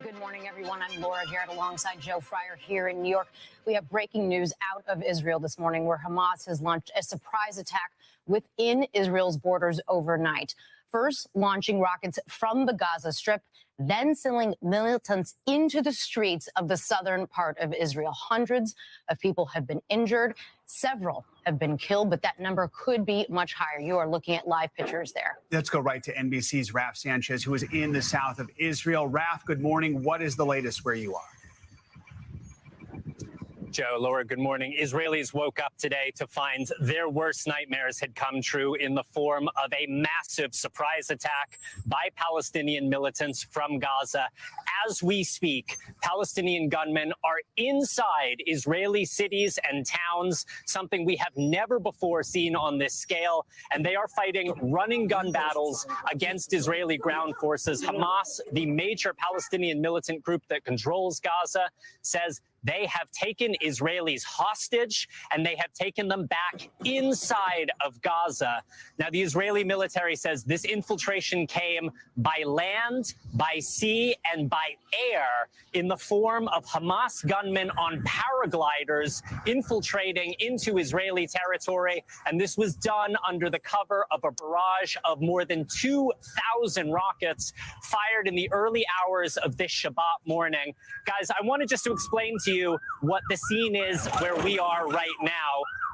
Good morning, everyone. I'm Laura Jarrett alongside Joe Fryer here in New York. We have breaking news out of Israel this morning where Hamas has launched a surprise attack within Israel's borders overnight. First, launching rockets from the Gaza Strip, then sending militants into the streets of the southern part of Israel. Hundreds of people have been injured. Several have been killed, but that number could be much higher. You are looking at live pictures there. Let's go right to NBC's Raf Sanchez, who is in the south of Israel. Raf, good morning. What is the latest where you are? Joe, Laura, good morning. Israelis woke up today to find their worst nightmares had come true in the form of a massive surprise attack by Palestinian militants from Gaza. As we speak, Palestinian gunmen are inside Israeli cities and towns, something we have never before seen on this scale. And they are fighting running gun battles against Israeli ground forces. Hamas, the major Palestinian militant group that controls Gaza, says they have taken Israelis hostage and they have taken them back inside of Gaza. Now, the Israeli military says this infiltration came by land, by sea, and by air in the form of Hamas gunmen on paragliders infiltrating into Israeli territory. And this was done under the cover of a barrage of more than 2,000 rockets fired in the early hours of this Shabbat morning. Guys, I wanted just to explain to you what the scene is where we are right now.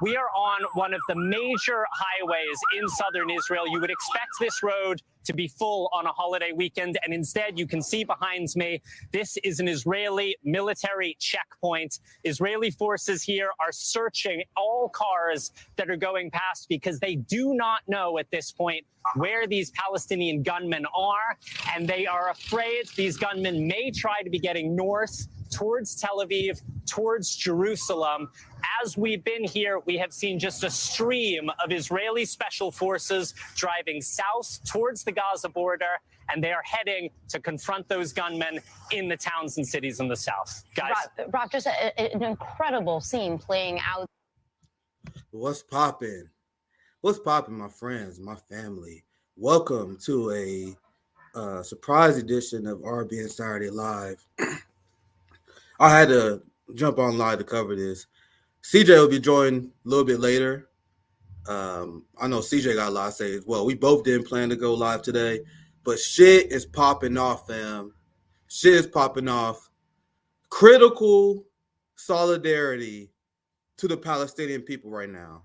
We are on one of the major highways in southern Israel. You would expect this road to be full on a holiday weekend, and instead you can see behind me, this is an Israeli military checkpoint. Israeli forces here are searching all cars that are going past because they do not know at this point where these Palestinian gunmen are, and they are afraid these gunmen may try to be getting north towards Tel Aviv, towards Jerusalem. As we've been here, we have seen just a stream of Israeli special forces driving south towards the Gaza border, and they are heading to confront those gunmen in the towns and cities in the south. Guys. Rob, just an incredible scene playing out. What's poppin'? What's poppin', my friends, my family? Welcome to a surprise edition of RBN Saturday Live. I had to jump on live to cover this. CJ will be joined a little bit later. I know CJ got a lot to say as well. We both didn't plan to go live today, but shit is popping off, fam. Shit is popping off. Critical solidarity to the Palestinian people right now.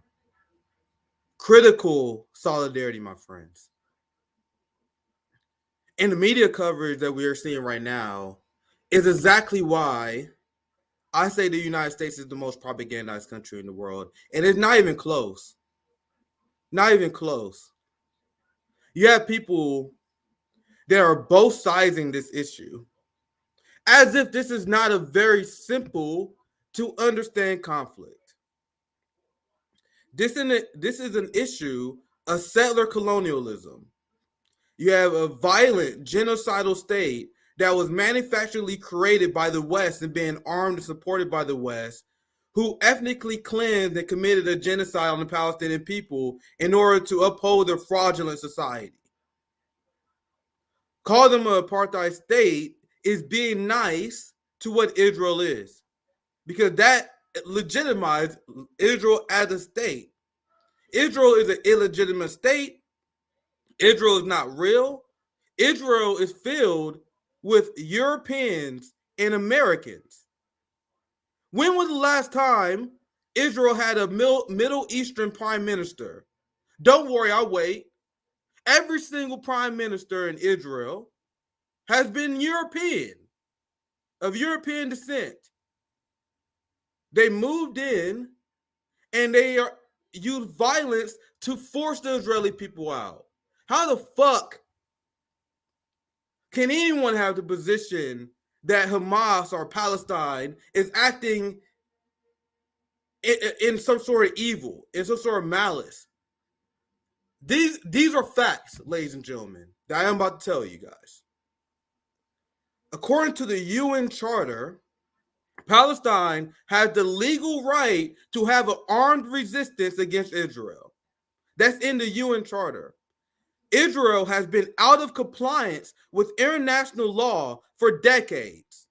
Critical solidarity, my friends. And the media coverage that we are seeing right now is exactly why I say the United States is the most propagandized country in the world. And it's not even close. Not even close. You have people that are both sizing this issue as if this is not a very simple to understand conflict. This is an issue of settler colonialism. You have a violent genocidal state that was manufacturally created by the West and being armed and supported by the West, who ethnically cleansed and committed a genocide on the Palestinian people in order to uphold their fraudulent society. Call them an apartheid state is being nice to what Israel is, because that legitimizes Israel as a state. Israel is an illegitimate state. Israel is not real. Israel is filled with Europeans and Americans. When was the last time Israel had a Middle Eastern prime minister? Don't worry, I'll wait. Every single prime minister in Israel has been European, of European descent. They moved in and they used violence to force the Israeli people out. How the fuck can anyone have the position that Hamas or Palestine is acting in some sort of evil, in some sort of malice? These are facts, ladies and gentlemen, that I am about to tell you guys. According to the UN Charter, Palestine has the legal right to have an armed resistance against Israel. That's in the UN Charter. Israel has been out of compliance with international law for decades.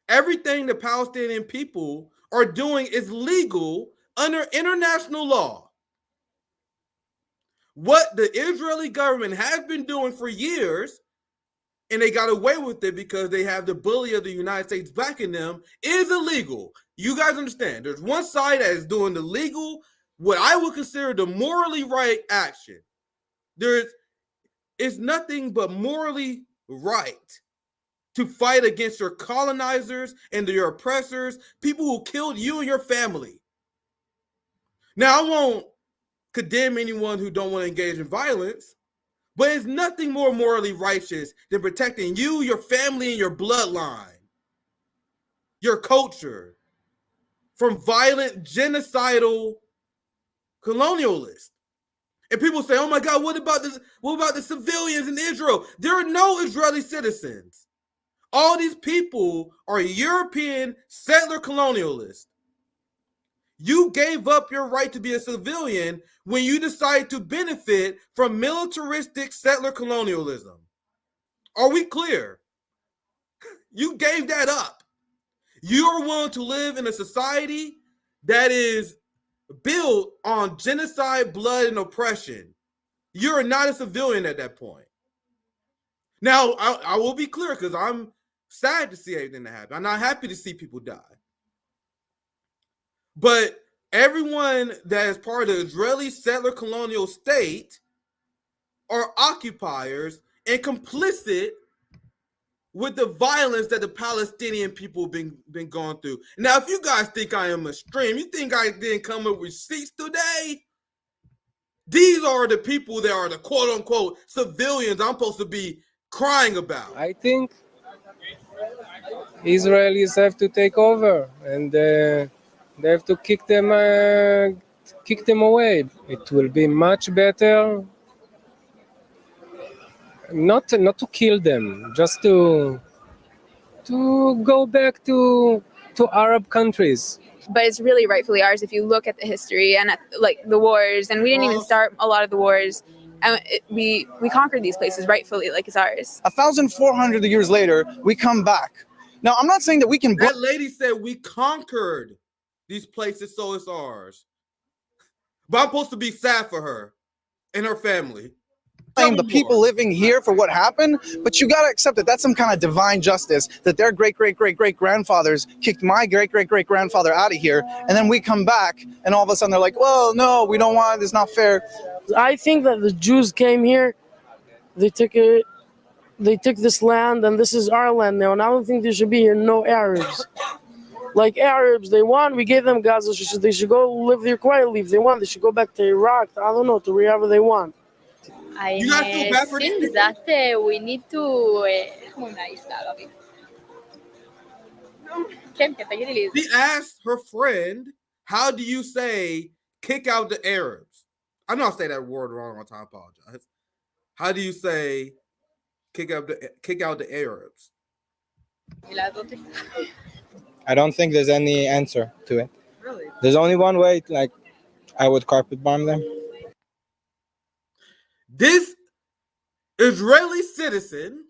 Everything the Palestinian people are doing is legal under international law. What the Israeli government has been doing for years, and they got away with it because they have the bully of the United States backing them, is illegal. You guys understand? There's one side that is doing the legal, what I would consider the morally right action. It's nothing but morally right to fight against your colonizers and your oppressors, people who killed you and your family. Now, I won't condemn anyone who don't want to engage in violence, but it's nothing more morally righteous than protecting you, your family, and your bloodline, your culture, from violent, genocidal colonialists. And people say, oh my God, what about this? What about the civilians in Israel? There are no Israeli citizens. All these people are European settler colonialists. You gave up your right to be a civilian when you decided to benefit from militaristic settler colonialism. Are we clear? You gave that up. You are willing to live in a society that is built on genocide, blood, and oppression. You're not a civilian at that point. Now, I will be clear because I'm sad to see everything that happened. I'm not happy to see people die. But everyone that is part of the Israeli settler colonial state are occupiers and complicit with the violence that the Palestinian people have been going through. Now, if you guys think I am extreme, you think I didn't come up with receipts today? These are the people that are the quote-unquote civilians I'm supposed to be crying about. I think Israelis have to take over, and they have to kick them away. It will be much better not to kill them, just to go back to Arab countries. But it's really rightfully ours if you look at the history and at like the wars, and we didn't even start a lot of the wars, and we conquered these places rightfully, like it's ours. 1,400 years later, we come back. Now, I'm not saying that we can. That lady said we conquered these places, so it's ours. But I'm supposed to be sad for her and her family. Blame the people living here for what happened, but you got to accept that that's some kind of divine justice, that their great-great-great-great-grandfathers kicked my great-great-great-grandfather out of here, and then we come back, and all of a sudden they're like, well, no, we don't want it, it's not fair. I think that the Jews came here, they took this land, and this is our land now, and I don't think there should be here no Arabs. Like Arabs, they want, we gave them Gaza, they should go live there quietly if they want, they should go back to Iraq, I don't know, to wherever they want. You guys feel bad for think these that we need to She asked her friend, how do you say kick out the Arabs? I know I say that word wrong all the time, I apologize. How do you say kick out the Arabs? I don't think there's any answer to it. Really? There's only one way, like I would carpet bomb them. This Israeli citizen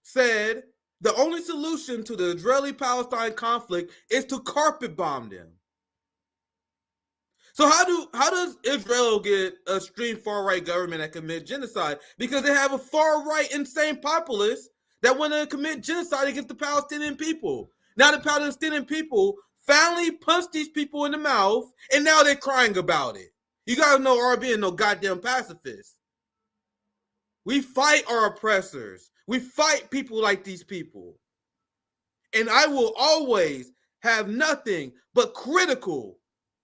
said the only solution to the Israeli-Palestine conflict is to carpet bomb them. So how does Israel get a extreme far-right government that commit genocide? Because they have a far-right insane populace that want to commit genocide against the Palestinian people. Now the Palestinian people finally punched these people in the mouth, and now they're crying about it. You gotta know RBN no goddamn pacifist. We fight our oppressors. We fight people like these people. And I will always have nothing but critical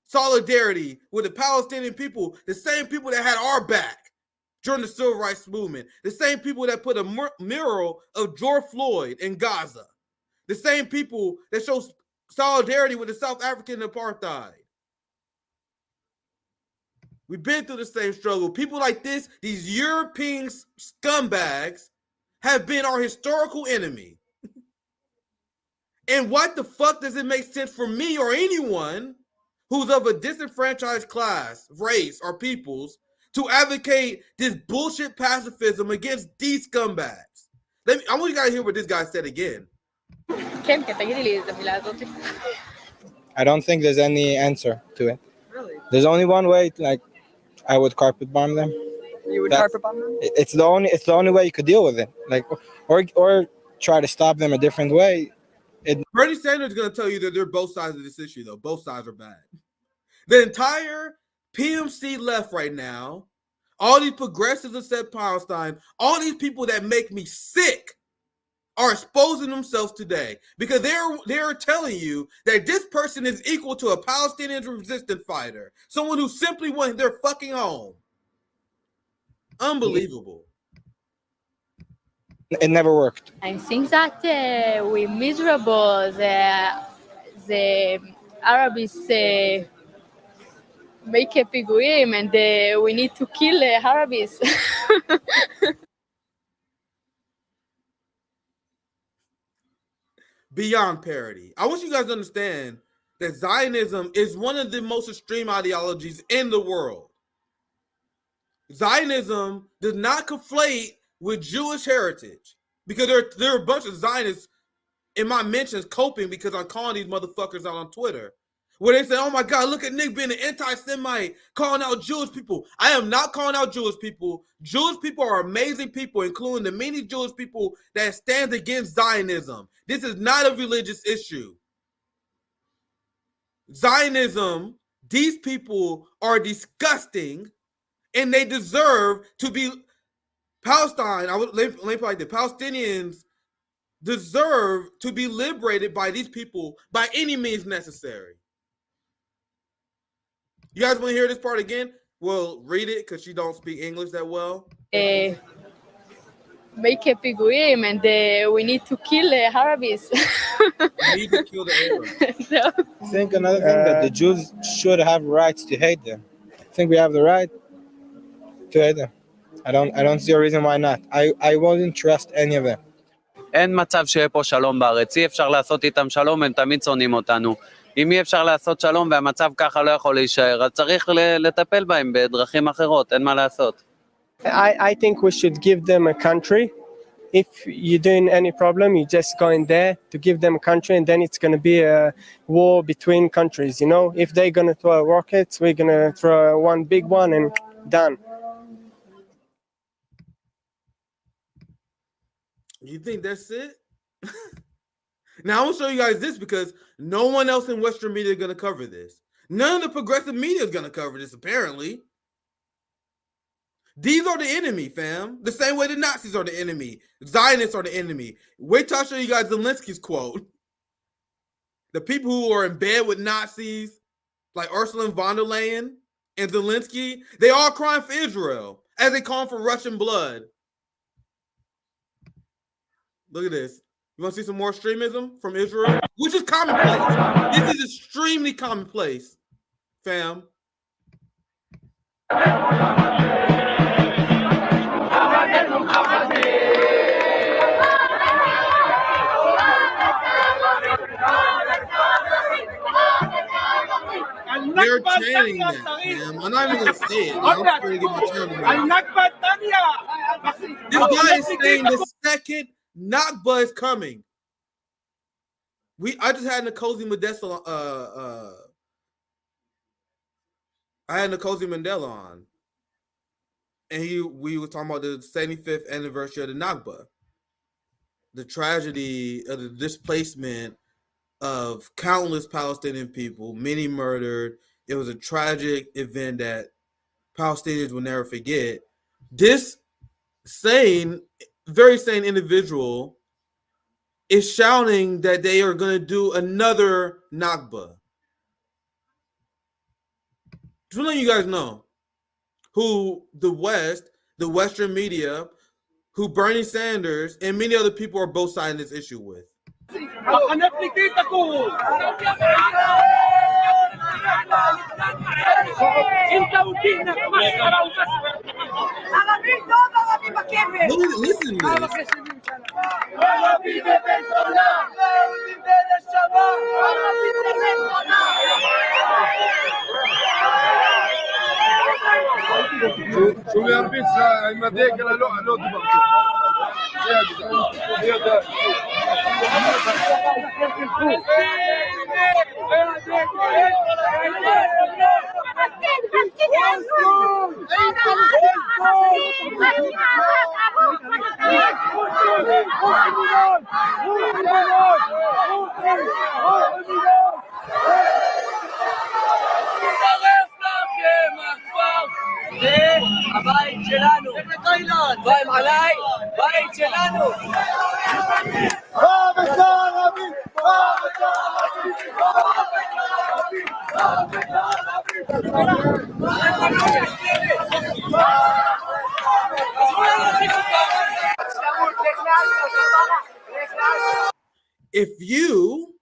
solidarity with the Palestinian people, the same people that had our back during the civil rights movement, the same people that put a mural of George Floyd in Gaza, the same people that show solidarity with the South African apartheid. We've been through the same struggle. People like this, these European scumbags, have been our historical enemy. And what the fuck does it make sense for me or anyone who's of a disenfranchised class, race, or peoples to advocate this bullshit pacifism against these scumbags. I want you guys to hear what this guy said again. I don't think there's any answer to it. Really? There's only one way. Like, I would carpet bomb them. You would carpet bomb them? It's the only way you could deal with it. Like, or try to stop them a different way. Bernie Sanders is going to tell you that they're both sides of this issue, though. Both sides are bad. The entire PMC left right now, all these progressives that said Palestine, all these people that make me sick are exposing themselves today because they're telling you that this person is equal to a Palestinian resistance fighter, someone who simply went their fucking home. Unbelievable. It never worked. I think that we're miserable. The Arabs make a piguim and we need to kill Arabs. Beyond parody. I want you guys to understand that Zionism is one of the most extreme ideologies in the world. Zionism does not conflate with Jewish heritage because there are a bunch of Zionists in my mentions coping because I'm calling these motherfuckers out on Twitter where they say, oh my God, look at Nick being an anti-Semite, calling out Jewish people. I am not calling out Jewish people. Jewish people are amazing people, including the many Jewish people that stand against Zionism. This is not a religious issue. Zionism, these people are disgusting and they deserve to be Palestine. Let me put it like this. Palestinians deserve to be liberated by these people by any means necessary. You guys want to hear this part again? Well, read it because you don't speak English that well. Make a piguim and we need to kill Arabs. We need to kill the Arabs. No. I think another thing that the Jews should have rights to hate them. I think we have the right to hate them. I don't see a reason why not. I wouldn't trust any of them. אין מצב שיהיה פה שלום בארץ, אי אפשר לעשות איתם שלום, הם תמיד שונאים אותנו. אם אי אפשר לעשות שלום והמצב ככה לא יכול להישאר, אז צריך לטפל בהם בדרכים אחרות, אין מה לעשות. I think we should give them a country. If you're doing any problem, you just go in there to give them a country, and then it's going to be a war between countries, you know? If they're going to throw rockets, we're going to throw one big one and done. You think that's it? Now, I want to show you guys this because no one else in Western media is going to cover this. None of the progressive media is going to cover this, apparently. These are the enemy, fam. The same way the Nazis are the enemy. Zionists are the enemy. Wait till I show you guys Zelensky's quote. The people who are in bed with Nazis, like Ursula von der Leyen and Zelensky, they all crying for Israel as they call for Russian blood. Look at this. You want to see some more extremism from Israel? Which is commonplace. This is extremely commonplace, fam. They're chanting that, fam. I'm not even going to say it. I'm just going to get my turn to me. This guy is saying the second Nakba is coming. I just had Nicole Mandela. I had Nicole Mandela on, and we were talking about the 75th anniversary of the Nakba, the tragedy of the displacement of countless Palestinian people, many murdered. It was a tragic event that Palestinians will never forget. This very sane individual is shouting that they are going to do another Nakba. Just letting you guys know who the Western media, who Bernie Sanders and many other people are both siding this issue with. Listen to this. If you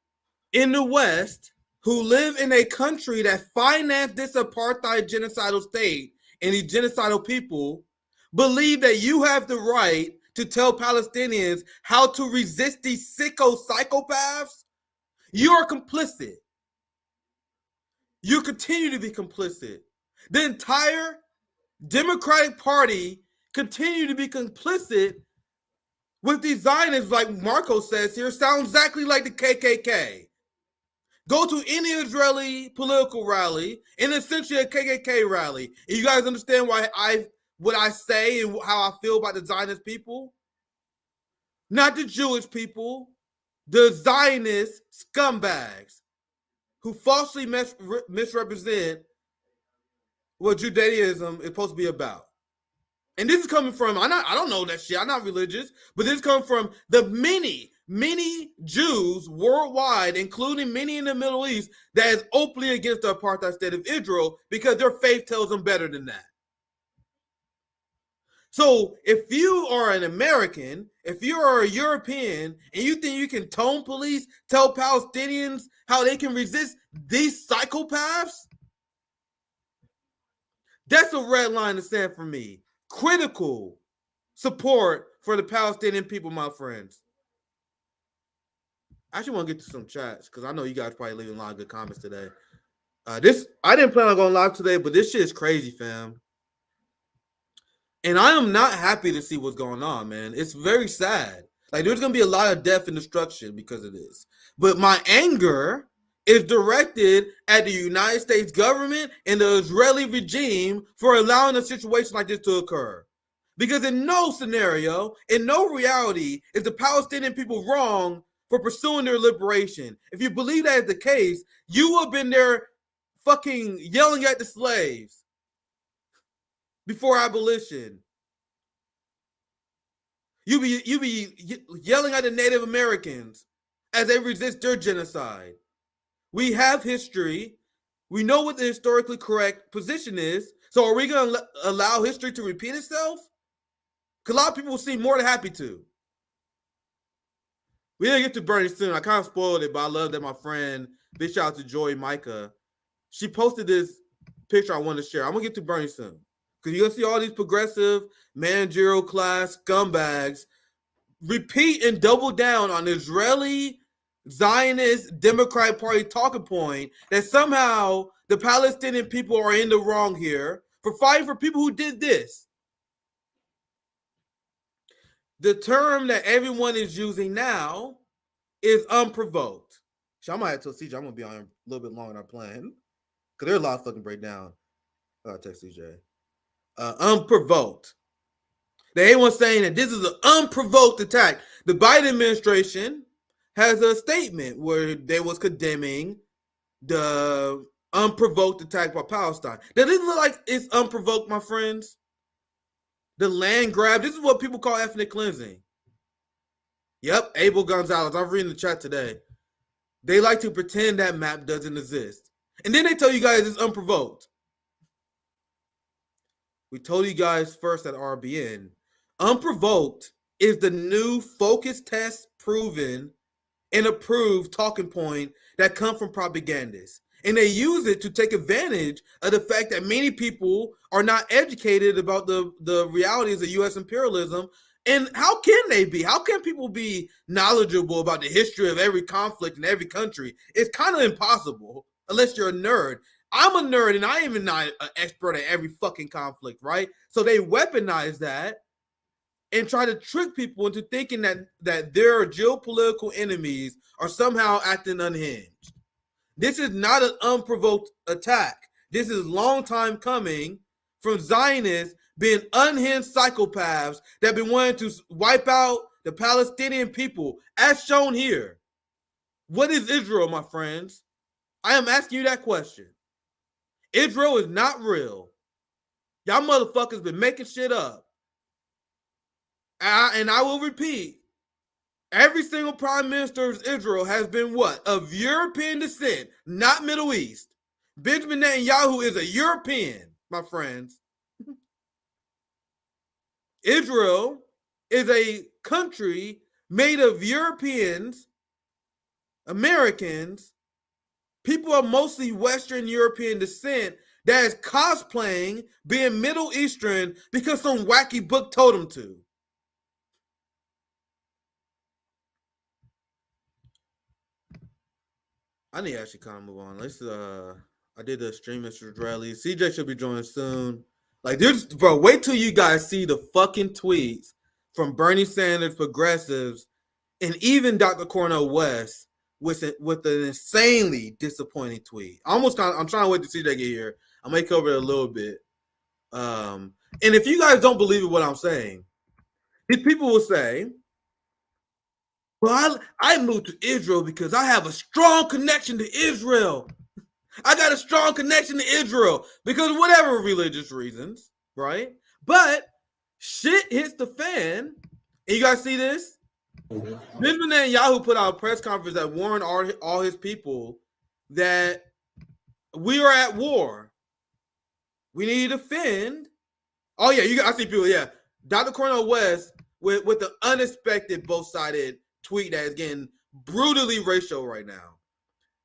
in the West who live in a country that financed this apartheid genocidal state and these genocidal people believe that you have the right to tell Palestinians how to resist these sicko psychopaths, you are complicit. You continue to be complicit. The entire Democratic Party continue to be complicit with these Zionists, like Marco says here, sound exactly like the KKK. Go to any Israeli political rally, and essentially a KKK rally. And you guys understand what I say and how I feel about the Zionist people? Not the Jewish people, the Zionist scumbags who falsely misrepresent what Judaism is supposed to be about. And this is coming from, I don't know that shit, I'm not religious, but this comes from the many Jews worldwide, including many in the Middle East, that is openly against the apartheid state of Israel because their faith tells them better than that. So if you are an American, if you are a European, and you think you can tone police, tell Palestinians how they can resist these psychopaths, that's a red line to stand for me. Critical support for the Palestinian people, my friends. I actually want to get to some chats because I know you guys probably leaving a lot of good comments today. I didn't plan on going live today, but this shit is crazy, fam. And I am not happy to see what's going on, man. It's very sad. Like, there's going to be a lot of death and destruction because of this. But my anger is directed at the United States government and the Israeli regime for allowing a situation like this to occur. Because in no scenario, in no reality, is the Palestinian people wrong for pursuing their liberation. If you believe that is the case, you have been there fucking yelling at the slaves before abolition. You be yelling at the Native Americans as they resist their genocide. We have history. We know what the historically correct position is. So are we going to allow history to repeat itself? Because a lot of people seem more than happy to. We didn't get to Bernie soon. I kind of spoiled it, but I love that my friend, big shout out to Joy Micah, she posted this picture I wanted to share. I'm going to get to Bernie soon. Because you're going to see all these progressive, managerial class scumbags repeat and double down on Israeli Zionist Democratic Party talking point that somehow the Palestinian people are in the wrong here for fighting for people who did this. The term that everyone is using now is unprovoked. So I might have to tell CJ I'm going to be on a little bit longer than I planned. Because there's a lot of fucking breakdown. I'll text CJ. Unprovoked. Everyone's saying that this is an unprovoked attack. The Biden administration has a statement where they was condemning the unprovoked attack by Palestine. That doesn't look like it's unprovoked, my friends. The land grab, this is what people call ethnic cleansing. Yep, Abel Gonzalez. I'm reading the chat today. They like to pretend that map doesn't exist. And then they tell you guys it's unprovoked. We told you guys first at RBN, unprovoked is the new focus test proven and approved talking point that come from propagandists. And they use it to take advantage of the fact that many people are not educated about the realities of U.S. imperialism. And how can they be? How can people be knowledgeable about the history of every conflict in every country? It's kind of impossible unless you're a nerd. I'm a nerd and I am not an expert at every fucking conflict, right? So they weaponize that and try to trick people into thinking that their geopolitical enemies are somehow acting unhinged. This is not an unprovoked attack. This is long time coming from Zionists being unhinged psychopaths that have been wanting to wipe out the Palestinian people, as shown here. What is Israel, my friends? I am asking you that question. Israel is not real. Y'all motherfuckers been making shit up. And I will repeat, every single prime minister of Israel has been what? Of European descent, not Middle East. Benjamin Netanyahu is a European, my friends. Israel is a country made of Europeans, Americans, people of mostly Western European descent that is cosplaying being Middle Eastern because some wacky book told them to. I need to actually kind of move on. Let's I did the stream Mr. Israeli. CJ should be joining soon. Like, there's, bro, wait till you guys see the fucking tweets from Bernie Sanders, progressives, and even Dr. Cornel West with an insanely disappointing tweet. I'm trying to wait to see that get here. I may cover it a little bit. And if you guys don't believe in what I'm saying, these people will say, well, I moved to Israel because I have a strong connection to Israel. I got a strong connection to Israel because of whatever religious reasons, right? But shit hits the fan. And you guys see this? Benjamin Netanyahu put out a press conference that warned all his people that we are at war. We need to defend. Oh, yeah, I see people, yeah. Dr. Cornel West with the unexpected both-sided tweet that is getting brutally racial right now.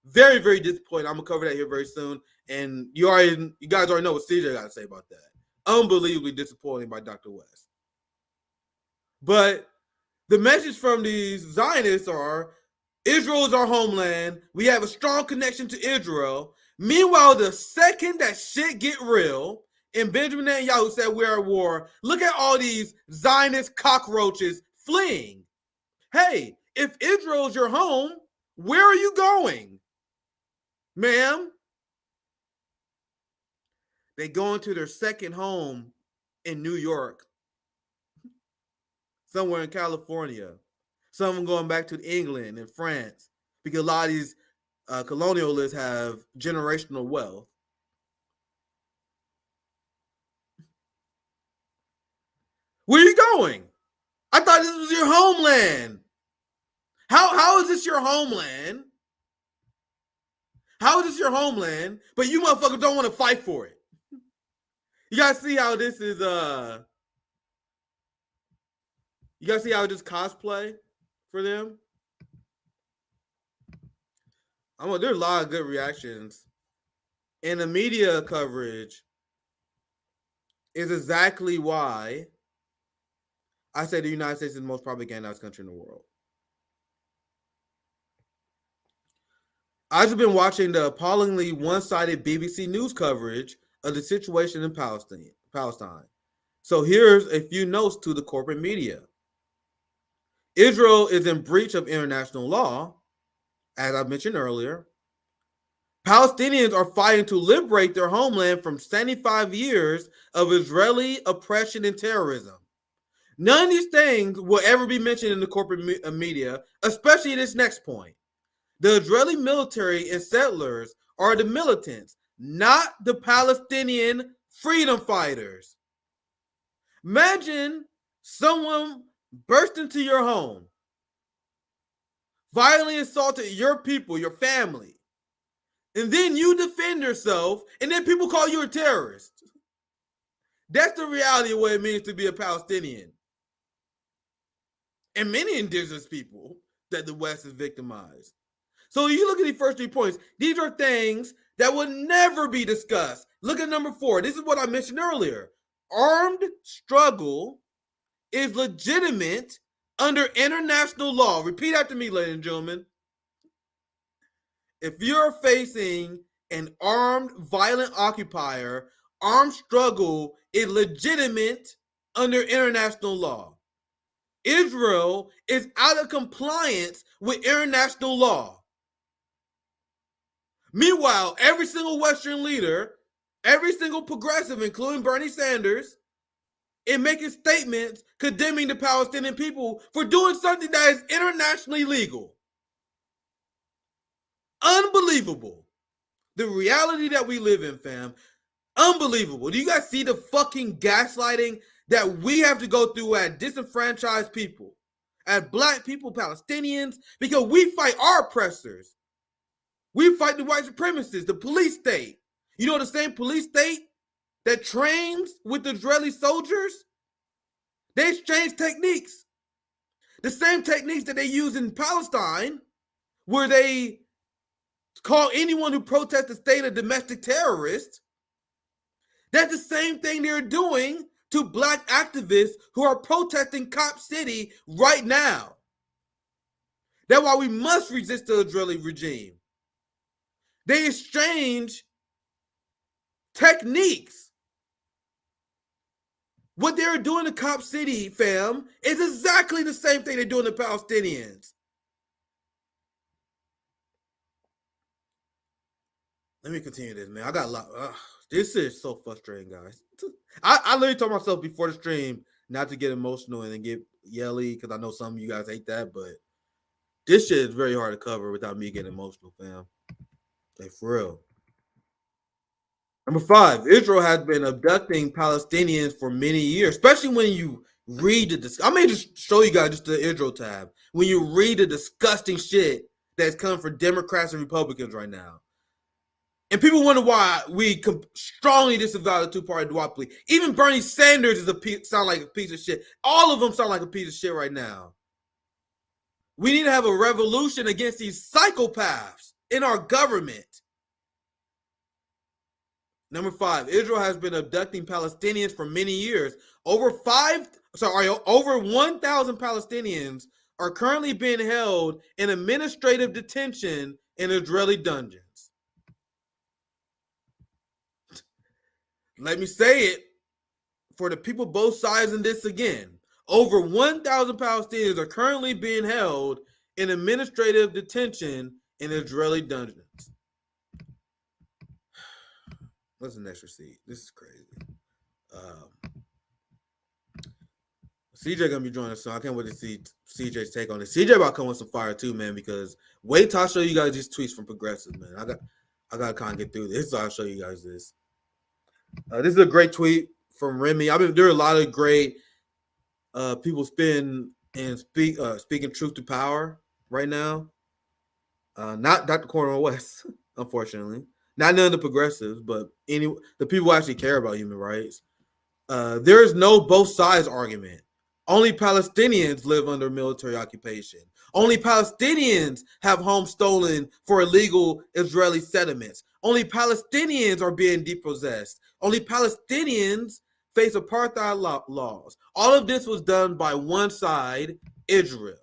Very, very disappointing. I'm gonna cover that here very soon. And you guys already know what CJ got to say about that. Unbelievably disappointing by Dr. West. But the message from these Zionists are Israel is our homeland. We have a strong connection to Israel. Meanwhile, the second that shit get real, and Benjamin Netanyahu said we're at war, look at all these Zionist cockroaches fleeing. Hey, if Israel's your home, where are you going? Ma'am? They go into their second home in New York, somewhere in California. Some of them going back to England and France because a lot of these colonialists have generational wealth. Where are you going? I thought this was your homeland. How is this your homeland? How is this your homeland? But you motherfuckers don't want to fight for it. You guys see how this is you guys see how this cosplay for them? There's a lot of good reactions. And the media coverage is exactly why I say the United States is the most propagandized country in the world. I've been watching the appallingly one-sided BBC News coverage of the situation in Palestine. So here's a few notes to the corporate media. Israel is in breach of international law, as I mentioned earlier. Palestinians are fighting to liberate their homeland from 75 years of Israeli oppression and terrorism. None of these things will ever be mentioned in the corporate media, especially this next point. The Israeli military and settlers are the militants, not the Palestinian freedom fighters. Imagine someone burst into your home, violently assaulted your people, your family, and then you defend yourself, and then people call you a terrorist. That's the reality of what it means to be a Palestinian. And many indigenous people that the West has victimized. So you look at the first 3 points. These are things that would never be discussed. Look at number 4. This is what I mentioned earlier. Armed struggle is legitimate under international law. Repeat after me, ladies and gentlemen. If you're facing an armed, violent occupier, armed struggle is legitimate under international law. Israel is out of compliance with international law. Meanwhile, every single Western leader, every single progressive, including Bernie Sanders, is making statements condemning the Palestinian people for doing something that is internationally legal. Unbelievable. The reality that we live in, fam. Unbelievable. Do you guys see the fucking gaslighting that we have to go through as disenfranchised people, as black people, Palestinians, because we fight our oppressors. We fight the white supremacists, the police state. You know, the same police state that trains with the Israeli soldiers? They exchange techniques. The same techniques that they use in Palestine, where they call anyone who protests the state a domestic terrorist. That's the same thing they're doing to black activists who are protesting Cop City right now. That's why we must resist the Israeli regime. They exchange techniques. What they're doing to Cop City, fam, is exactly the same thing they're doing to Palestinians. Let me continue this, man. I got a lot. This is so frustrating, guys. I literally told myself before the stream not to get emotional and then get yelly because I know some of you guys hate that, but this shit is very hard to cover without me getting emotional, fam. Like, for real. Number 5, Israel has been abducting Palestinians for many years, especially when you read the... I may just show you guys just the Israel tab. When you read the disgusting shit that's coming from Democrats and Republicans right now. And people wonder why we strongly disavow the two-party duopoly. Even Bernie Sanders sound like a piece of shit. All of them sound like a piece of shit right now. We need to have a revolution against these psychopaths in our government. Number 5, Israel has been abducting Palestinians for many years. Over 1,000 Palestinians are currently being held in administrative detention in Israeli dungeons. Let me say it for the people both sides in this again. Over 1,000 Palestinians are currently being held in administrative detention in Israeli dungeons. What's the next receipt? This is crazy. CJ gonna be joining us, so I can't wait to see CJ's take on this. CJ about to come with some fire too, man, because wait till I show you guys these tweets from progressives, man. I gotta kind of get through this, so I'll show you guys this. This is a great tweet from Remy. There are a lot of great people speaking truth to power right now. Not Dr. Cornel West, unfortunately. Not none of the progressives, but the people who actually care about human rights. There is no both sides argument. Only Palestinians live under military occupation. Only Palestinians have homes stolen for illegal Israeli settlements. Only Palestinians are being depossessed. Only Palestinians face apartheid laws. All of this was done by one side, Israel.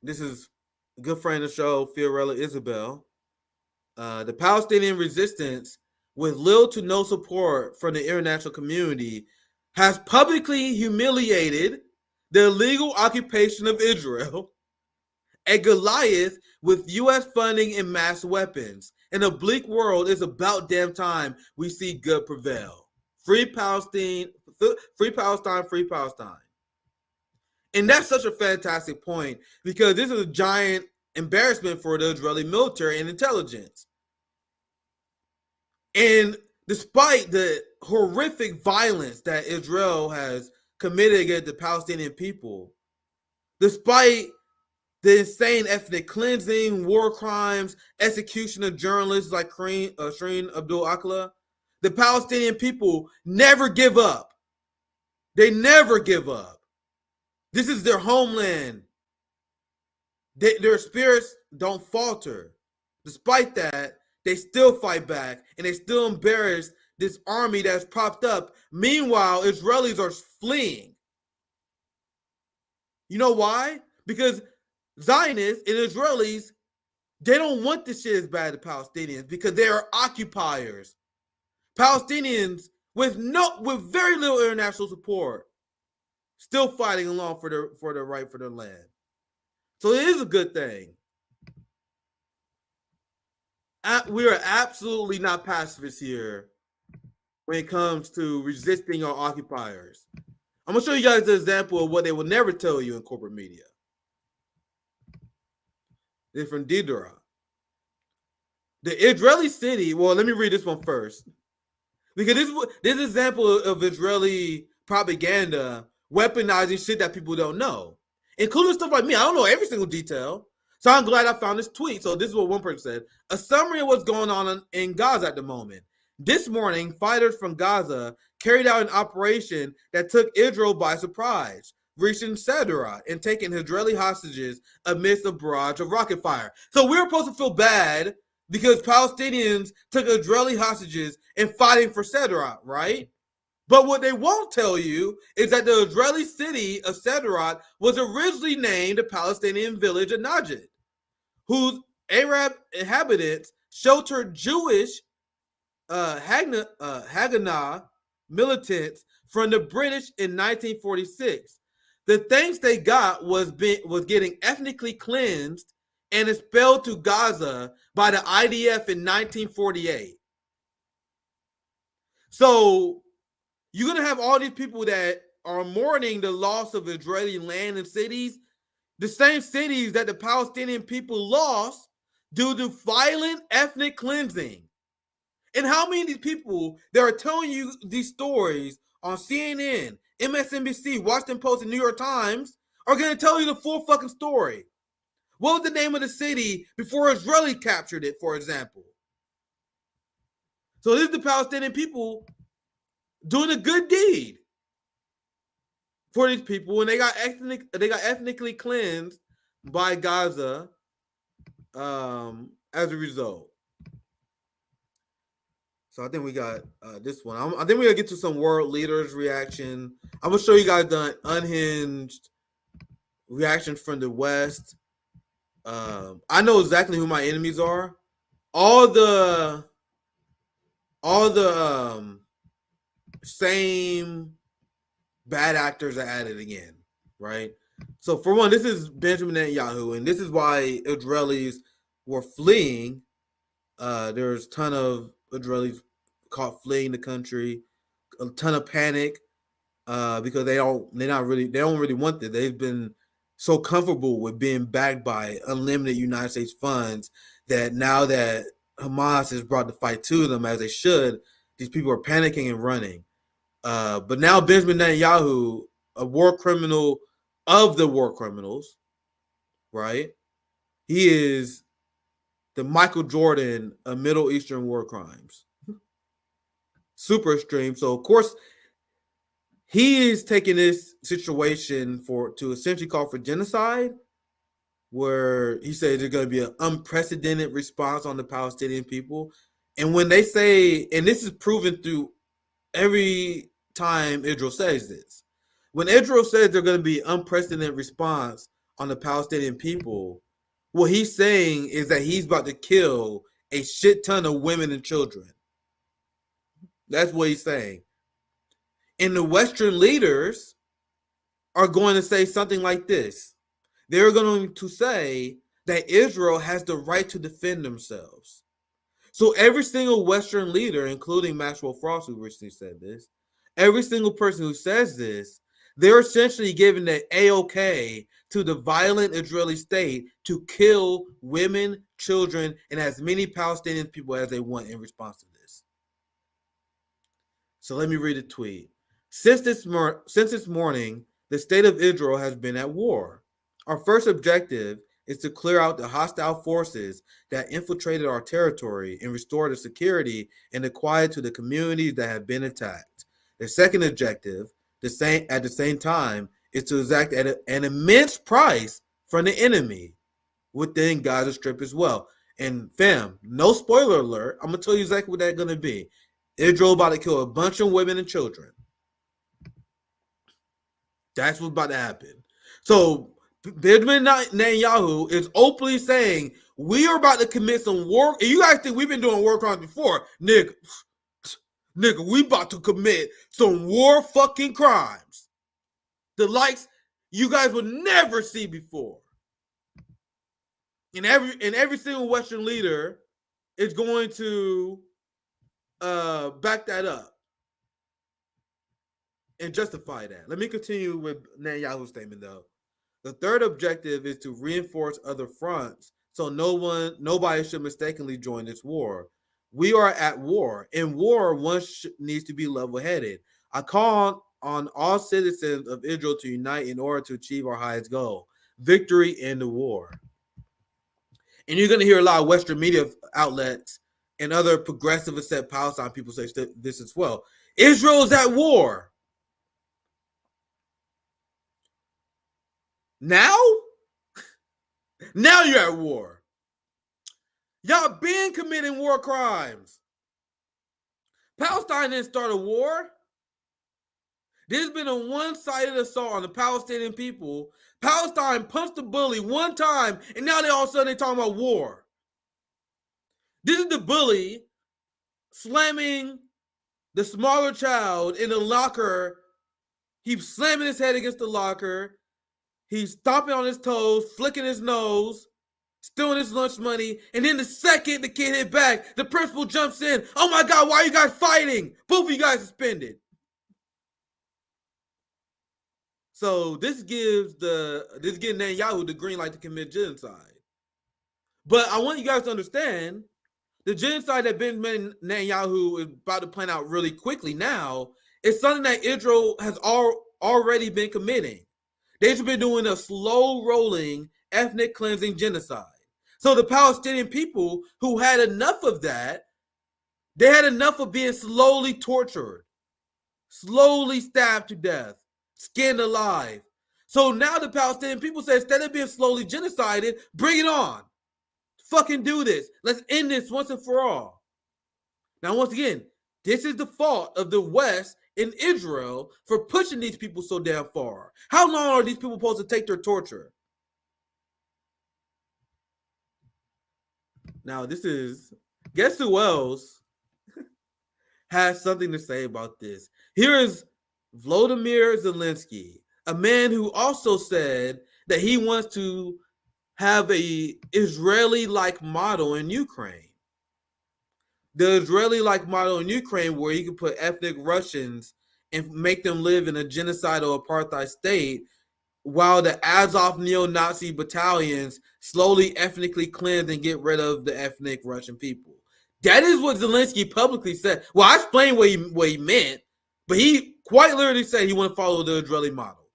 This is a good friend of the show, Fiorella Isabel. The Palestinian resistance, with little to no support from the international community, has publicly humiliated the illegal occupation of Israel, a Goliath with U.S. funding and mass weapons. In a bleak world, it's about damn time we see good prevail. Free Palestine, free Palestine, free Palestine. And that's such a fantastic point because this is a giant embarrassment for the Israeli military and intelligence. And despite the horrific violence that Israel has committed against the Palestinian people, despite the insane ethnic cleansing, war crimes, execution of journalists like Shireen Abdul Akleh, the Palestinian people never give up. They never give up. This is their homeland. Their spirits don't falter. Despite that, they still fight back and they still embarrass this army that's propped up. Meanwhile, Israelis are fleeing. You know why? Because Zionists and Israelis, they don't want this shit as bad as Palestinians because they are occupiers. Palestinians with very little international support still fighting along for the right for their land. So it is a good thing. We are absolutely not pacifists here when it comes to resisting our occupiers. I'm gonna show you guys an example of what they will never tell you in corporate media. This is from Didra. The Israeli city. Well, let me read this one first, because this example of Israeli propaganda weaponizing shit that people don't know, including stuff like me. I don't know every single detail, so I'm glad I found this tweet. So this is what one person said: a summary of what's going on in Gaza at the moment. This morning, fighters from Gaza carried out an operation that took Israel by surprise, reaching Sderot and taking Israeli hostages amidst a barrage of rocket fire. So we're supposed to feel bad because Palestinians took Israeli hostages and fighting for Sderot, right? But what they won't tell you is that the Israeli city of Sderot was originally named the Palestinian village of Najd, whose Arab inhabitants sheltered Jewish Haganah militants from the British in 1946. The thanks they got was getting ethnically cleansed and expelled to Gaza by the IDF in 1948. So you're going to have all these people that are mourning the loss of Israeli land and cities, the same cities that the Palestinian people lost due to violent ethnic cleansing. And how many of these people that are telling you these stories on CNN, MSNBC, Washington Post, and New York Times are going to tell you the full fucking story? What was the name of the city before Israeli captured it, for example? So this is the Palestinian people doing a good deed for these people, and they got ethnically cleansed by Gaza as a result. So I think we got this one. I think we're gonna get to some world leaders' reaction. I'm gonna show you guys the unhinged reaction from the West. I know exactly who my enemies are. All the same bad actors are at it again, right? So for one, this is Benjamin Netanyahu, and this is why Israelis were fleeing. There's a ton of Israelis caught fleeing the country, a ton of panic because they don't really want this. They've been so comfortable with being backed by unlimited United States funds that now that Hamas has brought the fight to them, as they should, these people are panicking and running. But now Benjamin Netanyahu, a war criminal of the war criminals, right? He is the Michael Jordan of Middle Eastern war crimes. Super extreme. So, of course, he is taking this situation to essentially call for genocide, where he says there's going to be an unprecedented response on the Palestinian people. And when they say, and this is proven through every time Israel says this, when Israel says there's going to be unprecedented response on the Palestinian people, what he's saying is that he's about to kill a shit ton of women and children. That's what he's saying. And the Western leaders are going to say something like this. They're going to say that Israel has the right to defend themselves. So every single Western leader, including Maxwell Frost, who recently said this, every single person who says this, they're essentially giving the A-OK to the violent Israeli state to kill women, children, and as many Palestinian people as they want in response to this. So let me read a tweet. Since this morning, the state of Israel has been at war. Our first objective is to clear out the hostile forces that infiltrated our territory and restore the security and the quiet to the communities that have been attacked. The second objective, at the same time, is to exact at an immense price from the enemy within Gaza Strip as well. And fam, no spoiler alert, I'm going to tell you exactly what that's going to be. Israel about to kill a bunch of women and children. That's what's about to happen. So Benjamin Netanyahu is openly saying, we are about to commit some war. And you guys think we've been doing war crimes before. Nigga, we about to commit some war fucking crimes. the likes you guys would never see before. And every single Western leader is going to back that up and justify that. Let me continue with Netanyahu's statement, though. The third objective is to reinforce other fronts so nobody should mistakenly join this war. We are at war. In war, one needs to be level-headed. I call on all citizens of Israel to unite in order to achieve our highest goal, victory in the war. And you're going to hear a lot of Western media outlets and other progressive except Palestine people say this as well. Israel is at war. Now? Now you're at war. Y'all been committing war crimes. Palestine didn't start a war. There's been a one-sided assault on the Palestinian people. Palestine punched the bully one time, and now all of a sudden they're talking about war. This is the bully slamming the smaller child in the locker. He's slamming his head against the locker. He's stomping on his toes, flicking his nose, stealing his lunch money. And then the second the kid hit back, the principal jumps in. Oh my God, why are you guys fighting? Both of you guys suspended. So this gives Netanyahu the green light to commit genocide. But I want you guys to understand the genocide that Benjamin Netanyahu is about to plan out really quickly now is something that Israel has already been committing. They've been doing a slow rolling ethnic cleansing genocide. So the Palestinian people who had enough of that, they had enough of being slowly tortured, slowly stabbed to death, skinned alive. So now the Palestinian people say, instead of being slowly genocided, bring it on. Fucking do this. Let's end this once and for all. Now, once again, this is the fault of the West in Israel for pushing these people so damn far. How long are these people supposed to take their torture? Now, guess who else has something to say about this? Here is Volodymyr Zelensky, a man who also said that he wants to have a Israeli-like model in Ukraine. The Israeli-like model in Ukraine where you can put ethnic Russians and make them live in a genocidal apartheid state while the Azov neo-Nazi battalions slowly ethnically cleanse and get rid of the ethnic Russian people. That is what Zelensky publicly said. Well, I explained what he meant, but he quite literally said he want to follow the Israeli model.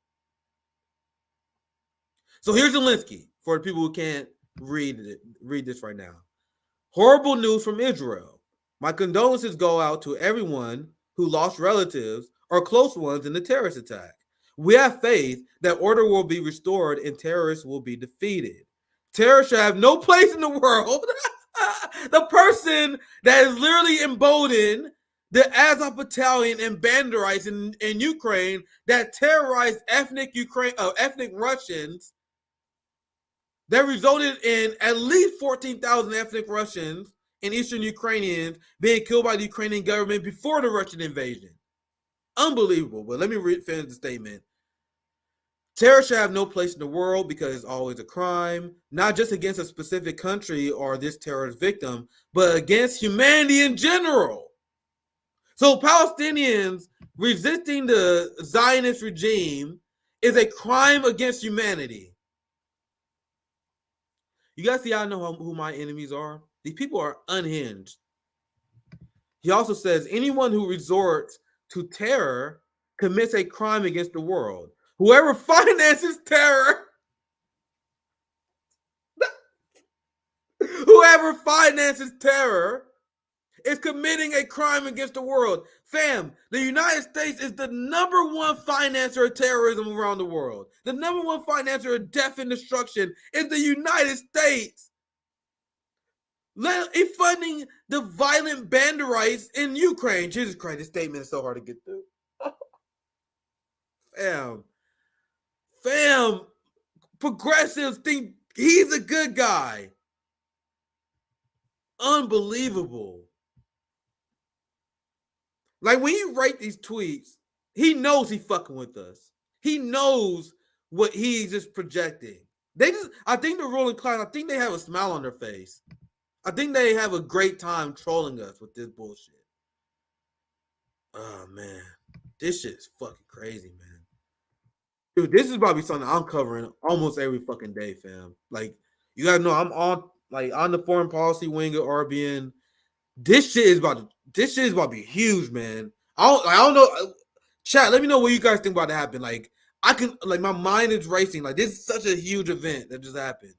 So here's Zelensky for the people who can't read this right now. Horrible news from Israel. My condolences go out to everyone who lost relatives or close ones in the terrorist attack. We have faith that order will be restored and terrorists will be defeated. Terrorists should have no place in the world. The person that is literally emboldened the Azov battalion and Banderites in Ukraine that terrorized ethnic Russians that resulted in at least 14,000 ethnic Russians and Eastern Ukrainians being killed by the Ukrainian government before the Russian invasion. Unbelievable. But let me finish the statement. Terror should have no place in the world because it's always a crime, not just against a specific country or this terrorist victim, but against humanity in general. So Palestinians resisting the Zionist regime is a crime against humanity. You guys see, I know who my enemies are. These people are unhinged. He also says anyone who resorts to terror commits a crime against the world. Whoever finances terror, is committing a crime against the world. Fam, the United States is the number one financer of terrorism around the world. The number one financer of death and destruction is the United States. It's funding the violent Banderites in Ukraine. Jesus Christ, this statement is so hard to get through. Fam, progressives think he's a good guy. Unbelievable. Like when you write these tweets, he knows he's fucking with us. He knows what he's just projecting. I think the ruling class, I think they have a smile on their face. I think they have a great time trolling us with this bullshit. Oh, man. This shit is fucking crazy, man. Dude, this is probably something I'm covering almost every fucking day, fam. Like, you gotta know I'm on the foreign policy wing of RBN. This shit is about to be huge, man. I don't know. Chat, let me know what you guys think about to happen. Like, my mind is racing. Like, this is such a huge event that just happened.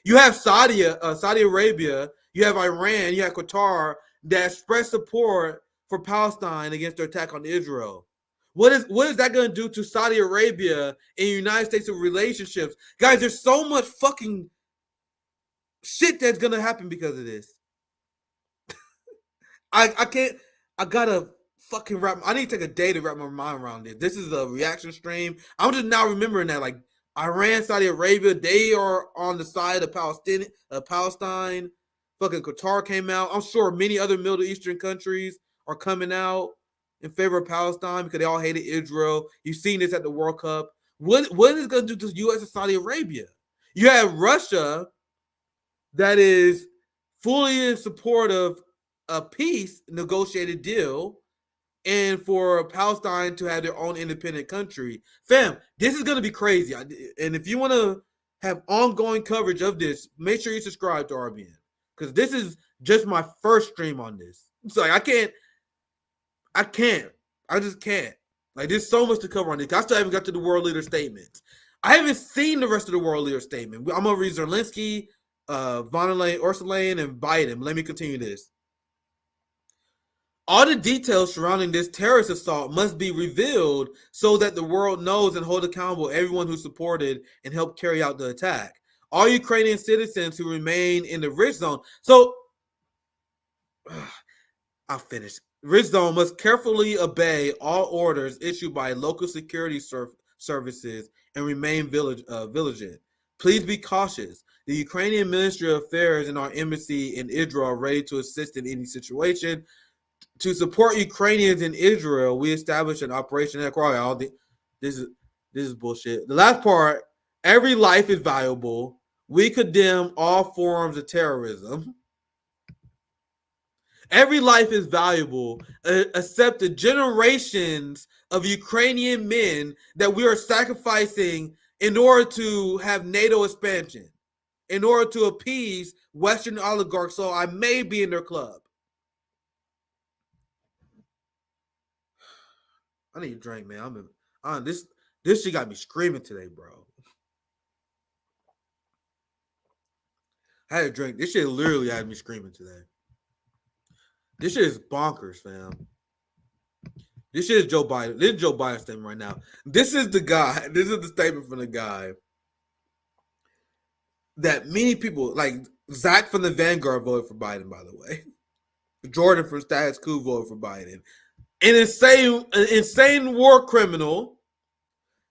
You have Saudi Arabia, you have Iran, you have Qatar that expressed support for Palestine against their attack on Israel. What is that going to do to Saudi Arabia and the United States relationships? Guys, there's so much fucking shit that's going to happen because of this. I gotta fucking I need to take a day to wrap my mind around this. This is a reaction stream. I'm just now remembering that, like, Iran, Saudi Arabia, they are on the side of Palestine. Fucking Qatar came out. I'm sure many other Middle Eastern countries are coming out in favor of Palestine because they all hated Israel. You've seen this at the World Cup. What is it going to do to the U.S. and Saudi Arabia? You have Russia that is fully in support of a peace negotiated deal and for Palestine to have their own independent country. Fam, this is going to be crazy. And if you want to have ongoing coverage of this, make sure you subscribe to RBN because this is just my first stream on this. So I just can't. Like, there's so much to cover on this. I still haven't got to the world leader statements. I haven't seen the rest of the world leader statement. I'm going to read Zelensky, von der Leyen, Ursula Leyen, and Biden. Let me continue this. All the details surrounding this terrorist assault must be revealed so that the world knows and hold accountable everyone who supported and helped carry out the attack. All Ukrainian citizens who remain in the rich zone. So, I'll finish. Rich zone must carefully obey all orders issued by local security services and remain vigilant. Please be cautious. The Ukrainian Ministry of Affairs and our embassy in Israel are ready to assist in any situation. To support Ukrainians in Israel, we established an operation. This is bullshit. The last part, every life is valuable. We condemn all forms of terrorism. Every life is valuable, except the generations of Ukrainian men that we are sacrificing in order to have NATO expansion, in order to appease Western oligarchs, so I may be in their club. I need a drink, man. This shit got me screaming today, bro. I had a drink. This shit literally had me screaming today. This shit is bonkers, fam. This shit is Joe Biden. This is Joe Biden's statement right now. This is the guy. This is the statement from the guy that many people, like Zach from the Vanguard, voted for Biden, by the way. Jordan from Status Quo voted for Biden. An insane war criminal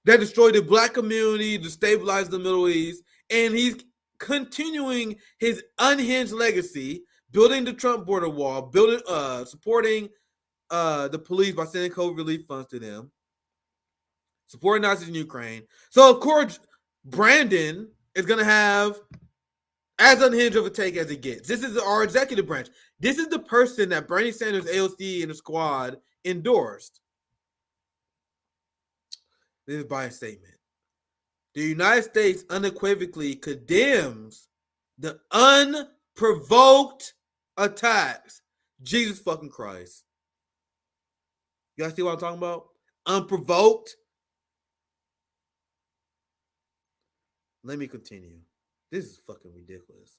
that destroyed the black community, destabilized the Middle East, and he's continuing his unhinged legacy, building the Trump border wall, supporting the police by sending COVID relief funds to them, supporting Nazis in Ukraine. So, of course, Brandon is going to have as unhinged of a take as it gets. This is our executive branch. This is the person that Bernie Sanders, AOC, and the squad endorsed. This is Biden's statement. The United States unequivocally condemns the unprovoked attacks. Jesus fucking Christ. You guys see what I'm talking about? Unprovoked. Let me continue. This is fucking ridiculous.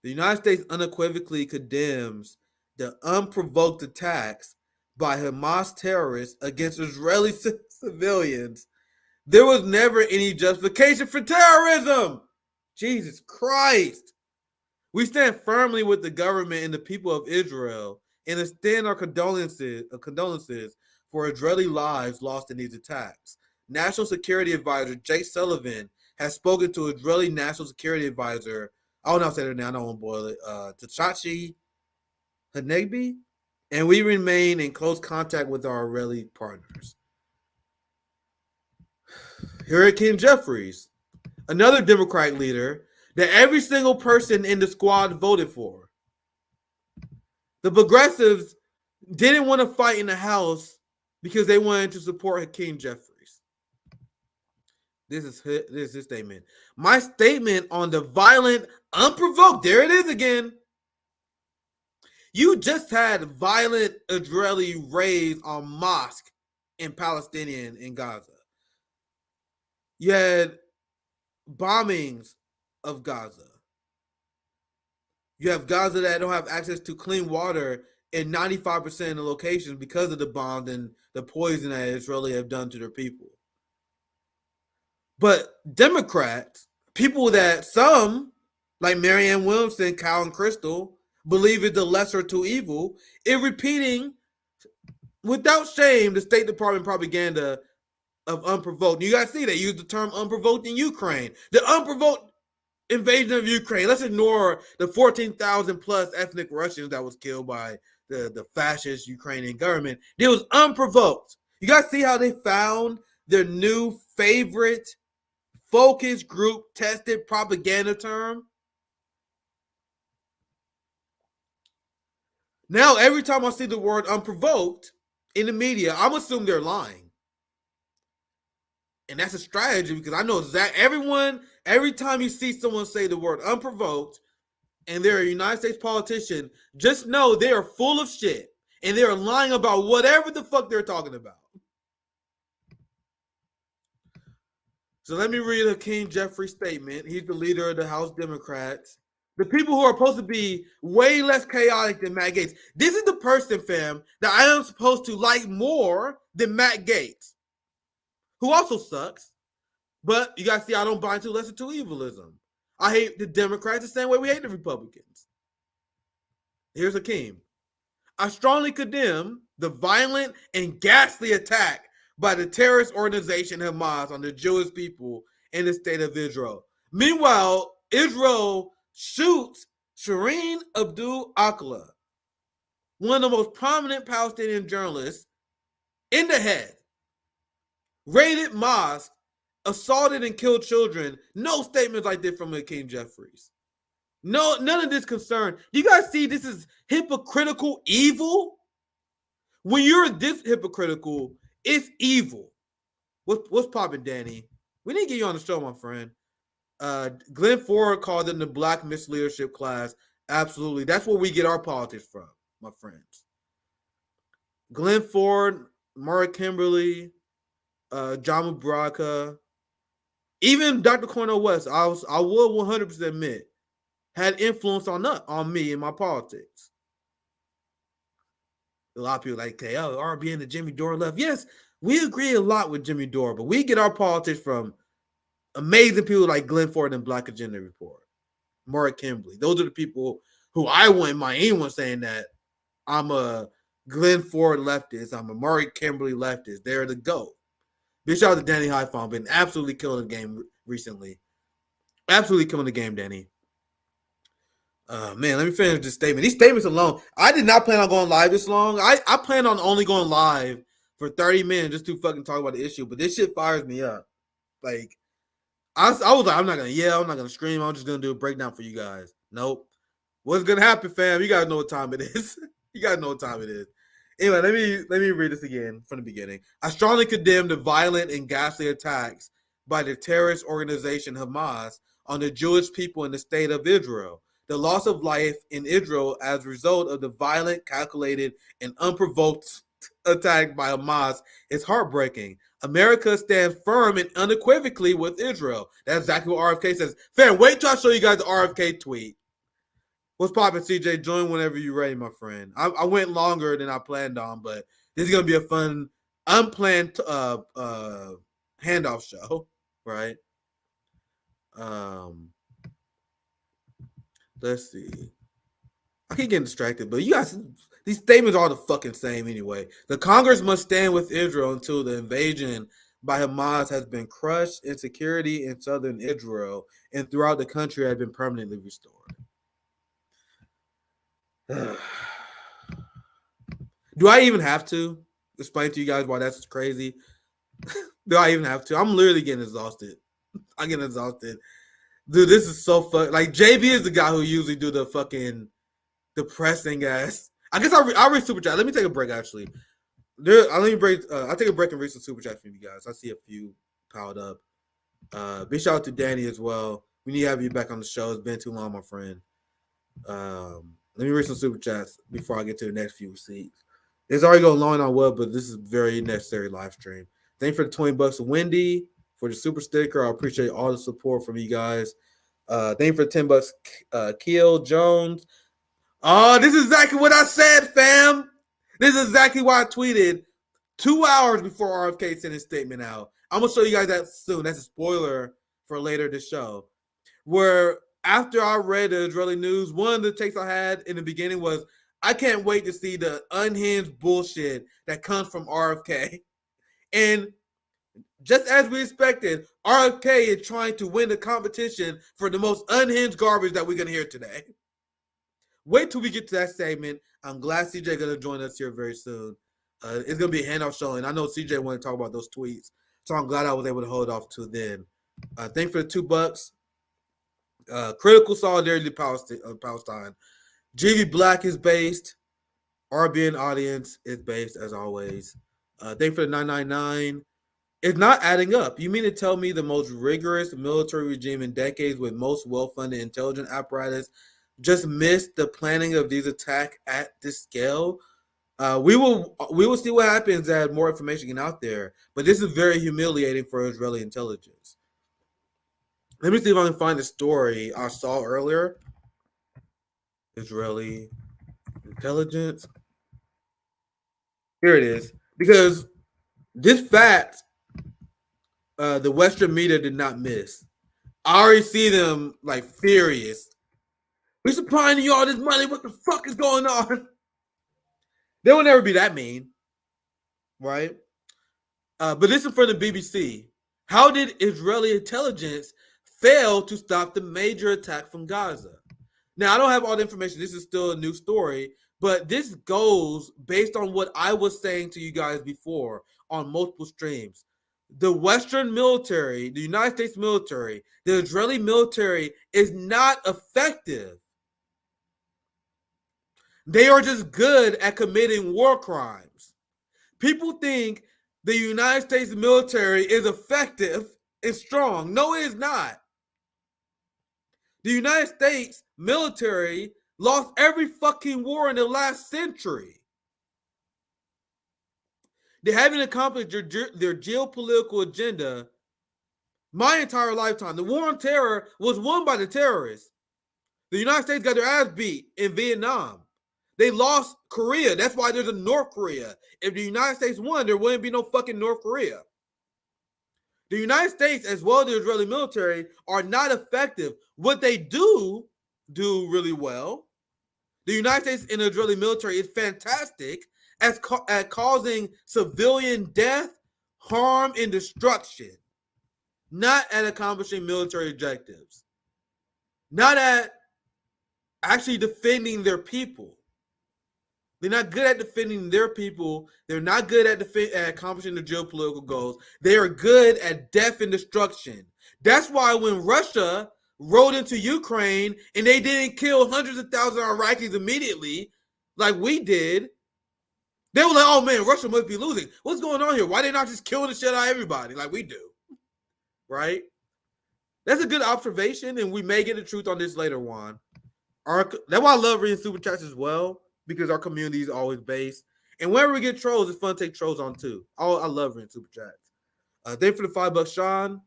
The United States unequivocally condemns the unprovoked attacks by Hamas terrorists against Israeli civilians. There was never any justification for terrorism. Jesus Christ. We stand firmly with the government and the people of Israel and extend our condolences for Israeli lives lost in these attacks. National Security Advisor Jake Sullivan has spoken to Israeli National Security Advisor, I don't know how to say her name, I don't want to boil it, Tachachi Hanegbi, and we remain in close contact with our Israeli partners. Hurricane Jeffries, another Democratic leader that every single person in the squad voted for. The progressives didn't want to fight in the House because they wanted to support Hakeem Jeffries. This is his statement. My statement on the violent, unprovoked, there it is again. You just had violent Israeli raids on mosque in Palestinian in Gaza. You had bombings of Gaza. You have Gaza that don't have access to clean water in 95% of the locations because of the bombs and the poison that Israeli have done to their people. But Democrats, people that some, like Marianne Williamson, Cal and Crystal, believe is the lesser two evil, is repeating without shame the State Department propaganda of unprovoked. You guys see they use the term unprovoked in Ukraine. The unprovoked invasion of Ukraine. Let's ignore the 14,000 plus ethnic Russians that was killed by the fascist Ukrainian government. It was unprovoked. You guys see how they found their new favorite focus group tested propaganda term? Now, every time I see the word unprovoked in the media, I'm assuming they're lying. And that's a strategy because I know that every time you see someone say the word unprovoked and they're a United States politician, just know they are full of shit and they're lying about whatever the fuck they're talking about. So let me read Hakeem Jeffries' statement. He's the leader of the House Democrats. The people who are supposed to be way less chaotic than Matt Gaetz. This is the person, fam, that I am supposed to like more than Matt Gaetz, who also sucks. But you guys see, I don't buy into lesser two evilism. I hate the Democrats the same way we hate the Republicans. Here's Hakeem. I strongly condemn the violent and ghastly attack by the terrorist organization Hamas on the Jewish people in the state of Israel. Meanwhile, Israel shoots Shireen Abdul Akleh, one of the most prominent Palestinian journalists, in the head, raided mosque, assaulted and killed children. No statements like this from Hakeem Jeffries. No, none of this concern. Do you guys see this is hypocritical evil? When you're this hypocritical, it's evil. What's popping, Danny? We need to get you on the show, my friend. Glenn Ford called them the Black Misleadership class. Absolutely. That's where we get our politics from, my friends. Glenn Ford, Mara Kimberly, John Mubaraka, even Dr. Cornel West, I will 100% admit, had influence on me in my politics. A lot of people like, okay, RBN and Jimmy Dore left. Yes, we agree a lot with Jimmy Dore, but we get our politics from amazing people like Glenn Ford and Black Agenda Report, Mara Kimberly. Those are the people who I wouldn't mind anyone saying that I'm a Glenn Ford leftist, I'm a Mara Kimberly leftist. They're the GOAT. Big shout out to Danny Highfall, been absolutely killing the game recently. Absolutely killing the game, Danny. Man, let me finish this statement. These statements alone, I did not plan on going live this long. I plan on only going live for 30 minutes just to fucking talk about the issue, but this shit fires me up. Like, I was like, I'm not going to yell, I'm not going to scream, I'm just going to do a breakdown for you guys. Nope. What's going to happen, fam? You guys know what time it is. You guys know what time it is. Anyway, let me read this again from the beginning. I strongly condemn the violent and ghastly attacks by the terrorist organization Hamas on the Jewish people in the state of Israel. The loss of life in Israel as a result of the violent, calculated, and unprovoked attack by Hamas is heartbreaking. America stands firm and unequivocally with Israel. That's exactly what RFK says. Fam, wait till I show you guys the RFK tweet. What's poppin', CJ? Join whenever you're ready, my friend. I went longer than I planned on, but this is going to be a fun, unplanned handoff show, right? Let's see. I keep getting distracted, but you guys, these statements are all the fucking same anyway. The Congress must stand with Israel until the invasion by Hamas has been crushed, and security in southern Israel and throughout the country has been permanently restored. Do I even have to explain to you guys why that's crazy? Do I even have to? I'm literally getting exhausted. I'm getting exhausted. Dude, this is so fun. Like, JB is the guy who usually do the fucking depressing ass. I guess I'll read super chat. Let me take a break, actually. I'll take a break and read some super chat from you guys. I see a few piled up. Big shout out to Danny as well. We need to have you back on the show. It's been too long, my friend. Let me read some super chats before I get to the next few receipts. It's already going long on web, but this is very necessary live stream. Thank you for the $20 to Wendy for the super sticker. I appreciate all the support from you guys. Thank you for the $10, Keel Jones. Oh, this is exactly what I said, fam. This is exactly why I tweeted 2 hours before RFK sent his statement out. I'm going to show you guys that soon. That's a spoiler for later this show. Where after I read the Israeli news, one of the takes I had in the beginning was, I can't wait to see the unhinged bullshit that comes from RFK. And just as we expected, RFK is trying to win the competition for the most unhinged garbage that we're going to hear today. Wait till we get to that segment. I'm glad CJ going to join us here very soon. It's going to be a handoff show, and I know CJ wanted to talk about those tweets, so I'm glad I was able to hold off to then. Thanks for the $2. Critical solidarity to Palestine. GV Black is based. RBN audience is based, as always. Thanks for the $9.99. It's not adding up. You mean to tell me the most rigorous military regime in decades with most well-funded intelligence apparatus just missed the planning of these attacks at this scale? We will see what happens as more information get out there. But this is very humiliating for Israeli intelligence. Let me see if I can find the story I saw earlier. Israeli intelligence. Here it is. Because this fact, the Western media did not miss. I already see them like furious. We're supplying you all this money. What the fuck is going on? They will never be that mean, right? But this is from the BBC. How did Israeli intelligence fail to stop the major attack from Gaza? Now, I don't have all the information. This is still a new story, but this goes based on what I was saying to you guys before on multiple streams. The Western military, the United States military, the Israeli military is not effective. They are just good at committing war crimes. People think the United States military is effective and strong. No, it is not. The United States military lost every fucking war in the last century. They haven't accomplished their geopolitical agenda my entire lifetime. The war on terror was won by the terrorists. The United States got their ass beat in Vietnam. They lost Korea. That's why there's a North Korea. If the United States won, there wouldn't be no fucking North Korea. The United States, as well as the Israeli military, are not effective. What they do really well. The United States and the Israeli military is fantastic at causing civilian death, harm, and destruction. Not at accomplishing military objectives. Not at actually defending their people. They're not good at defending their people. They're not good at accomplishing their geopolitical goals. They are good at death and destruction. That's why when Russia rode into Ukraine and they didn't kill hundreds of thousands of Iraqis immediately, like we did, they were like, oh man, Russia must be losing. What's going on here? Why they not just killing the shit out of everybody like we do? Right? That's a good observation, and we may get the truth on this later, Juan. That's why I love reading super chats as well, because our community is always based. And whenever we get trolls, it's fun to take trolls on too. I love reading super chats. Thank you for the $5, Sean.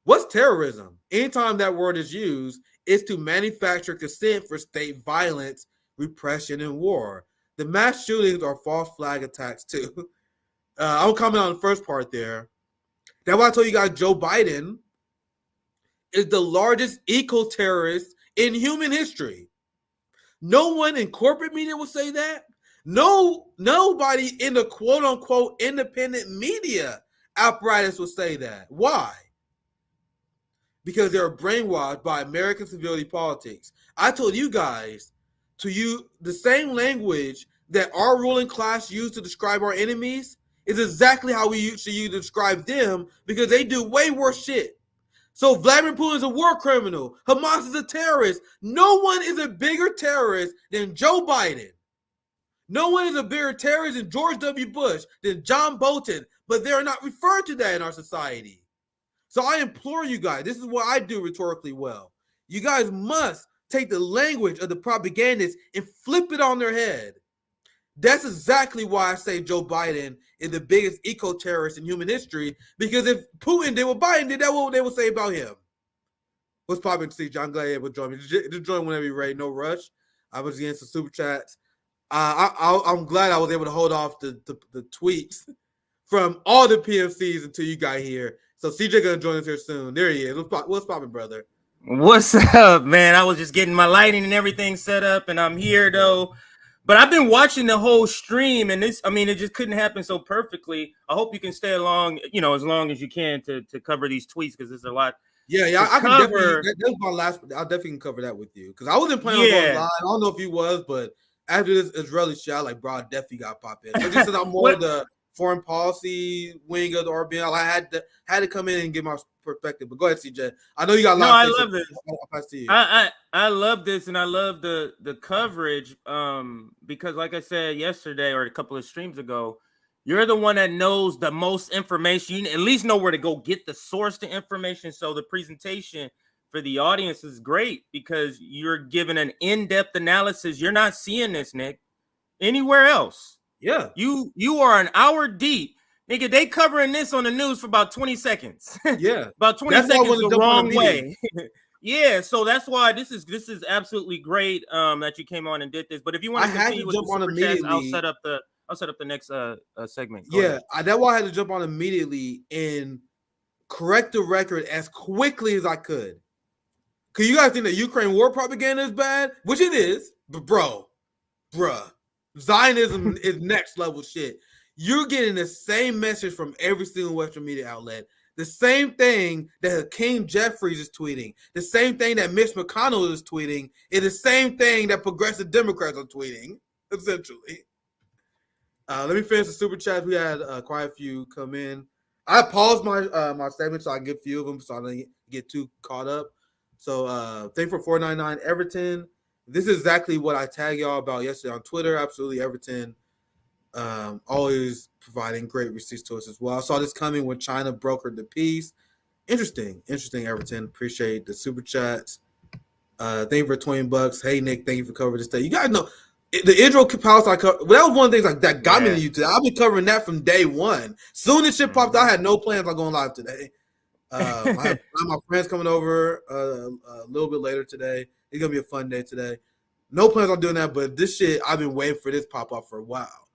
What's terrorism? Anytime that word is used, it's to manufacture consent for state violence, repression, and war. The mass shootings are false flag attacks too. I'll comment on the first part there. That's why I told you guys Joe Biden is the largest eco-terrorist in human history. No one in corporate media will say that. Nobody in the quote-unquote independent media apparatus will say that. Why? Because they're brainwashed by American civility politics. I told you guys to use the same language that our ruling class used to describe our enemies is exactly how we should use to describe them because they do way worse shit. So Vladimir Putin is a war criminal. Hamas is a terrorist. No one is a bigger terrorist than Joe Biden. No one is a bigger terrorist than George W. Bush, than John Bolton, but they're not referred to that in our society. So I implore you guys, this is what I do rhetorically well. You guys must take the language of the propagandists and flip it on their head. That's exactly why I say Joe Biden is the biggest eco-terrorist in human history, because if Putin did what Biden did, that's what they would say about him. What's popping, CJ? I'm glad you able to join me. Just join whenever you're ready. No rush. I was getting some super chats. I'm glad I was able to hold off the tweets from all the PFCs until you got here. So CJ gonna join us here soon. There he is. What's popping, brother? What's up, man? I was just getting my lighting and everything set up, and I'm here though. But I've been watching the whole stream, and it just couldn't happen so perfectly. I hope you can stay along, as long as you can to cover these tweets because there's a lot. Yeah, I can definitely. That's my last. I'll definitely cover that with you because I wasn't planning on going live. I don't know if you was, but after this Israeli shot, like, bro, I definitely got to pop in. Because I'm more the foreign policy wing of the RBN. I had to come in and get my perspective. But go ahead, CJ. I know you got a lot. No, I love this. I love this, and I love the coverage. Because like I said yesterday or a couple of streams ago, you're the one that knows the most information. You at least know where to go get the source to information. So the presentation for the audience is great because you're giving an in-depth analysis. You're not seeing this, Nick, anywhere else. Yeah. You are an hour deep. Nigga, they covering this on the news for about 20 seconds. Yeah. About 20 seconds the wrong way. Yeah, so that's why this is absolutely great that you came on and did this. But if you want to continue with the super chats, I'll set up the next segment. Go ahead. That's why I had to jump on immediately and correct the record as quickly as I could. Because you guys think that Ukraine war propaganda is bad, which it is, but bruh, Zionism is next level shit. You're getting the same message from every single Western media outlet. The same thing that Hakeem Jeffries is tweeting, the same thing that Mitch McConnell is tweeting, is the same thing that progressive Democrats are tweeting, essentially. Let me finish the super chats. We had quite a few come in. I paused my statement so I can get a few of them so I don't get too caught up. So thank you for 499 Everton. This is exactly what I tagged y'all about yesterday on Twitter. Absolutely, Everton. Always providing great receipts to us as well. I saw this coming when China brokered the peace. Interesting, Everton. Appreciate the super chats. Thank you for $20. Hey, Nick, thank you for covering this day. You guys know the Israel-Palestine cover. Well, that was one of the things that got me to you today. I've been covering that from day one. Soon as shit popped out, I had no plans on going live today. I have my friends coming over a little bit later today. It's gonna be a fun day today. No plans on doing that, but this shit, I've been waiting for this pop up for a while.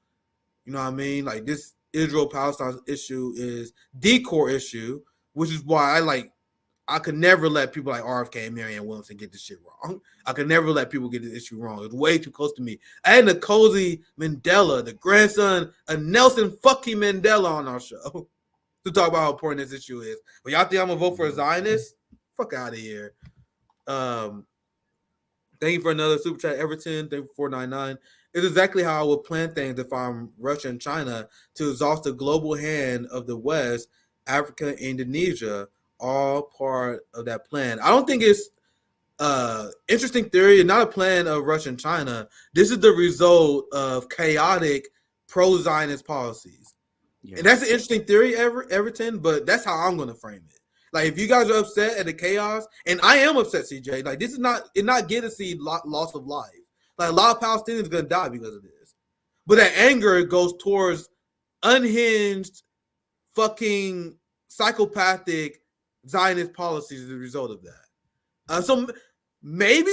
You know what I mean? Like, this Israel-Palestine issue is the core issue, which is why I could never let people like RFK and Marianne Williamson get this shit wrong. I could never let people get this issue wrong. It's way too close to me. I had Nicole Mandela, the grandson of Nelson fucking Mandela, on our show to talk about how important this issue is. But y'all think I'm gonna vote for a Zionist? Fuck out of here. Thank you for another super chat, Everton. Thank you for 499. It's exactly how I would plan things if I'm Russia and China to exhaust the global hand of the West, Africa, and Indonesia, all part of that plan. I don't think it's interesting theory, not a plan of Russia and China. This is the result of chaotic pro-Zionist policies. Yeah. And that's an interesting theory, Everton, but that's how I'm going to frame it. Like, if you guys are upset at the chaos, and I am upset, CJ, like, this is not good to see loss of life. Like, a lot of Palestinians are going to die because of this. But that anger goes towards unhinged, fucking psychopathic Zionist policies as a result of that. So maybe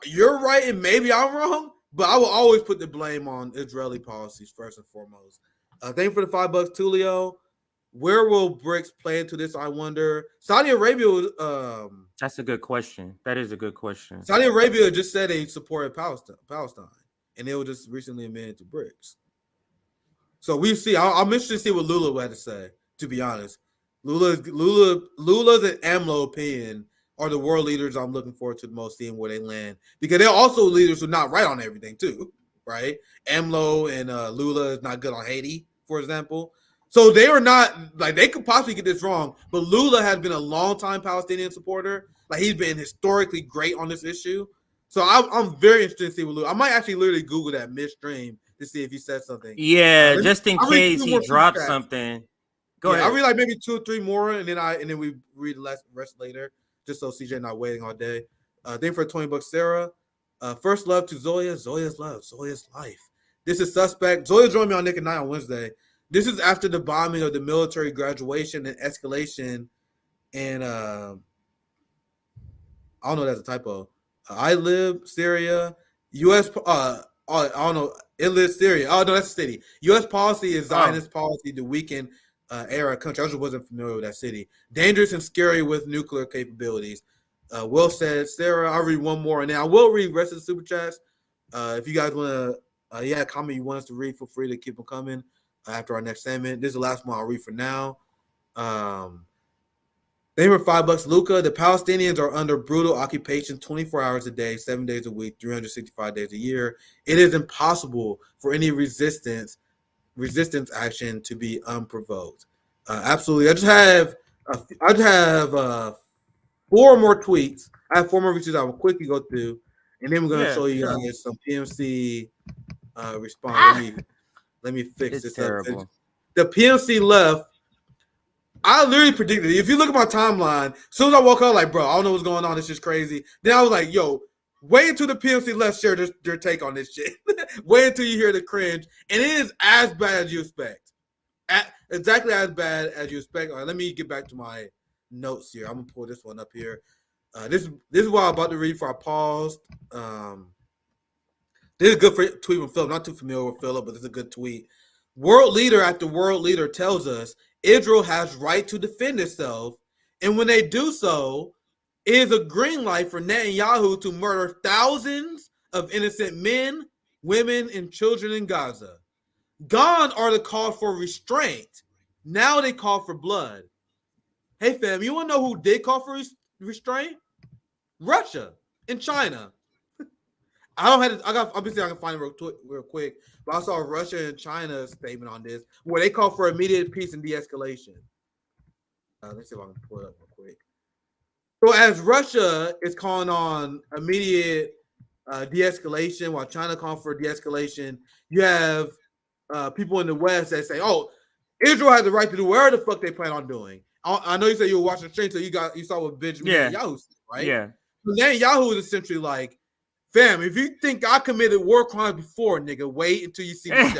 you're right and maybe I'm wrong, but I will always put the blame on Israeli policies first and foremost. Thank you for the $5, Tulio. Where will BRICS play into this, I wonder? Saudi Arabia that's a good question. That is a good question. Saudi Arabia just said they supported Palestine, and they were just recently admitted to BRICS. So we see. I'm interested to see what Lula had to say, to be honest. Lula's and AMLO opinion are the world leaders I'm looking forward to the most, seeing where they land. Because they're also leaders who are not right on everything, too, right? AMLO and Lula is not good on Haiti, for example. So they are not like they could possibly get this wrong, but Lula has been a long-time Palestinian supporter. Like he's been historically great on this issue. So I'm very interested to see what Lula. I might actually literally Google that midstream to see if he said something. Yeah, just in case he dropped something. Go ahead. I read like maybe 2 or 3 more, and then we read the rest later, just so CJ not waiting all day. Thank for $20, Sarah. First love to Zoya. Zoya's love. Zoya's life. This is Suspect. Zoya joined me on Nick and Night on Wednesday. This is after the bombing of the military graduation and escalation, and I don't know. That's a typo. Idlib, Syria, U.S. I don't know. Idlib, Syria. Oh no, that's a city. U.S. policy is Zionist policy to weaken era country. I just wasn't familiar with that city. Dangerous and scary with nuclear capabilities. Will said, Sarah. I'll read one more, and then I will read the rest of the super chats. If you guys want to, comment you want us to read, feel free to keep them coming. After our next segment, this is the last one I'll read for now. They were $5, Luca. The Palestinians are under brutal occupation 24 hours a day, 7 days a week, 365 days a year. It is impossible for any resistance action to be unprovoked. Absolutely. I just have 4 more tweets. I have 4 more tweets I will quickly go through, and then we're going to show you guys some PMC response. Let me fix this up. The PMC left. I literally predicted it. If you look at my timeline, as soon as I woke up, like, bro, I don't know what's going on. It's just crazy. Then I was like, yo, wait until the PMC left share their take on this shit. Wait until you hear the cringe. And it is as bad as you expect. Exactly as bad as you expect. All right, let me get back to my notes here. I'm going to pull this one up here. This is what I'm about to read before I paused. This is good for tweet from Philip. Not too familiar with Philip, but this is a good tweet. World leader after world leader tells us Israel has right to defend itself, and when they do so, it is a green light for Netanyahu to murder thousands of innocent men, women, and children in Gaza. Gone are the calls for restraint. Now they call for blood. Hey, fam, you want to know who did call for restraint? Russia and China. Obviously I can find it real quick, but I saw Russia and China's statement on this where they call for immediate peace and de-escalation. Let's see if I can pull it up real quick. So as Russia is calling on immediate de-escalation while China calling for de-escalation, you have people in the West that say, oh, Israel has the right to do whatever the fuck they plan on doing. I know you said you were watching the stream, so you saw what Benjamin Netanyahu said, right? Yeah. Netanyahu is essentially like, fam, if you think I committed war crimes before, nigga, wait until you see me.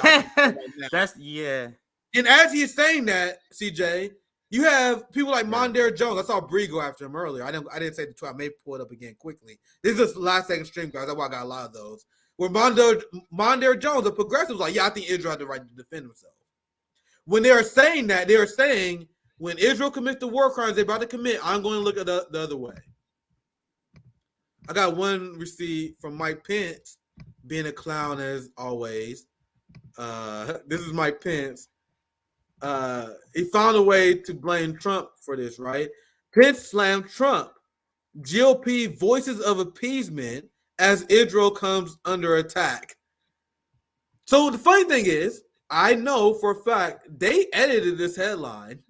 That's yeah. And as he is saying that, CJ, you have people like Mondare Jones. I saw Bree go after him earlier. I didn't say the tweet. I may pull it up again quickly. This is the last second stream, guys. That's why I got a lot of those. Where Mondare Jones, the progressive, was like, yeah, I think Israel has the right to defend himself. When they are saying that, they are saying when Israel commits the war crimes they're about to commit, I'm going to look at the other way. I got one receipt from Mike Pence, being a clown as always. This is Mike Pence. He found a way to blame Trump for this, right? Pence slammed Trump. GOP voices of appeasement as Israel comes under attack. So the funny thing is, I know for a fact they edited this headline.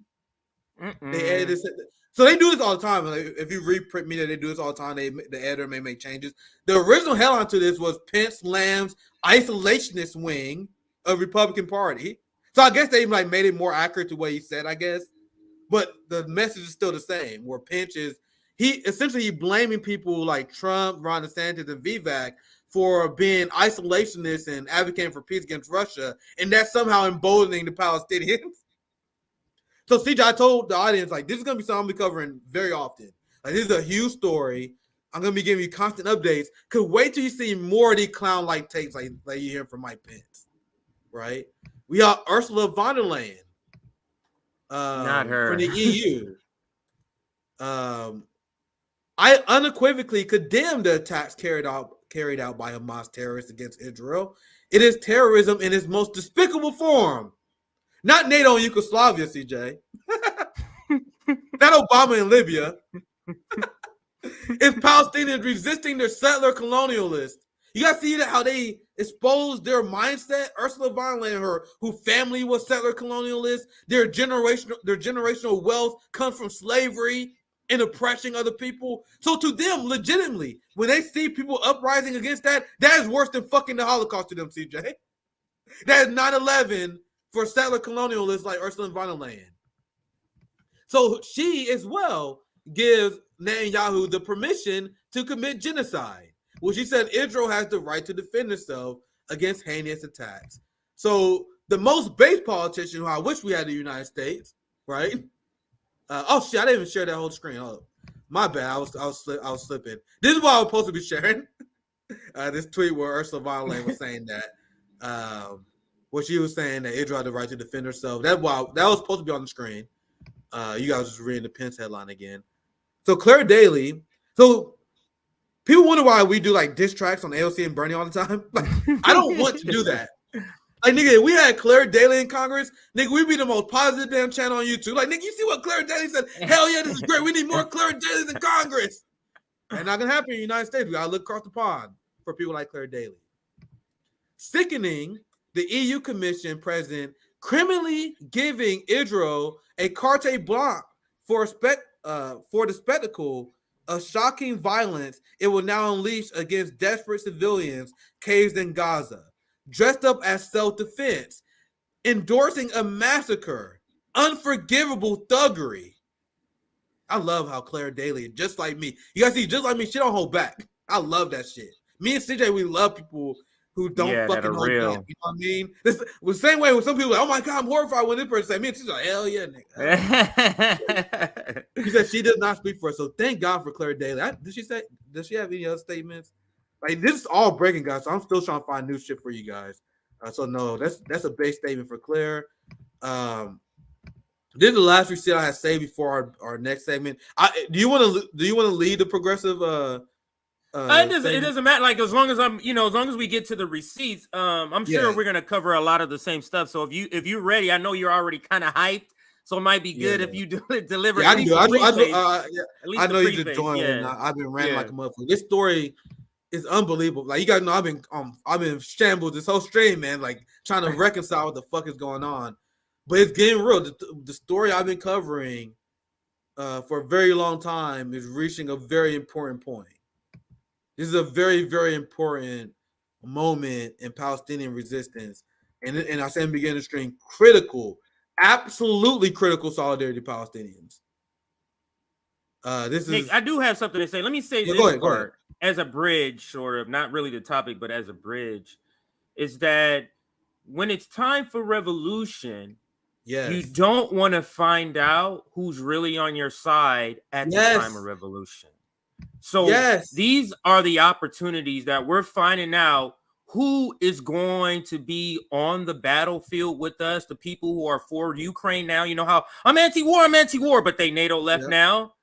They edited this. So they do this all the time. Like, if you read print media, they do this all the time. The editor may make changes. The original headline to this was Pence slams isolationist wing of Republican Party. So I guess they like made it more accurate to what he said, I guess. But the message is still the same, where Pence is essentially blaming people like Trump, Ron DeSantis, and Vivek for being isolationists and advocating for peace against Russia, and that's somehow emboldening the Palestinians. So, CJ, I told the audience, like, this is going to be something I'm going to be covering very often. Like, this is a huge story. I'm going to be giving you constant updates. Could wait till you see more of these clown-like takes like you hear from Mike Pence, right? We got Ursula von der Leyen. Not her. From the EU. I unequivocally condemn the attacks carried out by Hamas terrorists against Israel. It is terrorism in its most despicable form. Not NATO and Yugoslavia, CJ. Not Obama in Libya. It's Palestinians resisting their settler colonialists. You got to see how they exposed their mindset. Ursula von der Leyen, who family was settler colonialists, their generational wealth comes from slavery and oppressing other people. So to them, legitimately, when they see people uprising against that is worse than fucking the Holocaust to them, CJ. That is 9/11 for settler colonialists like Ursula von der Leyen. So she as well gives Netanyahu the permission to commit genocide. Well, she said Israel has the right to defend itself against heinous attacks. So the most base politician who I wish we had in the United States, right? Oh shit! I didn't even share that whole screen. Oh, my bad. I was slipping. This is what I was supposed to be sharing. This tweet where Ursula von der Leyen was saying that, where she was saying that Israel had the right to defend herself. That was supposed to be on the screen. You guys just reading the Pence headline again. So Claire Daly. So people wonder why we do like diss tracks on AOC and Bernie all the time. Like, I don't want to do that. Like, nigga, if we had Claire Daly in Congress, nigga, we'd be the most positive damn channel on YouTube. Like, nigga, you see what Claire Daly said? Hell yeah, this is great. We need more Claire Dalys in Congress. That's not gonna happen in the United States. We gotta look across the pond for people like Claire Daly. Sickening, the EU Commission president criminally giving Israel a carte blanche for the spectacle of shocking violence it will now unleash against desperate civilians caged in Gaza, dressed up as self-defense, endorsing a massacre, unforgivable thuggery. I love how Claire Daly, just like me, you guys see, just like me, she don't hold back. I love that shit. Me and CJ, we love people who don't fucking hold back. You know what I mean? This the same way with some people, like, oh my God, I'm horrified when this person said me, and she's like, hell yeah, nigga. She said she does not speak for us, so thank God for Claire Daly. Does she have any other statements? Like, this is all breaking, guys, so I'm still trying to find new shit for you guys. So no, that's a base statement for Claire. This is the last receipt I had saved before our next segment. Do you want to lead the progressive? It doesn't matter. Like, as long as we get to the receipts, I'm sure we're gonna cover a lot of the same stuff. So if you're ready, I know you're already kind of hyped. So it might be good if you deliver. Yeah, I know you just joined. Yeah. I've been ranting like a motherfucker. This story is unbelievable. Like, you guys know, I've been shambles this whole stream, man. Like, trying to reconcile what the fuck is going on. But it's getting real. The story I've been covering for a very long time is reaching a very important point. This is a very, very important moment in Palestinian resistance. And I said in the beginning of the stream, absolutely critical solidarity to Palestinians. Nick, I do have something to say. Let me say this part as a bridge, sort of, not really the topic, but as a bridge, is that when it's time for revolution, you don't want to find out who's really on your side at the time of revolution. So these are the opportunities that we're finding out who is going to be on the battlefield with us, the people who are for Ukraine now. You know how I'm anti-war, but they NATO left now.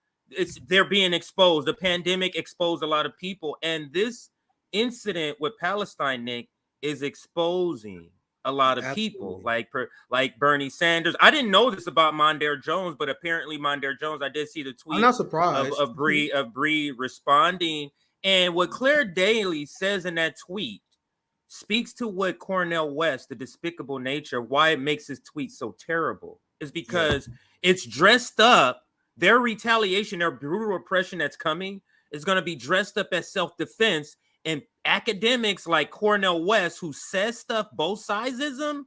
They're being exposed. The pandemic exposed a lot of people. And this incident with Palestine, Nick, is exposing a lot of people, like Bernie Sanders. I didn't know this about Mondaire Jones, but apparently Mondaire Jones, I did see the tweet. I'm not surprised of Bree responding. And what Claire Daly says in that tweet speaks to what Cornel West, the despicable nature, why it makes his tweet so terrible, is because it's dressed up. Their retaliation, their brutal oppression that's coming is going to be dressed up as self-defense. And academics like Cornel West, who says stuff both sidesism,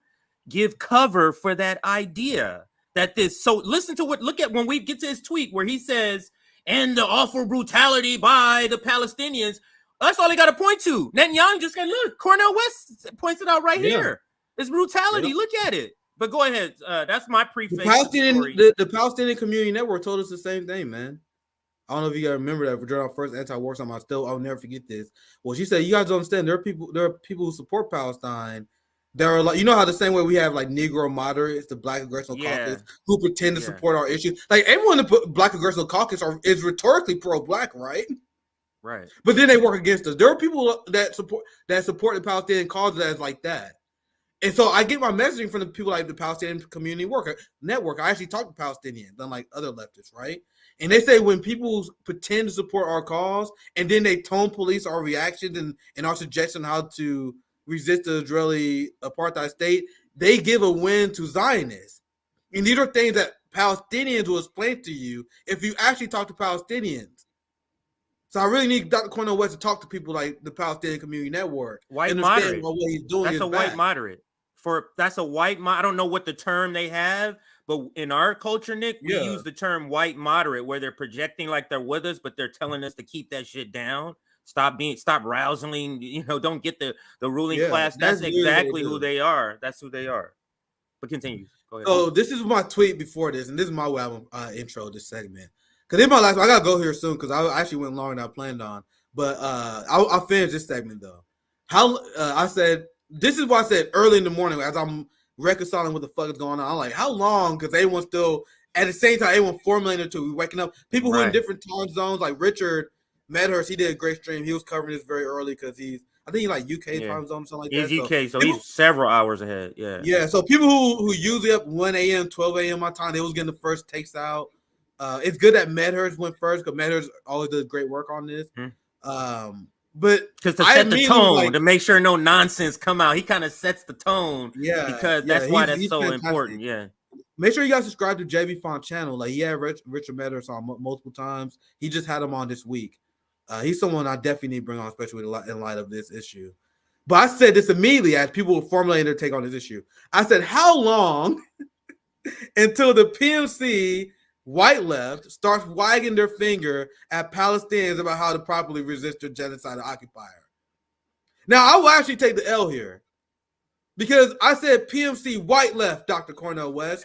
give cover for that idea that this. So look at when we get to his tweet where he says, and the awful brutality by the Palestinians. That's all they got to point to. Netanyahu just got, look, Cornel West points it out right here. It's brutality. Look at it. But go ahead. That's my preface. The Palestinian Community Network told us the same thing, man. I don't know if you guys remember that during our first anti-war time. I'll never forget this. Well, she said, you guys don't understand. There are people who support Palestine. There are, like, you know how the same way we have like Negro moderates, the Black Congressional Caucus, who pretend to support our issues. Like, everyone in the Black Congressional Caucus is rhetorically pro-Black, right? Right. But then they work against us. There are people that support the Palestinian cause that's like that. And so I get my messaging from the people like the Palestinian Community Network. I actually talk to Palestinians, unlike other leftists, right? And they say when people pretend to support our cause and then they tone police our reactions and our suggestion how to resist the Israeli apartheid state, they give a win to Zionists. And these are things that Palestinians will explain to you if you actually talk to Palestinians. So I really need Dr. Cornel West to talk to people like the Palestinian Community Network. White understand moderate. what he's doing. That's is a white bad. moderate. That's a white. I don't know what the term they have, but in our culture, Nick, we use the term white moderate, where they're projecting like they're with us, but they're telling us to keep that shit down. Stop rousing. Don't get the ruling class. That's exactly who they are. That's who they are. But continue. Go ahead. So this is my tweet before this, and this is my way I intro this segment. Because in my life, I gotta go here soon because I actually went longer than I planned on. But I'll finish this segment though. I said this is what I said early in the morning as I'm reconciling what the fuck is going on. I'm like, how long? Because everyone's still at the same time, everyone 4 million or 2. We waking up people who are in different time zones, like Richard Medhurst. He did a great stream. He was covering this very early because I think he's like UK time zone or something like that. He's UK, so he's several hours ahead. Yeah. So people who usually up 1 a.m., 12 a.m. my time, they was getting the first takes out. It's good that Medhurst went first because Medhurst always does great work on this. But because to set the tone, to make sure no nonsense come out, he kind of sets the tone. Because that's why that's so fantastic. Important. Yeah. Make sure you guys subscribe to JB Font channel. Like he had Richard Medhurst on multiple times. He just had him on this week. He's someone I definitely need to bring on, especially in light of this issue. But I said this immediately as people were formulating their take on this issue. I said, how long until the PMC white left starts wagging their finger at Palestinians about how to properly resist their genocidal occupier? Now, I will actually take the L here because I said PMC white left, Dr. Cornel West.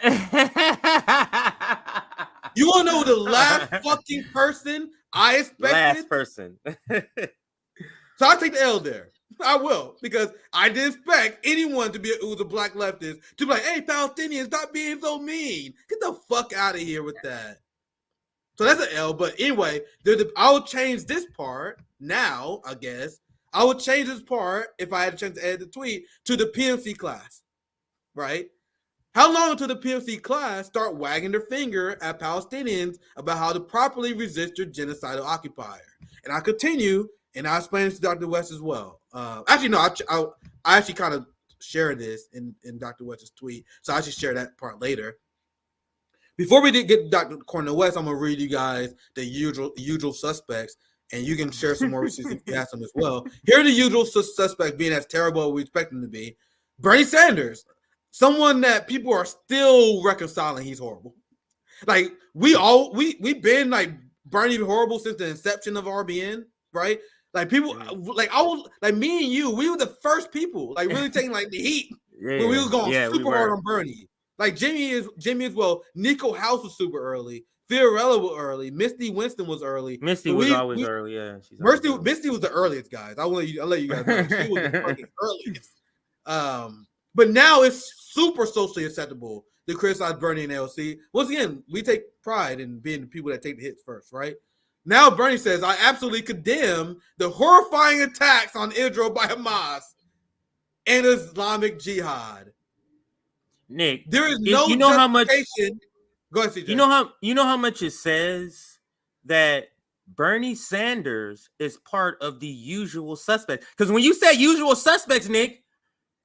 You want to know the last fucking person I expected? Last person. So I take the L there. I will, because I didn't expect anyone to be who's a black leftist to be like, hey, Palestinians, stop being so mean. Get the fuck out of here with that. So that's an L. But anyway, I will change this part now, I guess. I would change this part, if I had a chance to edit the tweet, to the PMC class, right? How long until the PMC class start wagging their finger at Palestinians about how to properly resist their genocidal occupier? And I continue, and I explain this to Dr. West as well. Actually, no, I actually kind of shared this in Dr. West's tweet, so I should share that part later. Before we did get to Dr. Cornel West, I'm going to read you guys the usual suspects, and you can share some more receipts if you have some as well. Here are the usual suspects being as terrible as we expect them to be. Bernie Sanders, someone that people are still reconciling he's horrible. Like, we've been like Bernie horrible since the inception of RBN, right? Like people, like me and you, we were the first people, like really taking like the heat when we was going super hard on Bernie. Like Jimmy as well. Nico House was super early. Fiorella was early. Misty Winston was early. Misty was always early. Yeah, Misty was the earliest, guys. I'll let you guys know. She was the fucking earliest. But now it's super socially acceptable to criticize Bernie and AOC. Once again, we take pride in being the people that take the hits first, right? Now Bernie says, I absolutely condemn the horrifying attacks on Israel by Hamas and Islamic Jihad. Nick, there is no you know how much. Go ahead, CJ. You know how much it says that Bernie Sanders is part of the usual suspects. Because when you said usual suspects, Nick,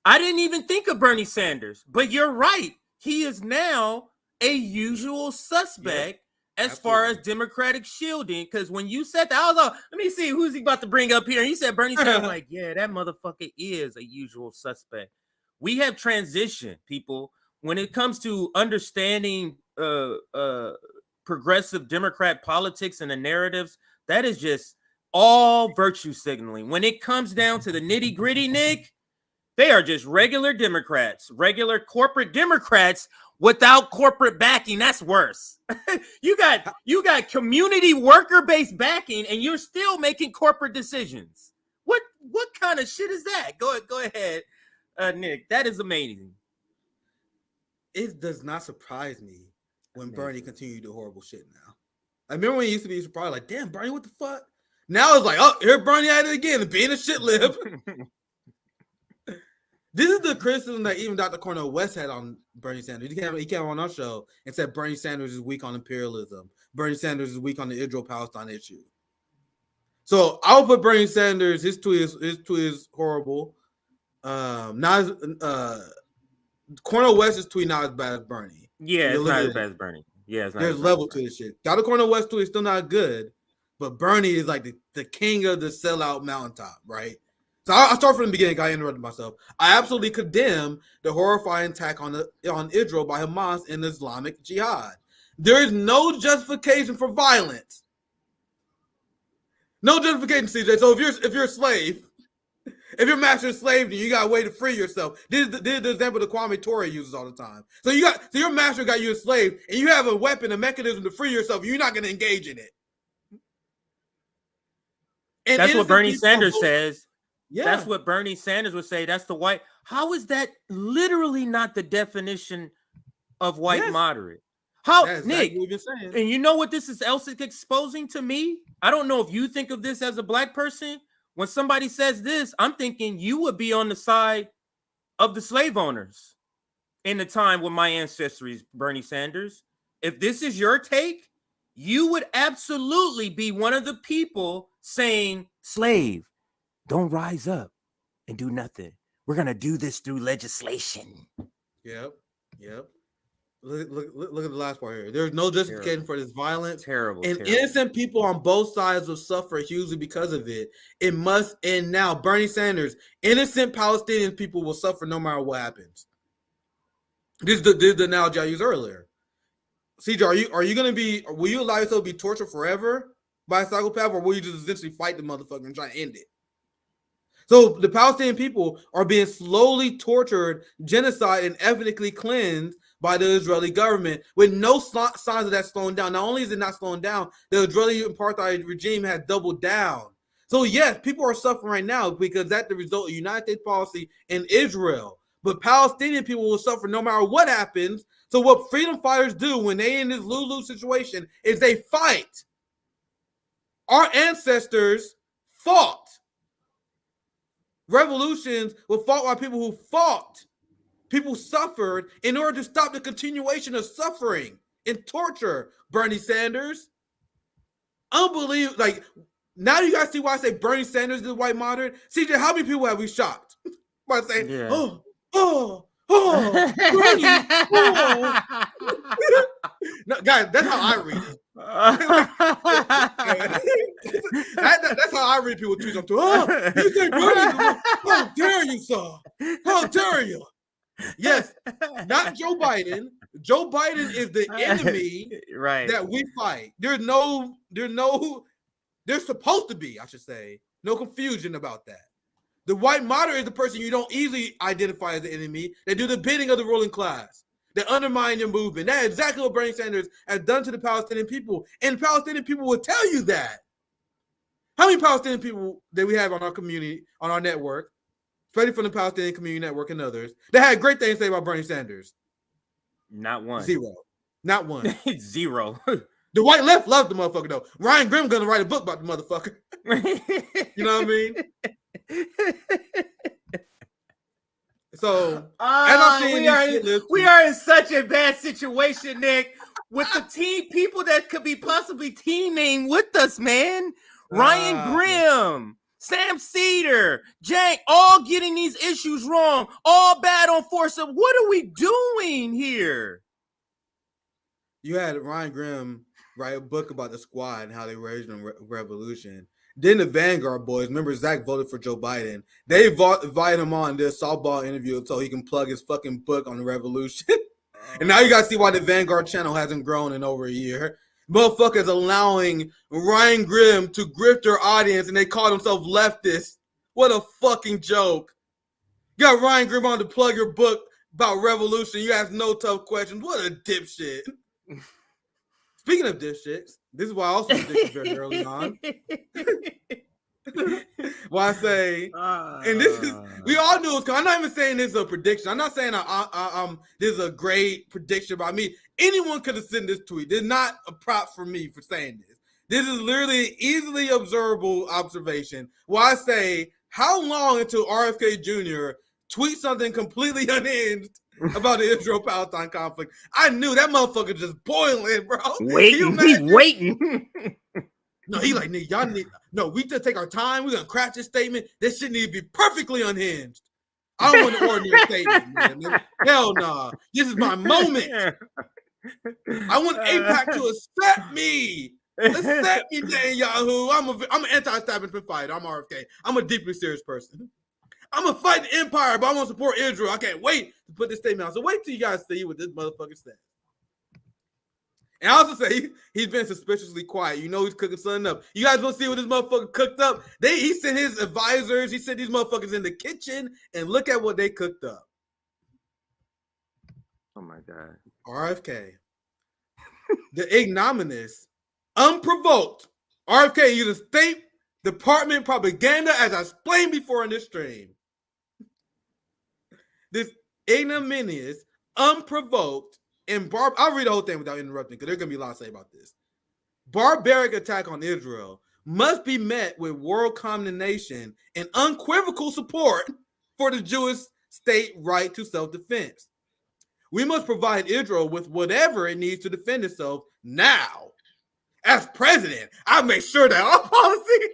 I didn't even think of Bernie Sanders. But you're right. He is now a usual suspect as far as Democratic shielding. Because when you said that, I was like, let me see who's he about to bring up here. And he said Bernie Sanders. I'm like, yeah, that motherfucker is a usual suspect. We have transitioned, people, when it comes to understanding progressive Democrat politics and the narratives. That is just all virtue signaling. When it comes down to the nitty gritty, Nick, they are just regular Democrats, regular corporate Democrats without corporate backing. That's worse. You got community worker based backing, and you're still making corporate decisions. What kind of shit is that? Go ahead. Nick, that is amazing. It does not surprise me when Bernie continued to do horrible shit now. I remember when he used to be surprised, like, damn, Bernie, what the fuck? Now it's like, oh, here Bernie at it again, being a shit lib. This is the criticism that even Dr. Cornel West had on Bernie Sanders. He came on our show and said Bernie Sanders is weak on imperialism. Bernie Sanders is weak on the Israel-Palestine issue. So I'll put Bernie Sanders, his tweet is horrible. Not Cornel West is tweeting not as bad as Bernie. Yeah, it's not as bad as Bernie. Yeah, it's not. There's level to this shit. Got a Cornel West tweet is still not good, but Bernie is like the king of the sellout mountaintop, right? So I'll start from the beginning. I interrupted myself. I absolutely condemn the horrifying attack on Israel by Hamas and Islamic Jihad. There is no justification for violence. No justification, CJ. So if you're a slave, if your master enslaved you, you got a way to free yourself. This is the example that Kwame Ture uses all the time. So your master got you enslaved, and you have a weapon, a mechanism to free yourself. You're not going to engage in it. And that's what Bernie Sanders says. Yeah. That's what Bernie Sanders would say. That's the white. How is that literally not the definition of white moderate? How, that's Nick? Exactly what you've been saying. And you know what this is else exposing to me? I don't know if you think of this as a black person. When somebody says this, I'm thinking you would be on the side of the slave owners in the time with my ancestors, Bernie Sanders. If this is your take, you would absolutely be one of the people saying, slave, don't rise up and do nothing. We're going to do this through legislation. Yep. Look at the last part here. There's no justification for this violence. Terrible. Innocent people on both sides will suffer hugely because of it. It must end now. Bernie Sanders, innocent Palestinian people will suffer no matter what happens. This is the analogy I used earlier. CJ, are you going to be? Will you allow yourself to be tortured forever by a psychopath, or will you just essentially fight the motherfucker and try to end it? So the Palestinian people are being slowly tortured, genocide, and ethnically cleansed by the Israeli government with no signs of that slowing down. Not only is it not slowing down, the Israeli apartheid regime has doubled down. So yes, people are suffering right now because that's the result of United States policy in Israel. But Palestinian people will suffer no matter what happens. So what freedom fighters do when they in this lose-lose situation is they fight. Our ancestors fought. Revolutions were fought by people who fought. People suffered in order to stop the continuation of suffering and torture. Bernie Sanders. Unbelievable. Like, now you guys see why I say Bernie Sanders is white moderate? CJ, how many people have we shocked? By saying, Bernie, No, guys, that's how I read it. That's how I read people tweets. I'm to, you say Bernie? How dare you, sir? How dare you? Yes, not Joe Biden. Joe Biden is the enemy that we fight. There's supposed to be, I should say, no confusion about that. The white moderate is the person you don't easily identify as the enemy. They do the bidding of the ruling class. They undermine your movement. That's exactly what Bernie Sanders has done to the Palestinian people. And Palestinian people will tell you that. How many Palestinian people that we have on our community, on our network, especially from the Palestinian Community Network and others, that had great things to say about Bernie Sanders? Not one. Zero. Not one. Zero. The white left loved the motherfucker, though. Ryan Grimm gonna write a book about the motherfucker. You know what I mean? So, we are in such a bad situation, Nick, with the people that could be possibly team name with us, man. Ryan Grimm, Sam Cedar, Jank, all getting these issues wrong, all bad on force. Of what are we doing here? You had Ryan Grimm write a book about the squad and how they raised in revolution. Then the Vanguard boys, remember Zach voted for Joe Biden. They invited him on this softball interview so he can plug his fucking book on the revolution. And now you guys see why the Vanguard channel hasn't grown in over a year. Motherfuckers allowing Ryan Grimm to grift their audience and they call themselves leftists. What a fucking joke. You got Ryan Grimm on to plug your book about revolution. You ask no tough questions. What a dipshit. Speaking of dipshits, this is why I also predicted very early on. Why I say, and this is, we all knew it. I'm not even saying this is a prediction. I'm not saying this is a great prediction by me. Anyone could have sent this tweet. There's not a prop for me for saying this. This is literally easily observable observation. Why I say, how long until RFK Jr. tweets something completely unhinged about the Israel-Palestine conflict? I knew that motherfucker just boiling, bro. He's waiting. No, he like, y'all need, no, we just take our time. We're going to craft this statement. This shit need to be perfectly unhinged. I don't want an ordinary statement, man. Hell nah. This is my moment. I want AIPAC to accept me. Accept me, Netanyahu. I'm an anti-establishment fighter. I'm RFK. I'm a deeply serious person. I'm gonna fight the empire, but I want to support Israel. I can't wait to put this statement out. So wait till you guys see what this motherfucker says. And I also say he's been suspiciously quiet. You know he's cooking something up. You guys want to see what this motherfucker cooked up? He sent his advisors. He sent these motherfuckers in the kitchen, and look at what they cooked up. Oh my God. RFK. The ignominious, unprovoked RFK uses State Department propaganda, as I explained before in this stream. This ignominious, unprovoked, and I'll read the whole thing without interrupting because there's going to be a lot to say about this. Barbaric attack on Israel must be met with world condemnation and unequivocal support for the Jewish state right to self-defense. We must provide Israel with whatever it needs to defend itself now. As president, I make sure that our policy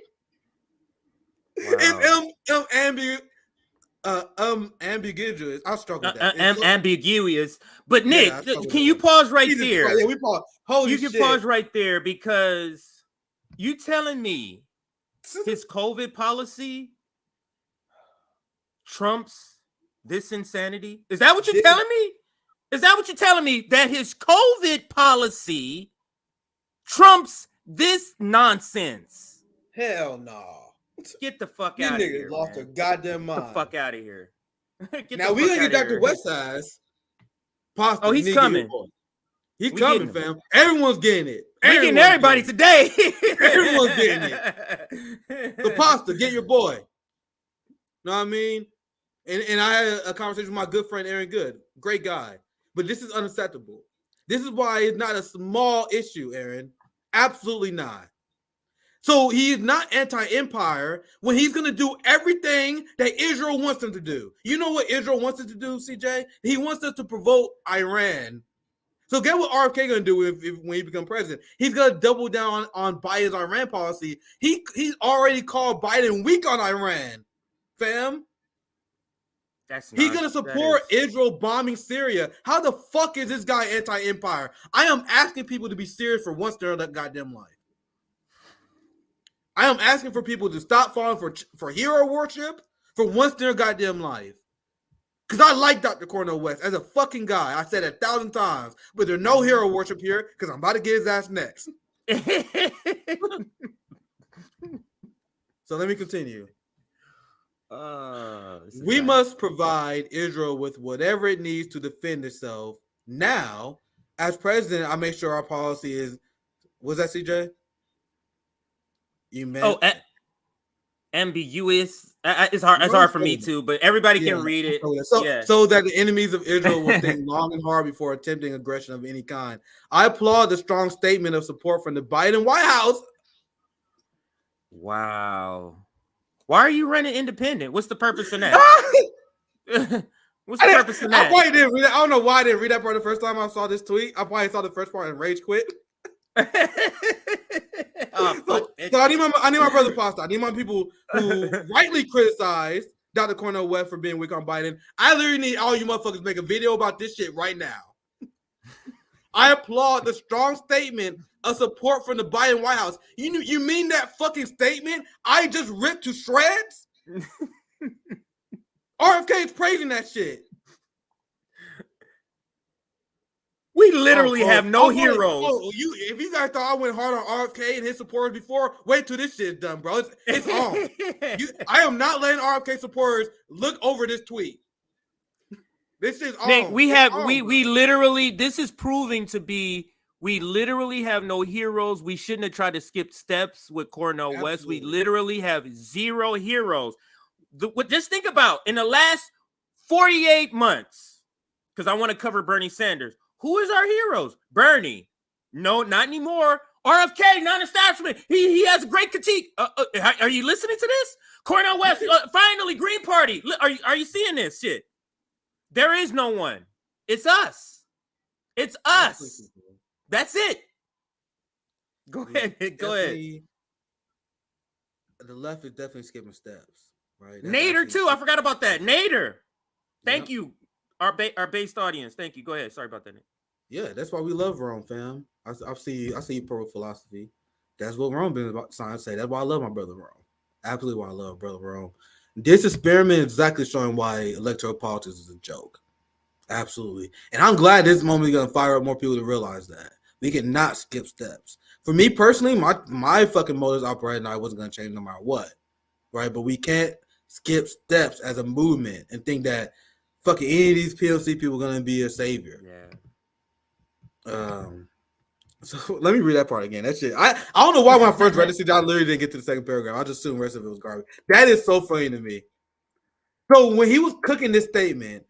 is ambiguous. I struggle with that. Ambiguous. But Nick, can you pause right there? Yeah, we pause. Holy shit. You can pause right there because you telling me his COVID policy trumps this insanity? Is that what you're telling me? Is that what you're telling me? That his COVID policy trumps this nonsense? Hell no. Get the fuck out of here. You niggas lost their goddamn mind. Get the fuck out of here. Now we're going to get Dr. Westside's pasta. Oh, he's coming. He's coming, fam. Everyone's getting it. We're getting everybody today. Everyone's getting it. The pasta, get your boy. Know what I mean? And I had a conversation with my good friend Aaron Good. Great guy. But this is unacceptable. This is why it's not a small issue, Aaron. Absolutely not. So he is not anti-empire when he's going to do everything that Israel wants him to do. You know what Israel wants us to do, CJ? He wants us to provoke Iran. So get what RFK going to do when he becomes president. He's going to double down on Biden's Iran policy. He's already called Biden weak on Iran, fam. He's going to support Israel bombing Syria. How the fuck is this guy anti-empire? I am asking people to be serious for once in their goddamn life. I am asking for people to stop falling for hero worship for once in their goddamn life. Because I like Dr. Cornel West as a fucking guy. I said it 1,000 times. But there's no hero worship here because I'm about to get his ass next. So let me continue. We must provide Israel with whatever it needs to defend itself now. As president, I make sure our policy is, was that CJ? You meant ambiguous. It's hard for me too, but everybody can read it. So that the enemies of Israel will think long and hard before attempting aggression of any kind. I applaud the strong statement of support from the Biden White House. Wow. Why are you running independent? What's the purpose in that? What's the purpose in that? I probably didn't read it. I don't know why I didn't read that part the first time I saw this tweet. I probably saw the first part and rage quit. So I need my brother Pasta. I need my people who rightly criticize Dr. Cornel West for being weak on Biden. I literally need all you motherfuckers to make a video about this shit right now. I applaud the strong statement of support from the Biden White House. You mean that fucking statement I just ripped to shreds? RFK is praising that shit. We literally have no heroes. If you guys thought I went hard on RFK and his supporters before, wait till this shit's done, bro. It's on. I am not letting RFK supporters look over this tweet. This is on. Nick, we literally, this is proving to be, we literally have no heroes. We shouldn't have tried to skip steps with Cornel West. We literally have zero heroes. Just think about in the last 48 months, because I want to cover Bernie Sanders. Who is our heroes? Bernie. No, not anymore. RFK, non-establishment. He has a great critique. Are you listening to this? Cornel West, finally, Green Party. Are you seeing this shit? There is no one. It's us. It's us. That's it. Go ahead. Go ahead. The left is definitely skipping steps, right? Nader, too. I forgot about that. Nader. Thank you, our based audience. Thank you. Go ahead. Sorry about that. Yeah, that's why we love Rome, fam. I see you pro philosophy. That's what Rome been about trying to say. That's why I love my brother Rome. Absolutely why I love brother Rome. This experiment is exactly showing why electoral politics is a joke. Absolutely. And I'm glad this moment is going to fire up more people to realize that. We cannot skip steps. For me personally, my fucking motives operating, I wasn't going to change no matter what. Right? But we can't skip steps as a movement and think that fucking any of these PLC people are going to be a savior. Yeah. So let me read that part again. That shit. I don't know why when I first read this, I literally didn't get to the second paragraph. I just assumed the rest of it was garbage. That is so funny to me. So when he was cooking this statement,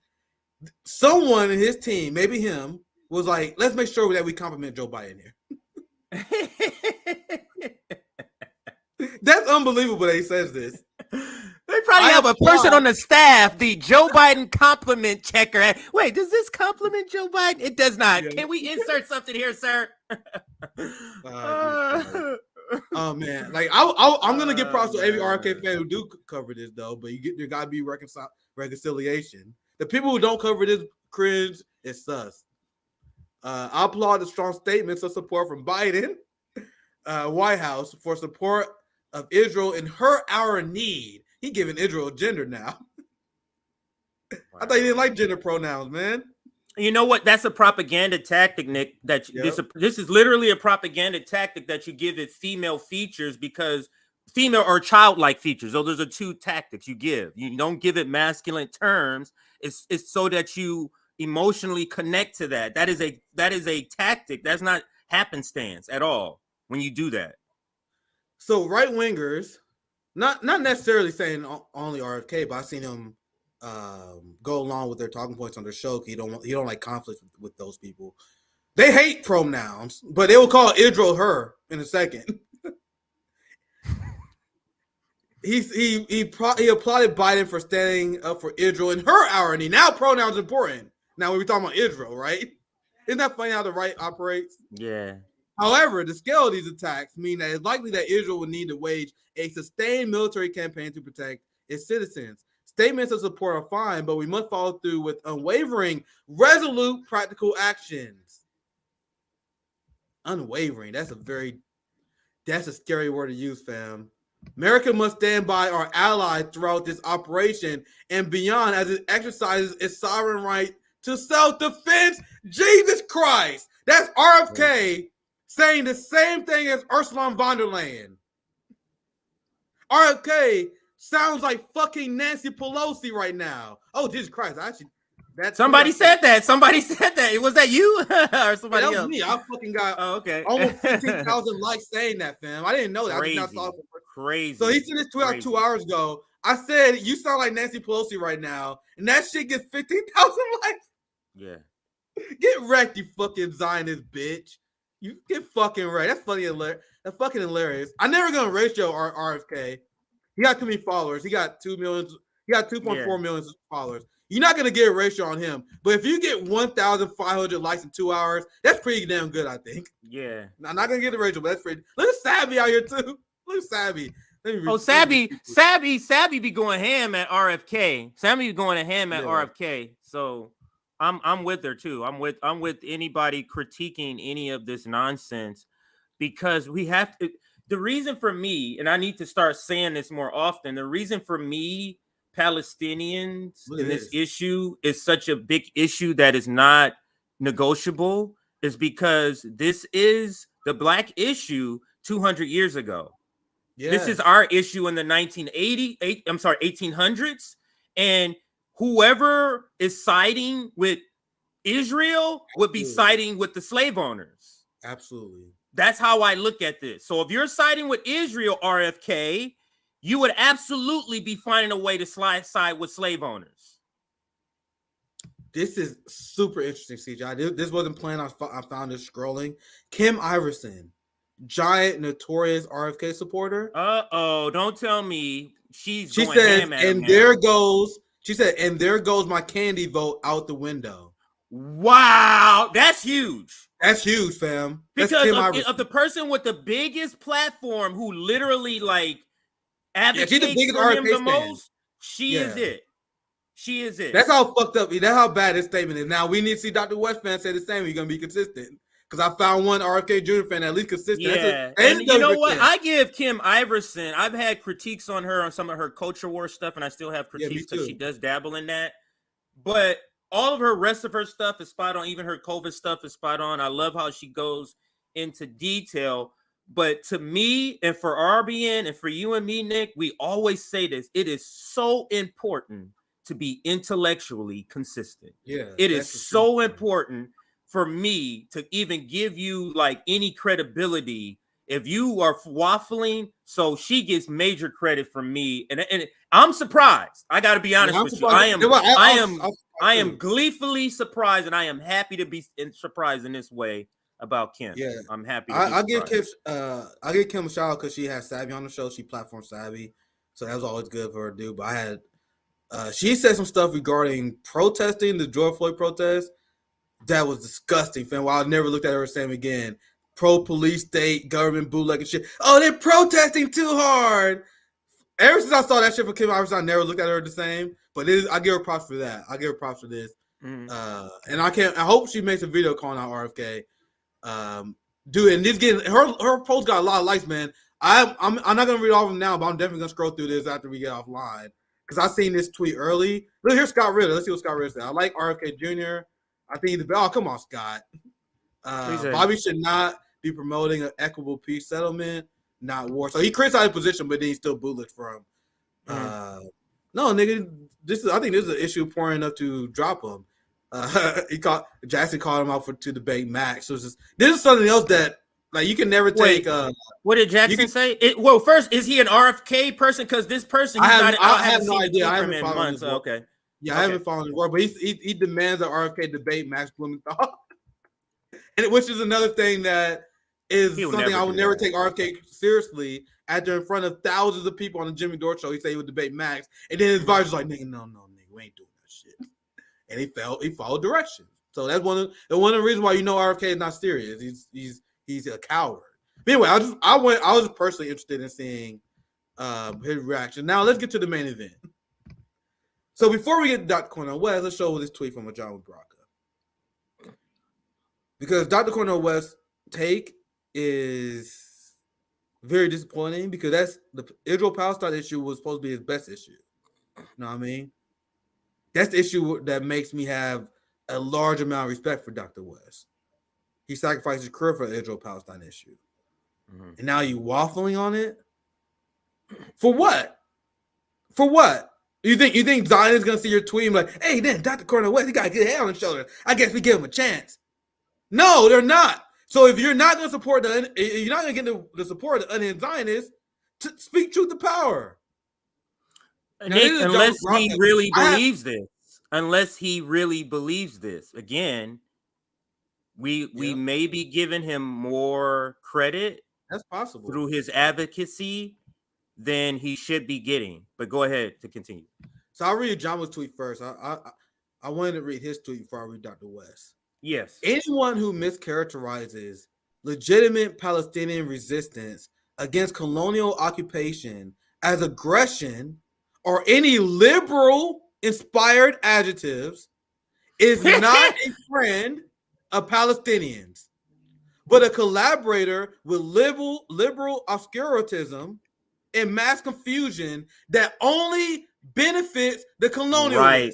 someone in his team, maybe him, was like, let's make sure that we compliment Joe Biden here. That's unbelievable that he says this. They probably have a person on the staff, the Joe Biden compliment checker. Wait, does this compliment Joe Biden? It does not. Yeah. Can we insert something here, sir? Oh man, like I'm gonna give props to every RFK fan who do cover this though, but there gotta be reconciliation. The people who don't cover this cringe, it's sus. I applaud the strong statements of support from Biden, White House for support of Israel in her hour of need. He giving Israel gender now. Wow. I thought he didn't like gender pronouns, man. You know what? That's a propaganda tactic, Nick. That this is literally a propaganda tactic that you give it female features because female or childlike features. So those are two tactics you give. You don't give it masculine terms. It's so that you emotionally connect to that. That is a tactic. That's not happenstance at all when you do that. So right wingers, not necessarily saying only RFK, but I've seen him go along with their talking points on their show. He don't like conflict with those people. They hate pronouns, but they will call Israel her in a second. He applauded Biden for standing up for Israel in her irony. Now pronouns are important. Now we're talking about Israel, right? Isn't that funny how the right operates? Yeah. However, the scale of these attacks mean that it's likely that Israel would need to wage a sustained military campaign to protect its citizens. Statements of support are fine, but we must follow through with unwavering, resolute, practical actions. Unwavering. That's a scary word to use, fam. America must stand by our allies throughout this operation and beyond as it exercises its sovereign right to self-defense. Jesus Christ. That's RFK saying the same thing as Ursula von der Leyen. RFK sounds like fucking Nancy Pelosi right now. Oh, Jesus Christ. Somebody said that. Was that you or somebody else? That was me. I fucking got almost 15,000 likes saying that, fam. I didn't know that. Crazy. I just saw it. Crazy. So he sent this tweet out 2 hours ago. I said, you sound like Nancy Pelosi right now. And that shit gets 15,000 likes. Yeah. Get wrecked, you fucking Zionist bitch. You get fucking wrecked. That's funny. That's fucking hilarious. I'm never going to ratio RFK. He got too many followers. He got 2 million. He got 2.4 million followers. You're not going to get a ratio on him. But if you get 1,500 likes in 2 hours, that's pretty damn good, I think. Yeah. I'm not going to get a ratio, but that's pretty. Look at Sabby out here, too. Look at Sabby. Sabby be going ham at RFK. Sabby be going ham at RFK. So I'm with her, too. I'm with anybody critiquing any of this nonsense because we have to. The reason for me, and I need to start saying this more often, the reason for me, Palestinians in this issue is such a big issue that is not negotiable is because this is the Black issue 200 years ago. Yes. This is our issue in the 1800s. And whoever is siding with Israel would be siding with the slave owners. Absolutely. That's how I look at this. So if you're siding with Israel, RFK, you would absolutely be finding a way to side with slave owners. This is super interesting, CJ. This wasn't planned. I found this scrolling. Kim Iverson, giant, notorious RFK supporter. Don't tell me she said, and there goes my candy vote out the window. Wow, that's huge. That's huge, fam. Because of the person with the biggest platform who literally like advocates for him the most, she is it. She is it. That's how fucked up. That's how bad this statement is. Now we need to see Dr. West fans say the same. You're gonna be consistent because I found one RFK Jr. fan at least consistent. Yeah, and you know what? I give Kim Iverson. I've had critiques on her on some of her culture war stuff, and I still have critiques because she does dabble in that. But all of her rest of her stuff is spot on. Even her COVID stuff is spot on. I love how she goes into detail. But to me, and for RBN, and for you and me, Nick, we always say this. It is so important to be intellectually consistent. Yeah, it is so important for me to even give you like any credibility if you are waffling. So she gets major credit from me, and I'm surprised. I got to be honest with you. I am gleefully surprised, and I am happy to be surprised in this way about Kim. Yeah, I'm happy. I give Kim a shout out because she has savvy on the show. She platform savvy, so that was always good for her to do. But I had. She said some stuff regarding protesting, the George Floyd protest. That was disgusting, fam. Well, I never looked at her the same again. Pro-police state, government bootleg and shit. Oh, they're protesting too hard. Ever since I saw that shit from Kim Iverson, I never looked at her the same. But I give her props for that. I give her props for this. And I hope she makes a video calling out RFK. Dude, and this getting her post got a lot of likes, man. I'm not gonna read all of them now, but I'm definitely gonna scroll through this after we get offline. Because I seen this tweet early. Look, here's Scott Ritter. Let's see what Scott Ritter said. I like RFK Jr. I think he's the best. Oh, come on, Scott. Bobby should not be promoting an equitable peace settlement, not war. So he criticized the position, but then he still bootlicked for him. No, nigga, I think this is an issue pouring enough to drop him. Jackson called him out to debate Max. So this is something else that like you can never take. What did Jackson say? Well, first, is he an RFK person? Because this person, I have no idea. I haven't followed his work. Okay. Yeah, I haven't followed his work, but he demands an RFK debate Max Blumenthal, and which is another thing that is something I would never take RFK seriously. After in front of thousands of people on the Jimmy Dore show, he said he would debate Max, and then his advisor's like, "Nigga, no, nigga, we ain't doing that shit." And he followed directions. So that's one of the reasons why RFK is not serious. He's a coward. But anyway, I was personally interested in seeing his reaction. Now let's get to the main event. So before we get to Dr. Cornel West, let's show this tweet from John Baraka. Because Dr. Cornel West's take is very disappointing because that's the Israel-Palestine issue was supposed to be his best issue. You know what I mean? That's the issue that makes me have a large amount of respect for Dr. West. He sacrificed his career for the Israel-Palestine issue. And now you waffling on it? For what? For what? You think Zion is gonna see your tweet and be like, hey, then Dr. Cornel West, he got a good head on his shoulder. I guess we give him a chance. No, they're not. So if you're not gonna support you're not gonna get the support of the unhinged Zionists, to speak truth to power. Nick, unless he really believes this. Unless he really believes this. Again, we may be giving him more credit. That's possible. Through his advocacy than he should be getting. But go ahead to continue. So I'll read Jama's tweet first. I wanted to read his tweet before I read Dr. West. Yes. Anyone who mischaracterizes legitimate Palestinian resistance against colonial occupation as aggression or any liberal-inspired adjectives is not a friend of Palestinians, but a collaborator with liberal obscurantism and mass confusion that only benefits the colonialists. Right.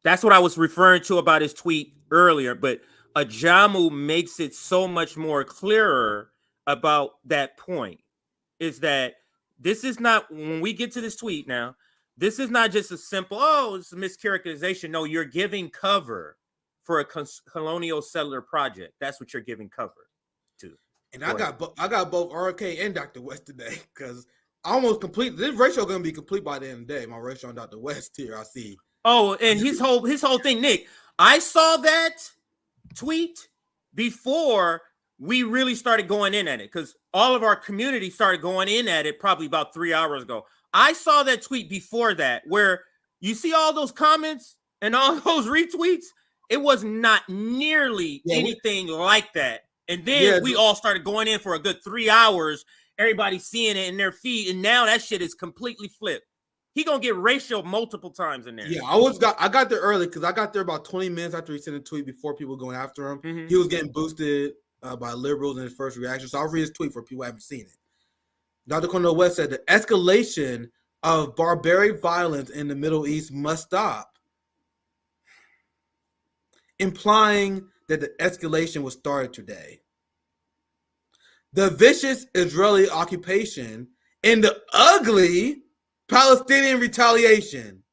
That's what I was referring to about his tweet earlier, but Ajamu makes it so much more clearer about that point. Is that this is not, when we get to this tweet now, this is not just a simple, it's a mischaracterization. No, you're giving cover for a colonial settler project. That's what you're giving cover to. And I got both RFK and Dr. West today because I almost complete this ratio going to be complete by the end of the day. My ratio on Dr. West here, I see. Oh, and his whole thing, Nick. I saw that tweet before we really started going in at it because all of our community started going in at it probably about 3 hours ago. I saw that tweet before that where you see all those comments and all those retweets. It was not nearly anything like that. And then we all started going in for a good 3 hours. Everybody seeing it in their feed. And now that shit is completely flipped. He gonna get ratio multiple times in there. Yeah, I got there early because I got there about 20 minutes after he sent a tweet before people going after him. Mhm. He was getting boosted by liberals in his first reaction. So I'll read his tweet for people who haven't seen it. Dr. Cornel West said the escalation of barbaric violence in the Middle East must stop, implying that the escalation was started today. The vicious Israeli occupation and the ugly Palestinian retaliation.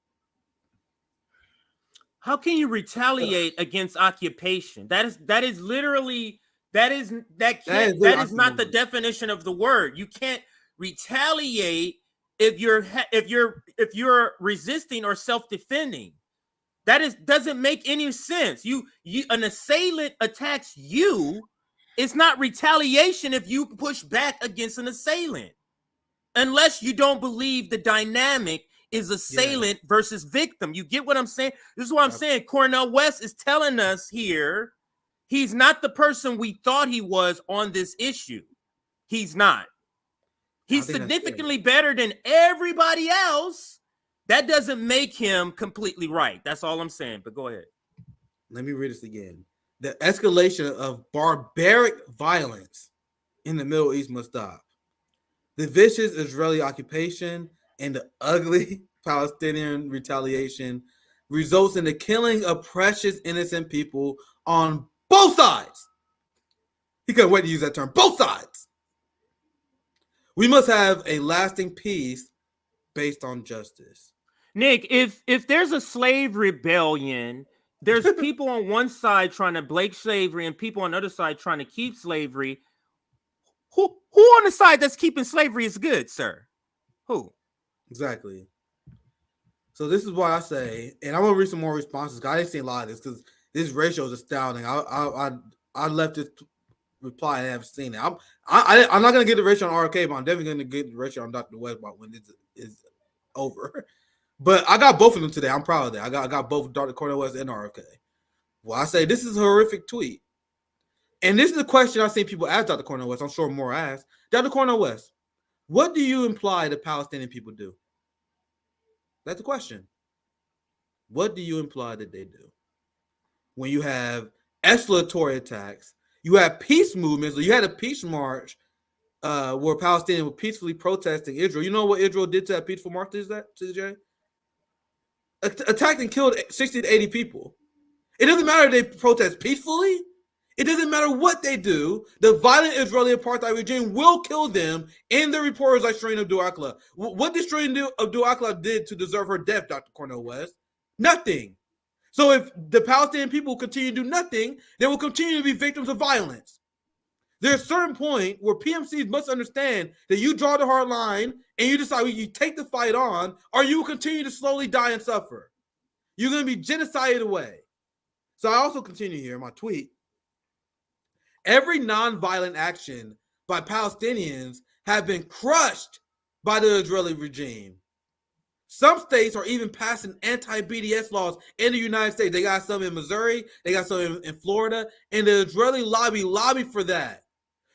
How can you retaliate against occupation? That is literally that is not the definition of the word. You can't retaliate if you're resisting or self-defending. Doesn't make any sense. An assailant attacks you. It's not retaliation if you push back against an assailant, unless you don't believe the dynamic is assailant versus victim. You get what I'm saying? This is what I'm saying. Cornel West is telling us here he's not the person we thought he was on this issue. He's not. He's significantly better than everybody else. That doesn't make him completely right. That's all I'm saying. But go ahead. Let me read this again. The escalation of barbaric violence in the Middle East must stop. The vicious Israeli occupation and the ugly Palestinian retaliation results in the killing of precious innocent people on both sides. He couldn't wait to use that term. Both sides. We must have a lasting peace based on justice. Nick, if there's a slave rebellion, there's people on one side trying to break slavery and people on the other side trying to keep slavery. Who on the side that's keeping slavery is good, sir? Who? Exactly. So this is why I say, and I'm gonna read some more responses. I didn't see a lot of this because this ratio is astounding. I left this reply and I haven't seen it. I'm not gonna get the ratio on RK, but I'm definitely gonna get the ratio on Dr. West when this is over. But I got both of them today. I'm proud of that. I got both Dr. Cornel West and RK. Well, I say this is a horrific tweet. And this is the question I've seen people ask Dr. Cornel West. I'm sure more ask. Dr. Cornel West, what do you imply the Palestinian people do? That's the question. What do you imply that they do? When you have escalatory attacks, you have peace movements. You had a peace march where Palestinians were peacefully protesting Israel. You know what Israel did to that peaceful march? Is that, TJ? Attacked and killed 60 to 80 people. It doesn't matter if they protest peacefully. It doesn't matter what they do. The violent Israeli apartheid regime will kill them. And the reporters like Shireen Abdul-Akleh. What did Shireen Abdul-Akleh did to deserve her death, Dr. Cornel West? Nothing. So if the Palestinian people continue to do nothing, they will continue to be victims of violence. There's a certain point where PMCs must understand that you draw the hard line and you decide you take the fight on, or you will continue to slowly die and suffer. You're going to be genocided away. So I also continue here in my tweet. Every nonviolent action by Palestinians have been crushed by the Israeli regime. Some states are even passing anti-BDS laws in the United States. They got some in Missouri, they got some in Florida, and the Israeli lobby for that.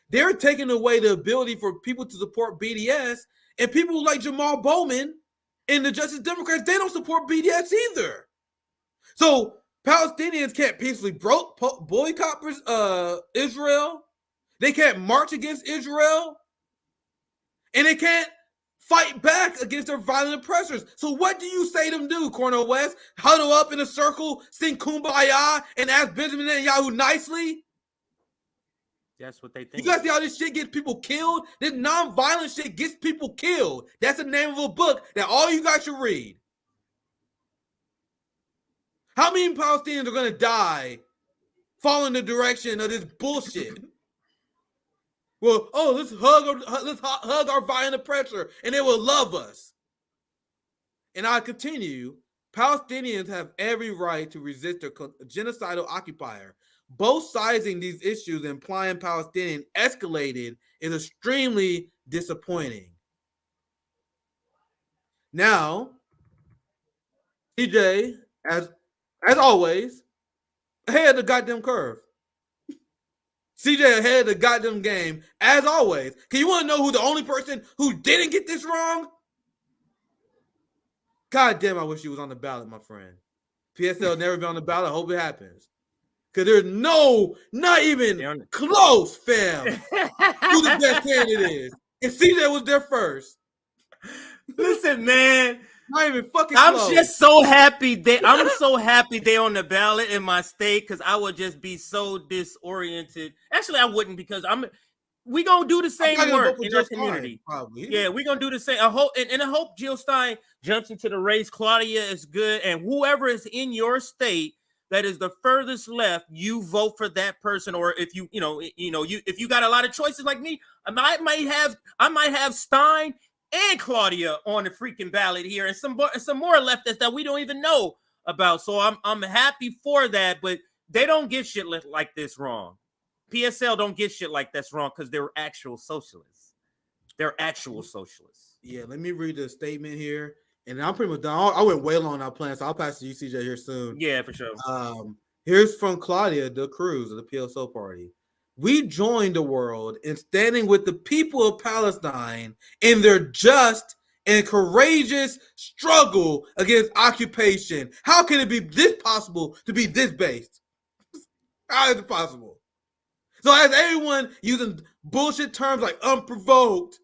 They're taking away the ability for people to support BDS, and people like Jamal Bowman and the Justice Democrats, they don't support BDS either. So Palestinians can't peacefully boycott Israel. They can't march against Israel. And they can't fight back against their violent oppressors. So what do you say them do, Cornel West? Huddle up in a circle, sing Kumbaya, and ask Benjamin Netanyahu nicely? That's what they think. You guys see how this shit gets people killed? This non-violent shit gets people killed. That's the name of a book that all you guys should read. How many Palestinians are going to die following the direction of this bullshit? Well, let's hug our violent oppressor and they will love us. And I continue, Palestinians have every right to resist their genocidal occupier. Both sizing these issues and implying Palestinian escalated is extremely disappointing. Now, TJ, as always, ahead of the goddamn curve. CJ ahead of the goddamn game, as always. Can you want to know who the only person who didn't get this wrong? God damn, I wish he was on the ballot, my friend. PSL never been on the ballot. I hope it happens. Because there's not even close, fam, who the best candidate is. And CJ was there first. Listen, man. Not even fucking I'm close. just so happy I'm so happy they on the ballot in my state because I would just be so disoriented. Actually, I wouldn't because we gonna do the same work in our community. Probably. Yeah, we gonna do the same. I hope Jill Stein jumps into the race. Claudia is good, and whoever is in your state that is the furthest left, you vote for that person. Or if if you got a lot of choices like me, I might have Stein and Claudia on the freaking ballot here, and some more leftists that we don't even know about. So I'm happy for that, but they don't get shit like this wrong. PSL don't get shit like that's wrong because they're actual socialists. They're actual socialists. Yeah, let me read the statement here, and I'm pretty much done. I went way long on our plan, so I'll pass to you, CJ, here soon. Yeah, for sure. Here's from Claudia de Cruz of the PSO party. We join the world in standing with the people of Palestine in their just and courageous struggle against occupation. How can it be this possible to be this based? How is it possible? So as everyone using bullshit terms like unprovoked,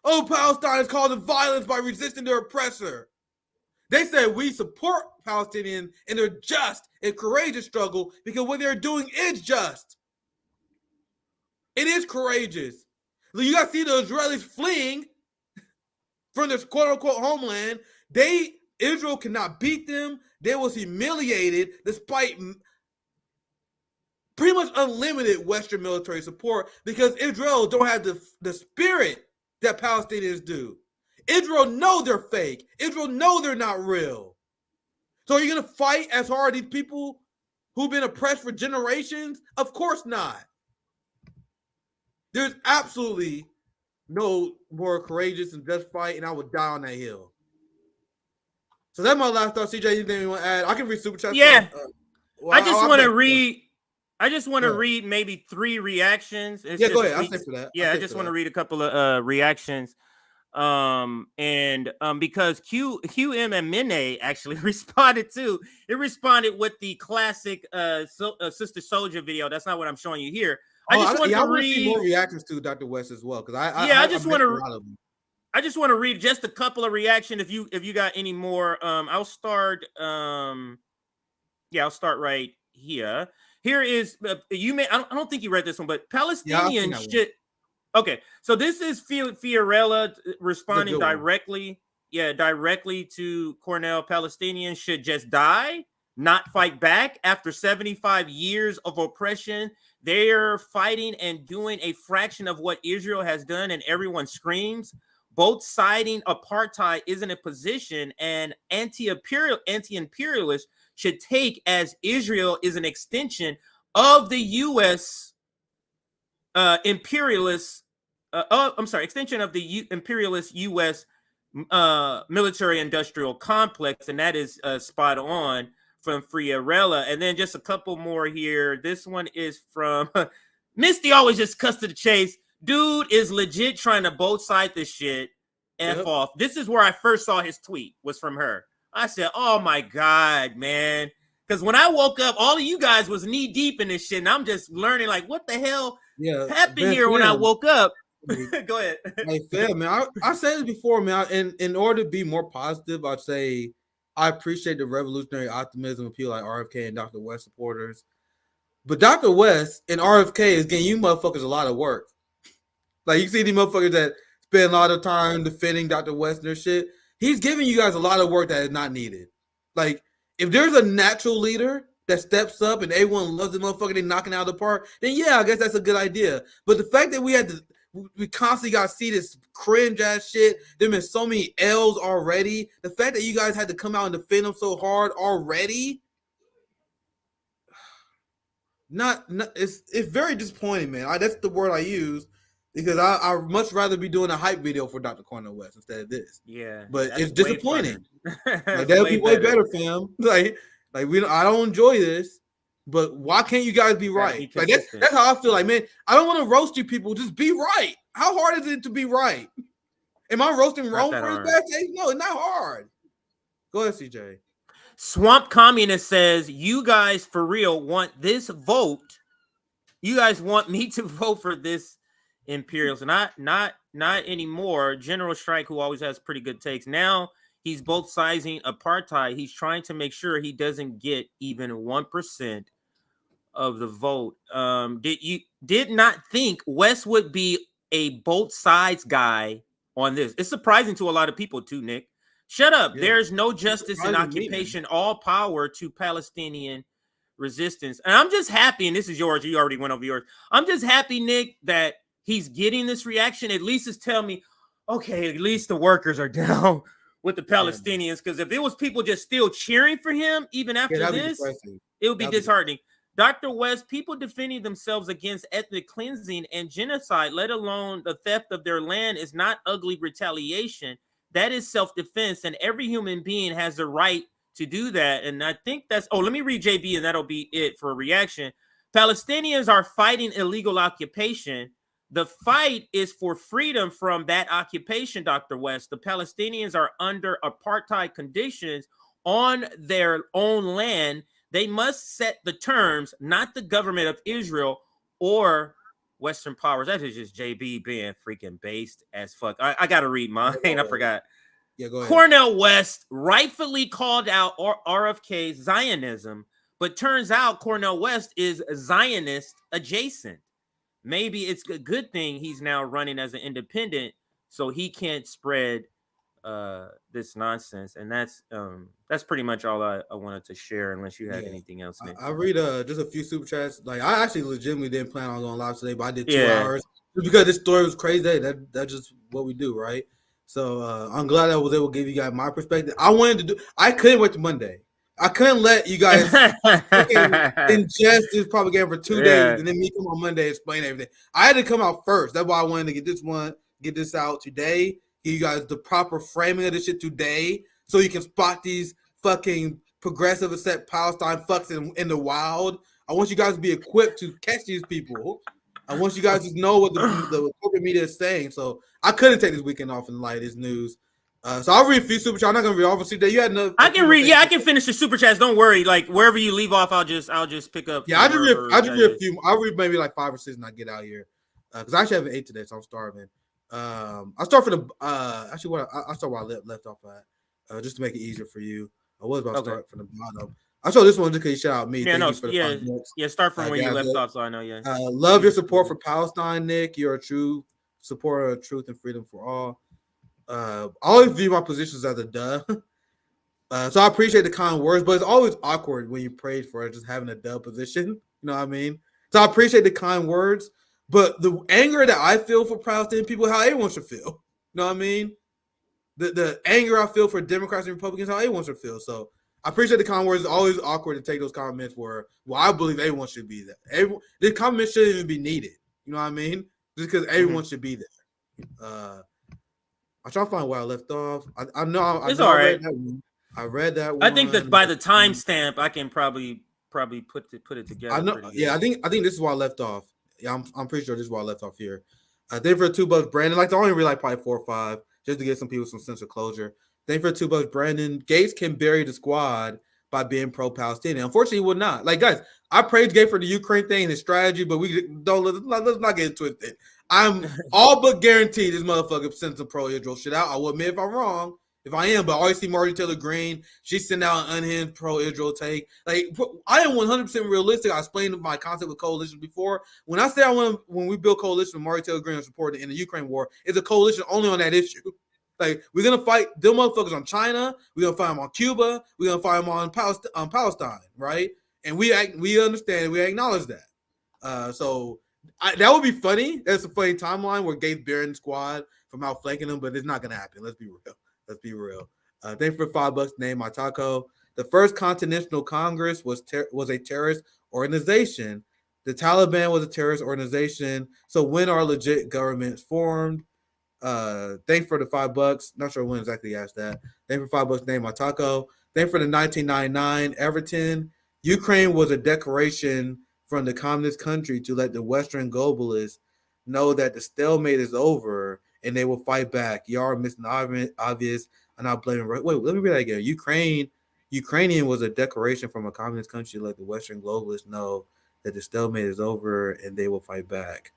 Palestine is causing violence by resisting their oppressor. They said we support Palestinians in their just and courageous struggle because what they're doing is just. It is courageous. You got to see the Israelis fleeing from this quote-unquote homeland. Israel cannot beat them. They was humiliated despite pretty much unlimited Western military support because Israel don't have the spirit that Palestinians do. Israel know they're fake. Israel know they're not real. So are you going to fight as hard as these people who've been oppressed for generations? Of course not. There's absolutely no more courageous and just fight, and I would die on that hill. So that's my last thought. CJ, anything you want to add? I can read super chats. Yeah. I just want to read maybe 3 reactions. Go ahead. I'll say for that. Yeah, I just want to read a couple of reactions. Because QM and Mene actually responded too. It responded with the classic Sister Soldier video. That's not what I'm showing you here. I want to read more reactions to Dr. West as well because I just want to read just a couple of reactions. If you got any more, I'll start. I'll start right here. Here is I don't think you read this one, but Palestinians should. Okay, so this is Fiorella responding directly to Cornell. Palestinians should just die, not fight back after 75 years of oppression. They're fighting and doing a fraction of what Israel has done, and everyone screams. Both siding apartheid isn't a position, and anti-imperialists should take as Israel is an extension of the U.S. Extension of the imperialist U.S. Military-industrial complex, and that is spot on from Fiorella. And then just a couple more here. This one is from Misty. Always just cuts to the chase. Dude is legit trying to both side this shit. F off. This is where I first saw his tweet. Was from her. I said, "Oh my god, man!" Because when I woke up, all of you guys was knee deep in this shit, and I'm just learning like what the hell happened here when I woke up. Go ahead. Hey, fair, man. I said this before, man. In order to be more positive, I'd say I appreciate the revolutionary optimism of people like RFK and Dr. West supporters. But Dr. West and RFK is getting you motherfuckers a lot of work. Like, you see these motherfuckers that spend a lot of time defending Dr. West and their shit. He's giving you guys a lot of work that is not needed. Like, if there's a natural leader that steps up and everyone loves the motherfucker, they knocking out of the park, then yeah, I guess that's a good idea. But the fact that we constantly got to see this cringe ass shit. There been so many L's already. The fact that you guys had to come out and defend them so hard already, it's very disappointing, man. That's the word I use because I much rather be doing a hype video for Dr. Cornel West instead of this. Yeah, but it's disappointing. Like, that'll be way better, fam. Like I don't enjoy this. But why can't you guys be right? Like that's how I feel. Like, man, I don't want to roast you people. Just be right. How hard is it to be right? Am I roasting Rome for his bad taste? No, it's not hard. Go ahead, CJ. Swamp Communist says, you guys for real want this vote. You guys want me to vote for this imperial. So not anymore. General Strike, who always has pretty good takes. Now he's both sizing apartheid. He's trying to make sure he doesn't get even 1% of the vote. Did not think West would be a both sides guy on this. It's surprising to a lot of people too, Nick. Shut up. Yeah. There's no justice in occupation. All power to Palestinian resistance. And I'm just happy, and this is yours. You already went over yours. I'm just happy, Nick, that he's getting this reaction. At least it's telling me, okay, at least the workers are down with the Palestinians. Because if it was people just still cheering for him, even after this, it would be disheartening. Dr. West, people defending themselves against ethnic cleansing and genocide, let alone the theft of their land, is not ugly retaliation. That is self-defense, and every human being has the right to do that. And I think that's, let me read JB, and that'll be it for a reaction. Palestinians are fighting illegal occupation. The fight is for freedom from that occupation, Dr. West. The Palestinians are under apartheid conditions on their own land. They must set the terms, not the government of Israel or Western powers. That is just JB being freaking based as fuck. I got to read mine. I forgot. Yeah, go ahead. Cornel West rightfully called out RFK's Zionism, but turns out Cornel West is Zionist adjacent. Maybe it's a good thing he's now running as an independent so he can't spread this nonsense. And that's pretty much all I wanted to share, unless you had anything else, Nick. I read just a few super chats. Like, I actually legitimately didn't plan on going live today, but I did 2 hours just because this story was crazy. That's just what we do, right? So I'm glad I was able to give you guys my perspective. I couldn't wait to Monday. I couldn't let you guys ingest this propaganda for 2 days and then me come on Monday and explain everything. I had to come out first. That's why I wanted to get this out today. Give you guys the proper framing of this shit today, so you can spot these fucking progressive accept Palestine fucks in the wild. I want you guys to be equipped to catch these people. I want you guys to know what the corporate media is saying. So I couldn't take this weekend off in light of this news. So I'll read a few super chats. I'm not gonna read all of them. You had enough. I can read. Yeah, I can finish the super chats. Don't worry. Like, wherever you leave off, I'll just pick up. Yeah, I just read a few. I'll read maybe like 5 or 6 and I get out here because I actually haven't ate today, so I'm starving. I'll start for the I'll start where I left off at, just to make it easier for you. I was about to start from the bottom. I saw this one just because you shout out me. Start from where you left off, so I know. Love your support for Palestine, Nick. You're a true supporter of truth and freedom for all. I always view my positions as a duh. So I appreciate the kind words, but it's always awkward when you prayed for it, just having a duh position. You know what I mean? So I appreciate the kind words, but the anger that I feel for Palestinian people, how everyone should feel. You know what I mean? The anger I feel for Democrats and Republicans, how everyone should feel. So I appreciate the kind words. It's always awkward to take those comments where, well, I believe everyone should be there. The comments shouldn't even be needed. You know what I mean? Just because everyone should be there. I try to find where I left off. I know it's all right. I read that one. I think that by the timestamp, I can probably put it together. I know. Yeah, I think this is where I left off. Yeah, I'm pretty sure this is where I left off here. Thank you for $2, Brandon. Like, I only read like probably 4 or 5 just to give some people some sense of closure. Thank you for $2, Brandon. Gates can bury the squad by being pro-Palestinian. Unfortunately, he would not. Like, guys, I praise Gates for the Ukraine thing and his strategy, but let's not get twisted. I'm all but guaranteed this motherfucker sends some pro-Israel shit out. I will admit if I'm wrong, if I am, but I always see Marjorie Taylor Greene. She sent out an unhinged pro-Israel take. Like, I am 100% realistic. I explained my concept with coalition before. When I say when we build coalition with Marjorie Taylor Greene and support in the Ukraine war, it's a coalition only on that issue. Like, we're gonna fight them motherfuckers on China. We're gonna fight them on Cuba. We're gonna fight them on Palestine, right? And we understand. We acknowledge that. So that would be funny. That's a funny timeline where Gates burying the squad from outflanking them, but it's not gonna happen. Let's be real. Thanks for $5. Name my taco. The first Continental Congress was a terrorist organization. The Taliban was a terrorist organization. So when are legit governments formed? Thanks for the $5. Not sure when exactly you asked that. Thanks for $5. Name my taco. Thanks for the 1999 Everton. Ukraine was a declaration from the communist country to let the Western globalists know that the stalemate is over and they will fight back. Y'all are missing obvious. I'm not blaming. Wait, let me read that again. Ukrainian was a declaration from a communist country to let the Western globalists know that the stalemate is over and they will fight back.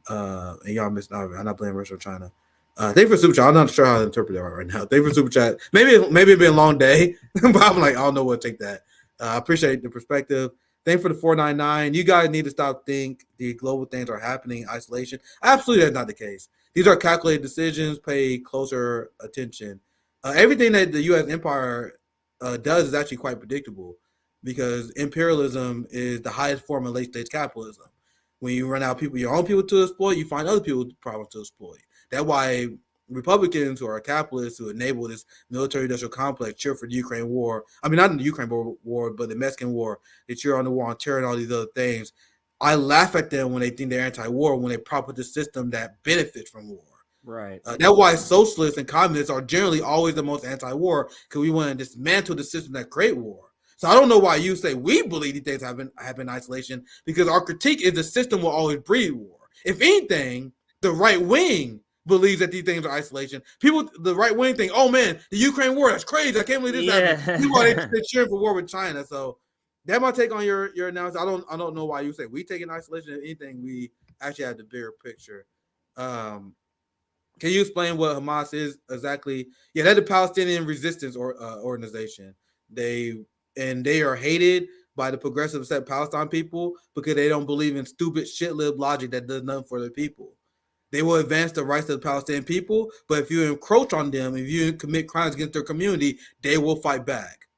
And y'all missed out. I'm not blaming Russia or China. Thank you for super chat. I'm not sure how to interpret that right now. Thank you for super chat. Maybe it's been a long day, but I'm like, I don't know what to take that. I appreciate the perspective. Thank you for the 499. You guys need to stop think the global things are happening in isolation. Absolutely, that's not the case. These are calculated decisions. Pay closer attention. Everything that the U.S. empire does is actually quite predictable because imperialism is the highest form of late-stage capitalism. When you run out people, your own people to exploit, you find other people problems to exploit. That's why Republicans who are capitalists who enable this military-industrial complex cheer for the Ukraine war. I mean, not in the Ukraine war, but the Mexican war. They cheer on the war on terror and all these other things. I laugh at them when they think they're anti-war when they prop up the system that benefits from war. Right. That's why socialists and communists are generally always the most anti-war because we want to dismantle the system that create war. So I don't know why you say we believe these things happen in isolation because our critique is the system will always breed war. If anything, the right wing believes that these things are isolation. People, the right wing think, oh man, the Ukraine war, that's crazy. I can't believe this happened. People are cheering for war with China. So that's my take on your analysis. I don't know why you say we take in isolation. If anything, we actually have the bigger picture. Can you explain what Hamas is exactly? Yeah, they're the Palestinian resistance organization. They are hated by the progressive set Palestine people because they don't believe in stupid shit-lib logic that does nothing for their people. They will advance the rights of the Palestinian people, but if you encroach on them, if you commit crimes against their community, they will fight back.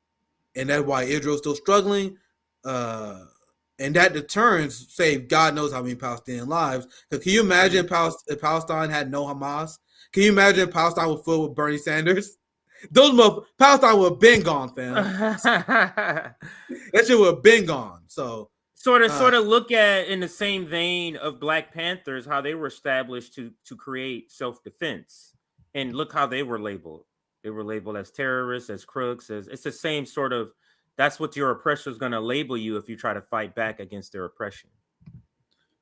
And that's why Israel's still struggling. And that deterrence saved God knows how many Palestinian lives. Because can you imagine if Palestine had no Hamas? Can you imagine if Palestine was filled with Bernie Sanders? Palestine would have been gone, fam. That shit would have been gone. So sort of look at in the same vein of Black Panthers, how they were established to create self-defense. And look how they were labeled. They were labeled as terrorists, as crooks, as it's the same sort of. That's what your oppressor is going to label you if you try to fight back against their oppression.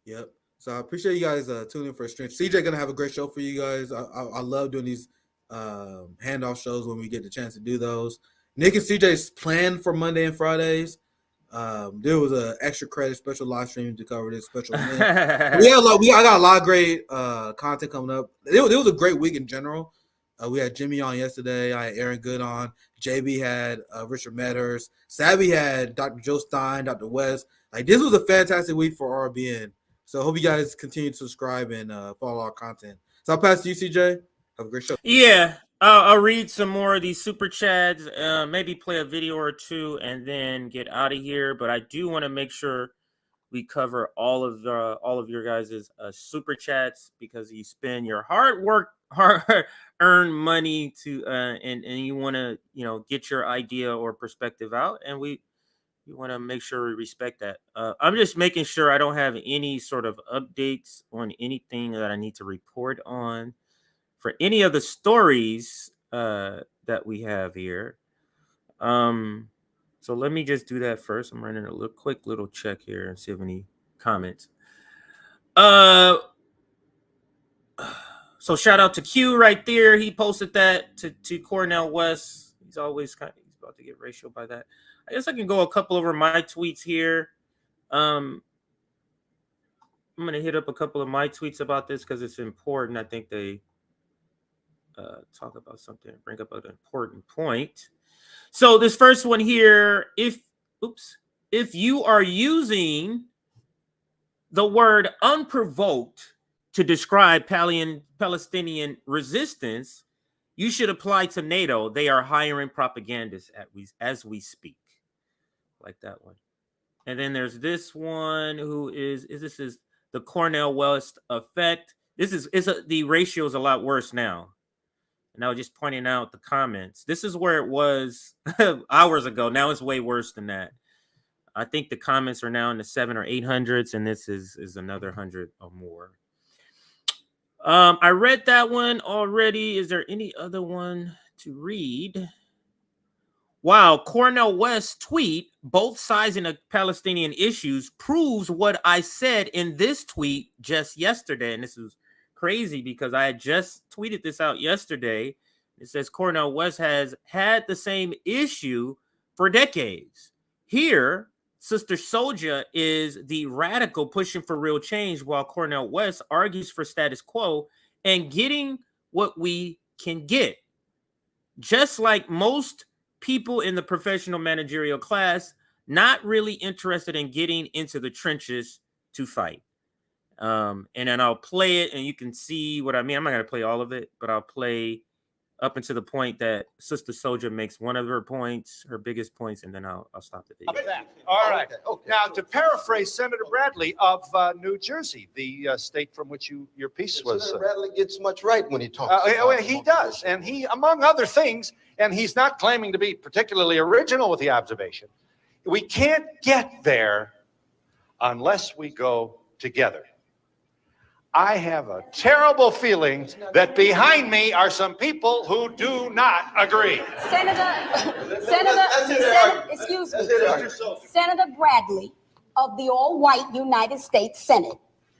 Yep. So I appreciate you guys tuning in for a stream. CJ gonna have a great show for you guys. I love doing these handoff shows when we get the chance to do those. Nick and CJ's planned for Monday and Fridays. There was an extra credit special live stream to cover this special event. I got a lot of great content coming up. It was a great week in general. We had Jimmy on yesterday. I had Aaron Good on. JB had Richard Metters. Savvy had Dr. Joe Stein, Dr. West. Like, this was a fantastic week for RBN. So I hope you guys continue to subscribe and follow our content. So I'll pass to you, CJ. Have a great show. Yeah, I'll read some more of these super chats, maybe play a video or two, and then get out of here. But I do want to make sure we cover all of your guys' super chats because you spend your hard-earned money to and you want to get your idea or perspective out, and we want to make sure we respect that. I'm just making sure I don't have any sort of updates on anything that I need to report on for any of the stories that we have here. So let me just do that first. I'm running a quick little check here and see if any comments. So shout out to Q right there. He posted that to Cornell West. He's always he's about to get ratioed by that. I guess I can go a couple over my tweets here. I'm going to hit up a couple of my tweets about this because it's important. I think they talk about something, bring up an important point. So this first one here, if you are using the word unprovoked to describe Palestinian resistance, you should apply to NATO. They are hiring propagandists as we speak. Like that one. And then there's this one who is the Cornell West effect. The ratio is a lot worse now. And I was just pointing out the comments. This is where it was hours ago. Now it's way worse than that. I think the comments are now in the 700 or 800s, and this is another 100 or more. I read that one already. Is there any other one to read? Wow, Cornell West's tweet, both sides in the Palestinian issues, proves what I said in this tweet just yesterday. And this is crazy because I had just tweeted this out yesterday. It says Cornel West has had the same issue for decades. Here, Sister Souljah is the radical pushing for real change, while Cornel West argues for status quo and getting what we can get. Just like most people in the professional managerial class, not really interested in getting into the trenches to fight. And then I'll play it and you can see what I mean. I'm not going to play all of it, but I'll play up until the point that Sister Souljah makes one of her points, her biggest points, and then I'll stop the video. All right. Okay. Now, to paraphrase Senator Bradley of New Jersey, the state from which your piece was. Senator Bradley gets much right when he talks. He does, and he, among other things, and he's not claiming to be particularly original with the observation, we can't get there unless we go together. I have a terrible feeling that behind me are some people who do not agree. Excuse me. Senator Bradley of the all-white United States Senate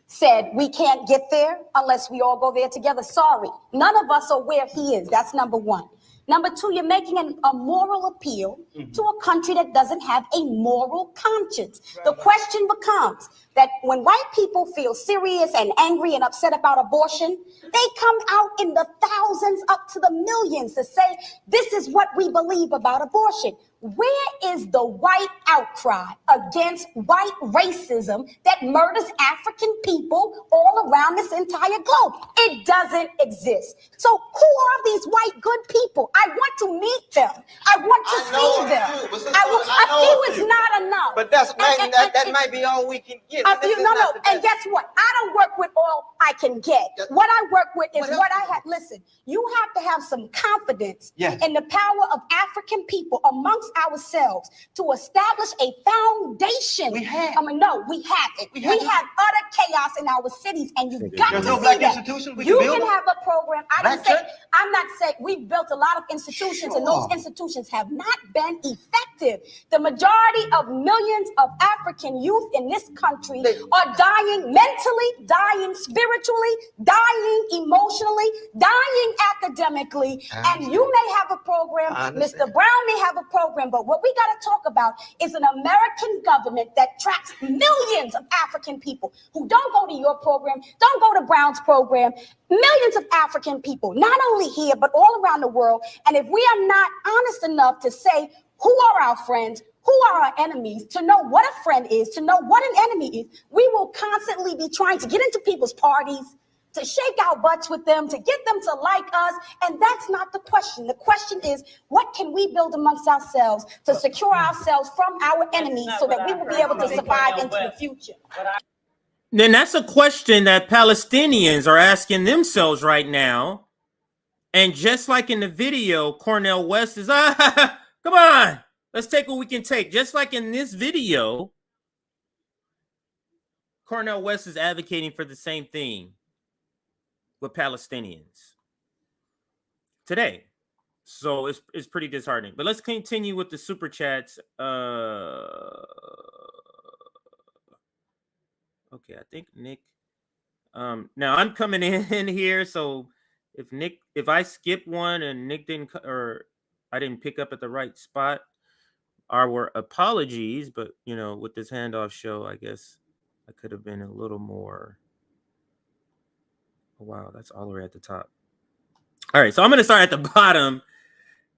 said we can't get there unless we all go there together. Sorry, none of us are where he is. That's number one. Number two, you're making a moral appeal to a country that doesn't have a moral conscience. The question becomes that when white people feel serious and angry and upset about abortion, they come out in the thousands up to the millions to say, this is what we believe about abortion. Where is the white outcry against white racism that murders African people all around this entire globe? It doesn't exist. So who are these white good people? I want to meet them. I want to see them. I feel it's not enough. But that might be all we can get. And guess what? I don't work with all I can get. What I work with is what I have. Listen, you have to have some confidence in the power of African people amongst ourselves to establish a foundation. We have. No, we haven't. We have utter chaos in our cities, and you've got to see that. You can have a program. I'm not saying we've built a lot of institutions, and those institutions have not been effective. The majority of millions of African youth in this country are dying mentally, dying spiritually, dying emotionally, dying academically. And you may have a program, Mr. Brown may have a program, but what we got to talk about is an American government that tracks millions of African people who don't go to your program, don't go to Brown's program, millions of African people, not only here, but all around the world. And if we are not honest enough to say who are our friends, who are our enemies, to know what a friend is, to know what an enemy is, we will constantly be trying to get into people's parties, to shake our butts with them, to get them to like us. And that's not the question. The question is, what can we build amongst ourselves to secure ourselves from our enemies so that we will be able to survive into the future? Then that's a question that Palestinians are asking themselves right now. And just like in the video, Cornel West is, come on, let's take what we can take. Just like in this video, Cornel West is advocating for the same thing with Palestinians today. So it's pretty disheartening. But let's continue with the super chats. Okay, I think Nick. Now I'm coming in here, so if I skip one and Nick didn't, or I didn't pick up at the right spot, our apologies. But you know, with this handoff show, I guess I could have been a little more. Wow, that's all the way at the top. All right, so I'm gonna start at the bottom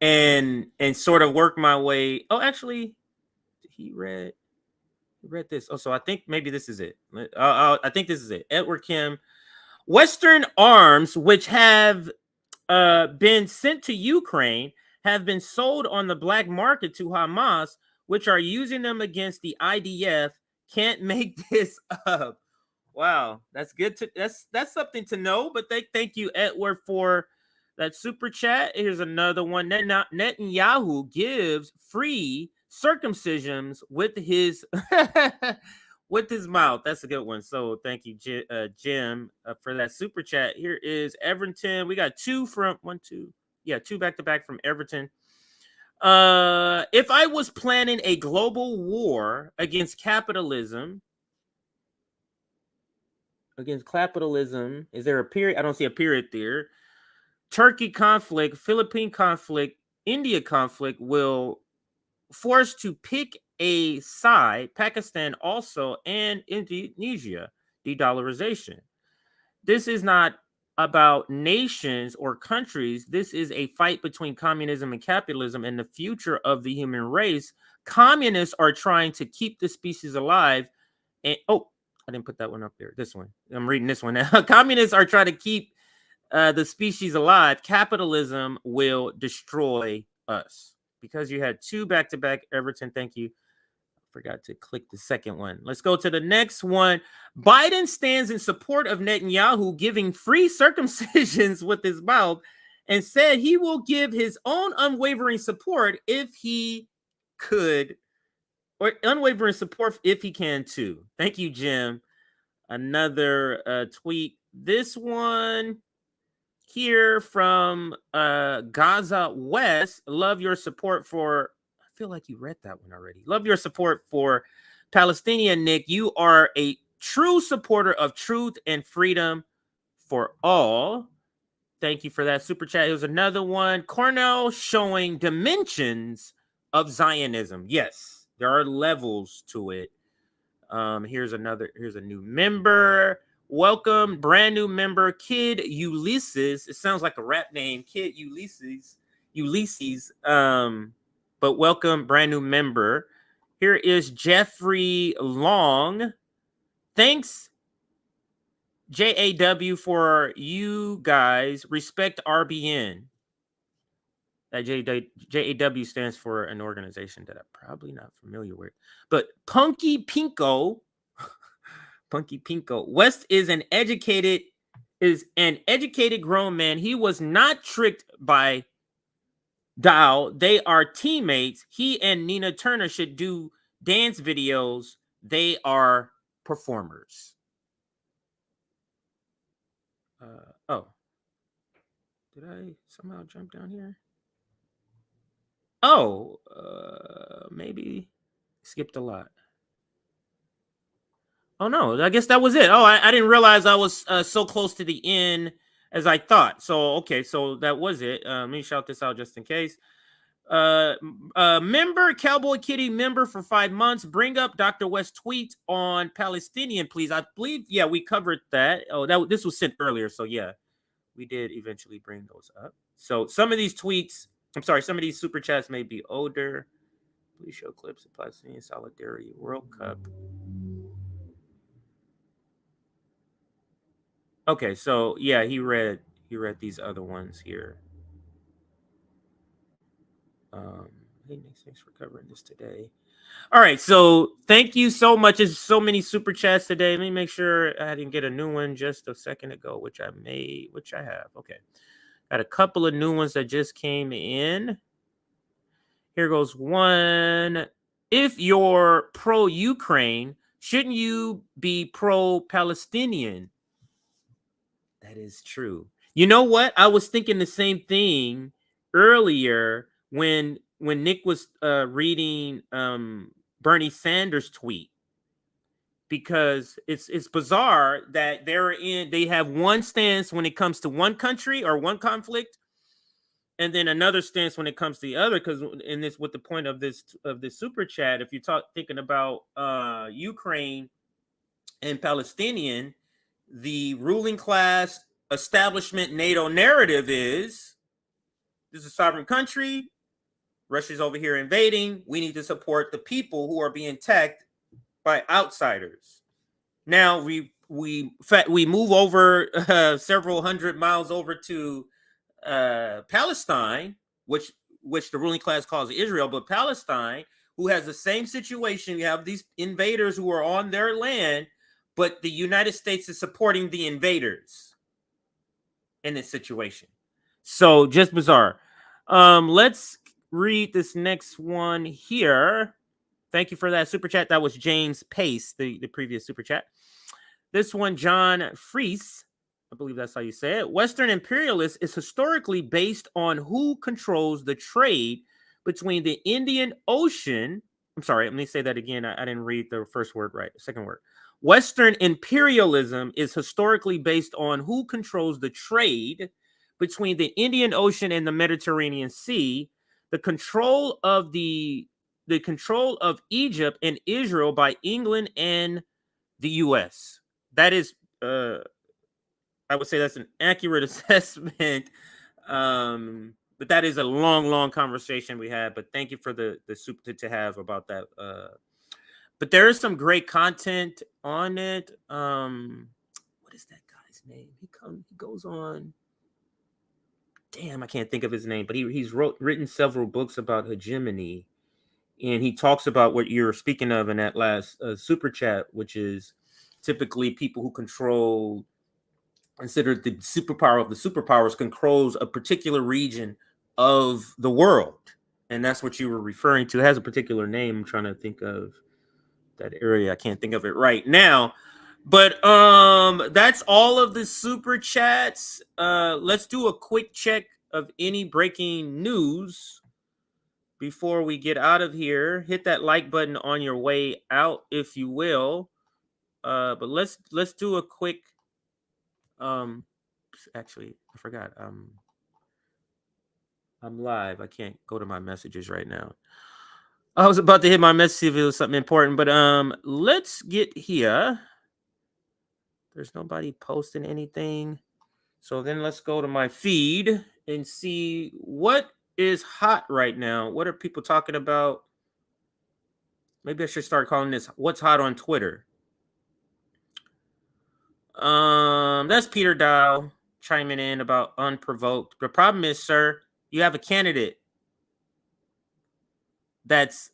and sort of work my way. Oh, actually, he read this. Oh, so I think maybe this is it. I think this is it. Edward Kim. Western arms, which have been sent to Ukraine, have been sold on the black market to Hamas, which are using them against the IDF. Can't make this up. Wow, that's good. That's something to know. But thank you, Edward, for that super chat. Here's another one. Netanyahu gives free circumcisions with his with his mouth. That's a good one. So thank you, Jim, for that super chat. Here is Everton. We got two back to back from Everton. If I was planning a global war against capitalism, is there a period? I don't see a period there. Turkey conflict, Philippine conflict, India conflict will force to pick a side, Pakistan also, and Indonesia, de-dollarization. This is not about nations or countries. This is a fight between communism and capitalism and the future of the human race. Communists are trying to keep the species alive. And oh, I didn't put that one up there. This one. I'm reading this one now. Communists are trying to keep the species alive. Capitalism will destroy us. Because you had two back-to-back, Everton, thank you. Forgot to click the second one. Let's go to the next one. Biden stands in support of Netanyahu giving free circumcisions with his mouth and said he will give his own unwavering support if he could, or unwavering support if he can too. Thank you, Jim. Another tweet. This one here from Gaza West. Love your support for, I feel like you read that one already. Love your support for Palestinian, Nick. You are a true supporter of truth and freedom for all. Thank you for that super chat. Here's another one. Cornell showing dimensions of Zionism. Yes, there are levels to it. Here's a new member. Welcome, brand new member, Kid Ulysses. It sounds like a rap name, Kid Ulysses. But welcome, brand new member. Here is Jeffrey Long. Thanks, JAW, for you guys. Respect RBN. That JAW stands for an organization that I'm probably not familiar with. But Punky Pinko. West is an educated grown man. He was not tricked by Dow. They are teammates. He and Nina Turner should do dance videos. They are performers. Oh. Did I somehow jump down here? Oh, maybe skipped a lot. Oh, no, I guess that was it. Oh, I didn't realize I was so close to the end as I thought. So, okay, so that was it. Let me shout this out just in case. Member, Cowboy Kitty member for 5 months. Bring up Dr. West tweet on Palestinian, please. I believe, yeah, we covered that. Oh, this was sent earlier. So, yeah, we did eventually bring those up. So, some of these tweets, some of these super chats may be older. Please show clips of Palestinian Solidarity World Cup. Okay, so yeah, he read these other ones here. Thanks for covering this today. All right, so thank you so much. There's so many super chats today. Let me make sure I didn't get a new one just a second ago, which I have. Okay, got a couple of new ones that just came in. Here goes one. If you're pro-Ukraine, shouldn't you be pro-Palestinian? That is true. You know what? I was thinking the same thing earlier when Nick was reading Bernie Sanders' tweet, because it's bizarre that they have one stance when it comes to one country or one conflict, and then another stance when it comes to the other. Because in this, with the point of this super chat, if you're thinking about Ukraine and Palestinian, the ruling class establishment NATO narrative is this is a sovereign country. Russia's over here invading. We need to support the people who are being attacked by outsiders. Now we move over several hundred miles over to Palestine, which the ruling class calls Israel, but Palestine, who has the same situation. You have these invaders who are on their land, but the United States is supporting the invaders in this situation. So just bizarre. Let's read this next one here. Thank you for that super chat. That was James Pace, the previous super chat. This one, John Freese, I believe that's how you say it. Western imperialism is historically based on who controls the trade between the Indian Ocean. I'm sorry, let me say that again. I didn't read the first word right. The second word. Western imperialism is historically based on who controls the trade between the Indian Ocean and the Mediterranean Sea, the control of Egypt and Israel by England and the U.S. That is, I would say that's an accurate assessment. But that is a long conversation we had. But thank you for the soup to have about that. But there is some great content on it. What is that guy's name? He goes on. Damn, I can't think of his name, but he's written several books about hegemony, and he talks about what you're speaking of in that last super chat, which is typically people who considered the superpower of the superpowers controls a particular region of the world, and that's what you were referring to. It has a particular name. I'm trying to think of that area. I can't think of it right now. But that's all of the super chats. Let's do a quick check of any breaking news before we get out of here. Hit that like button on your way out, if you will. But let's do a quick. Actually, I forgot. I'm live. I can't go to my messages right now. I was about to hit my message if it was something important, but let's get here. There's nobody posting anything. So then let's go to my feed and see what is hot right now. What are people talking about? Maybe I should start calling this what's hot on Twitter. That's Peter Dow chiming in about unprovoked. The problem is, sir, you have a candidate that's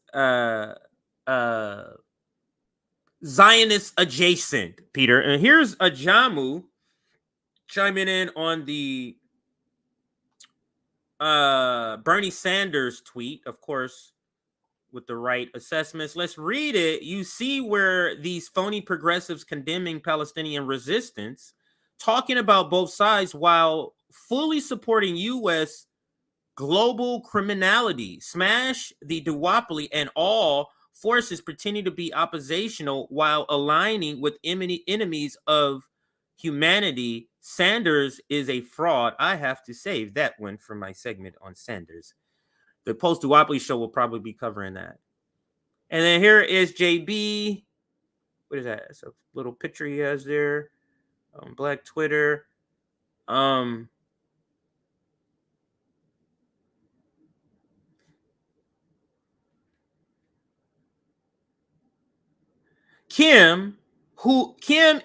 Zionist adjacent, Peter. And here's Ajamu chiming in on the Bernie Sanders tweet, of course, with the right assessments. Let's read it. You see where these phony progressives condemning Palestinian resistance, talking about both sides while fully supporting U.S. global criminality, smash the duopoly and all forces pretending to be oppositional while aligning with enemies of humanity. Sanders is a fraud. I have to save that one for my segment on Sanders. The post-duopoly show will probably be covering that. And then here is JB. What is that? It's a little picture he has there on Black Twitter. Kim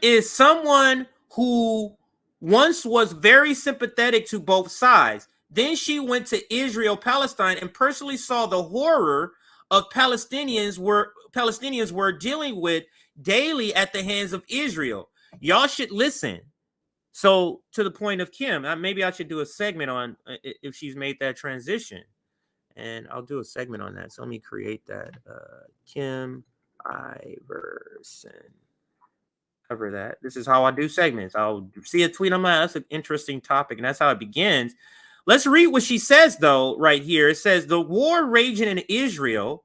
is someone who once was very sympathetic to both sides. Then she went to Israel, Palestine, and personally saw the horror of Palestinians were dealing with daily at the hands of Israel. Y'all should listen. So to the point of Kim, maybe I should do a segment on if she's made that transition. And I'll do a segment on that. So let me create that. Kim Iverson. Cover that. This is how I do segments. I'll see a tweet on my, that's an interesting topic, and that's how it begins. Let's read what she says, though, right here. It says, the war raging in Israel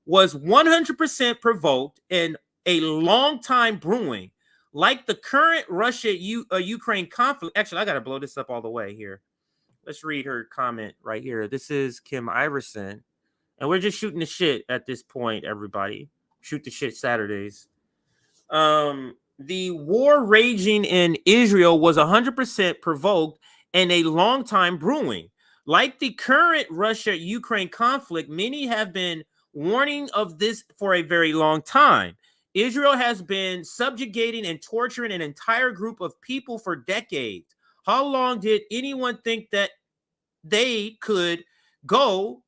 was 100% provoked and a long time brewing. Like the current Russia-Ukraine conflict. Actually, I got to blow this up all the way here. Let's read her comment right here. This is Kim Iverson, and we're just shooting the shit at this point, everybody. Shoot the shit Saturdays. The war raging in Israel was 100% provoked and a long time brewing. Like the current Russia-Ukraine conflict, many have been warning of this for a very long time. Israel has been subjugating and torturing an entire group of people for decades. How long did anyone think that they could go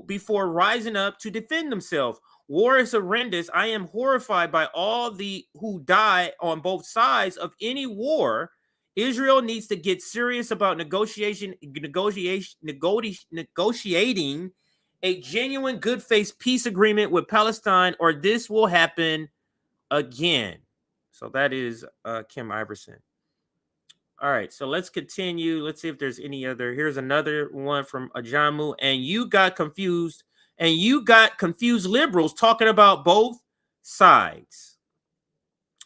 before rising up to defend themselves? War is horrendous. I am horrified by all the who die on both sides of any war. Israel needs to get serious about negotiating a genuine good faith peace agreement with Palestine, or this will happen again. So that is Kim Iverson. All right, so let's continue. Let's see if there's any other. Here's another one from Ajamu. And you got confused liberals talking about both sides.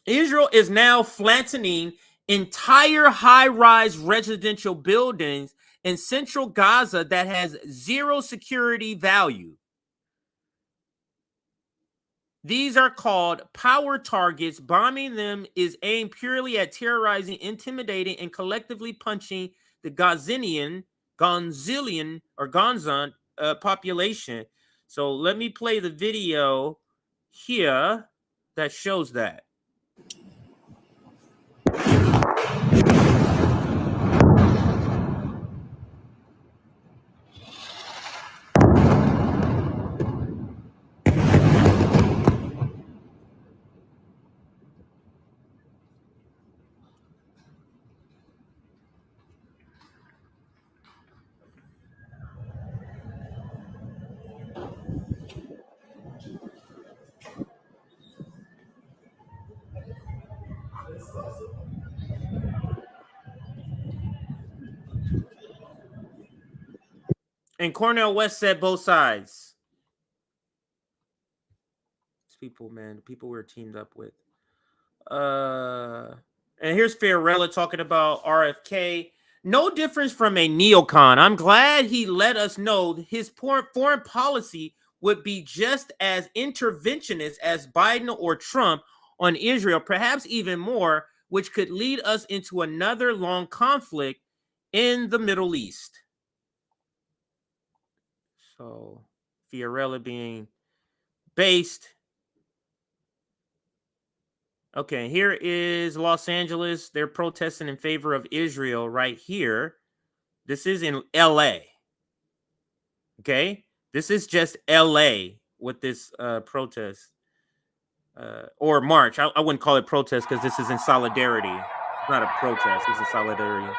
Israel is now flattening entire high-rise residential buildings in central Gaza that has zero security value. These are called power targets. Bombing them is aimed purely at terrorizing, intimidating, and collectively punching the Gazan population. So let me play the video here that shows that. And Cornel West said both sides. These people, man, the people we're teamed up with. And here's Fiorella talking about RFK. No difference from a neocon. I'm glad he let us know his foreign policy would be just as interventionist as Biden or Trump on Israel, perhaps even more, which could lead us into another long conflict in the Middle East. So Fiorella being based. Okay, here is Los Angeles. They're protesting in favor of Israel right here. This is in LA. Okay, this is just LA with this protest or march. I wouldn't call it protest because this is in solidarity. It's not a protest, it's a solidarity.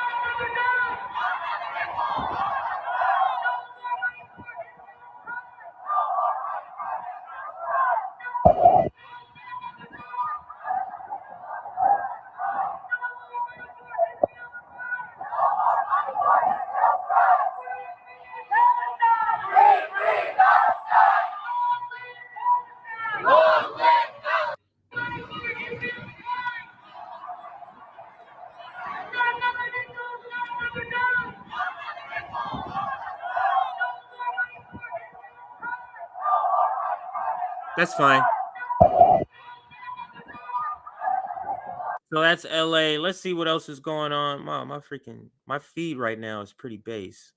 That's fine. So that's LA. Let's see what else is going on. Wow, my feed right now is pretty base.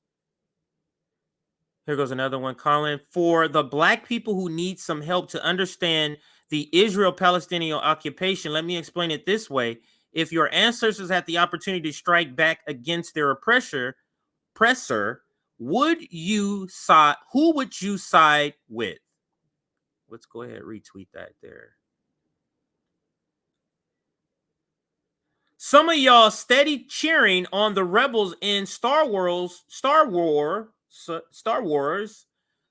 Here goes another one, Colin. For the black people who need some help to understand the Israel-Palestinian occupation, let me explain it this way. If your ancestors had the opportunity to strike back against their oppressor, who would you side with? Let's go ahead and retweet that there. Some of y'all steady cheering on the rebels in Star Wars,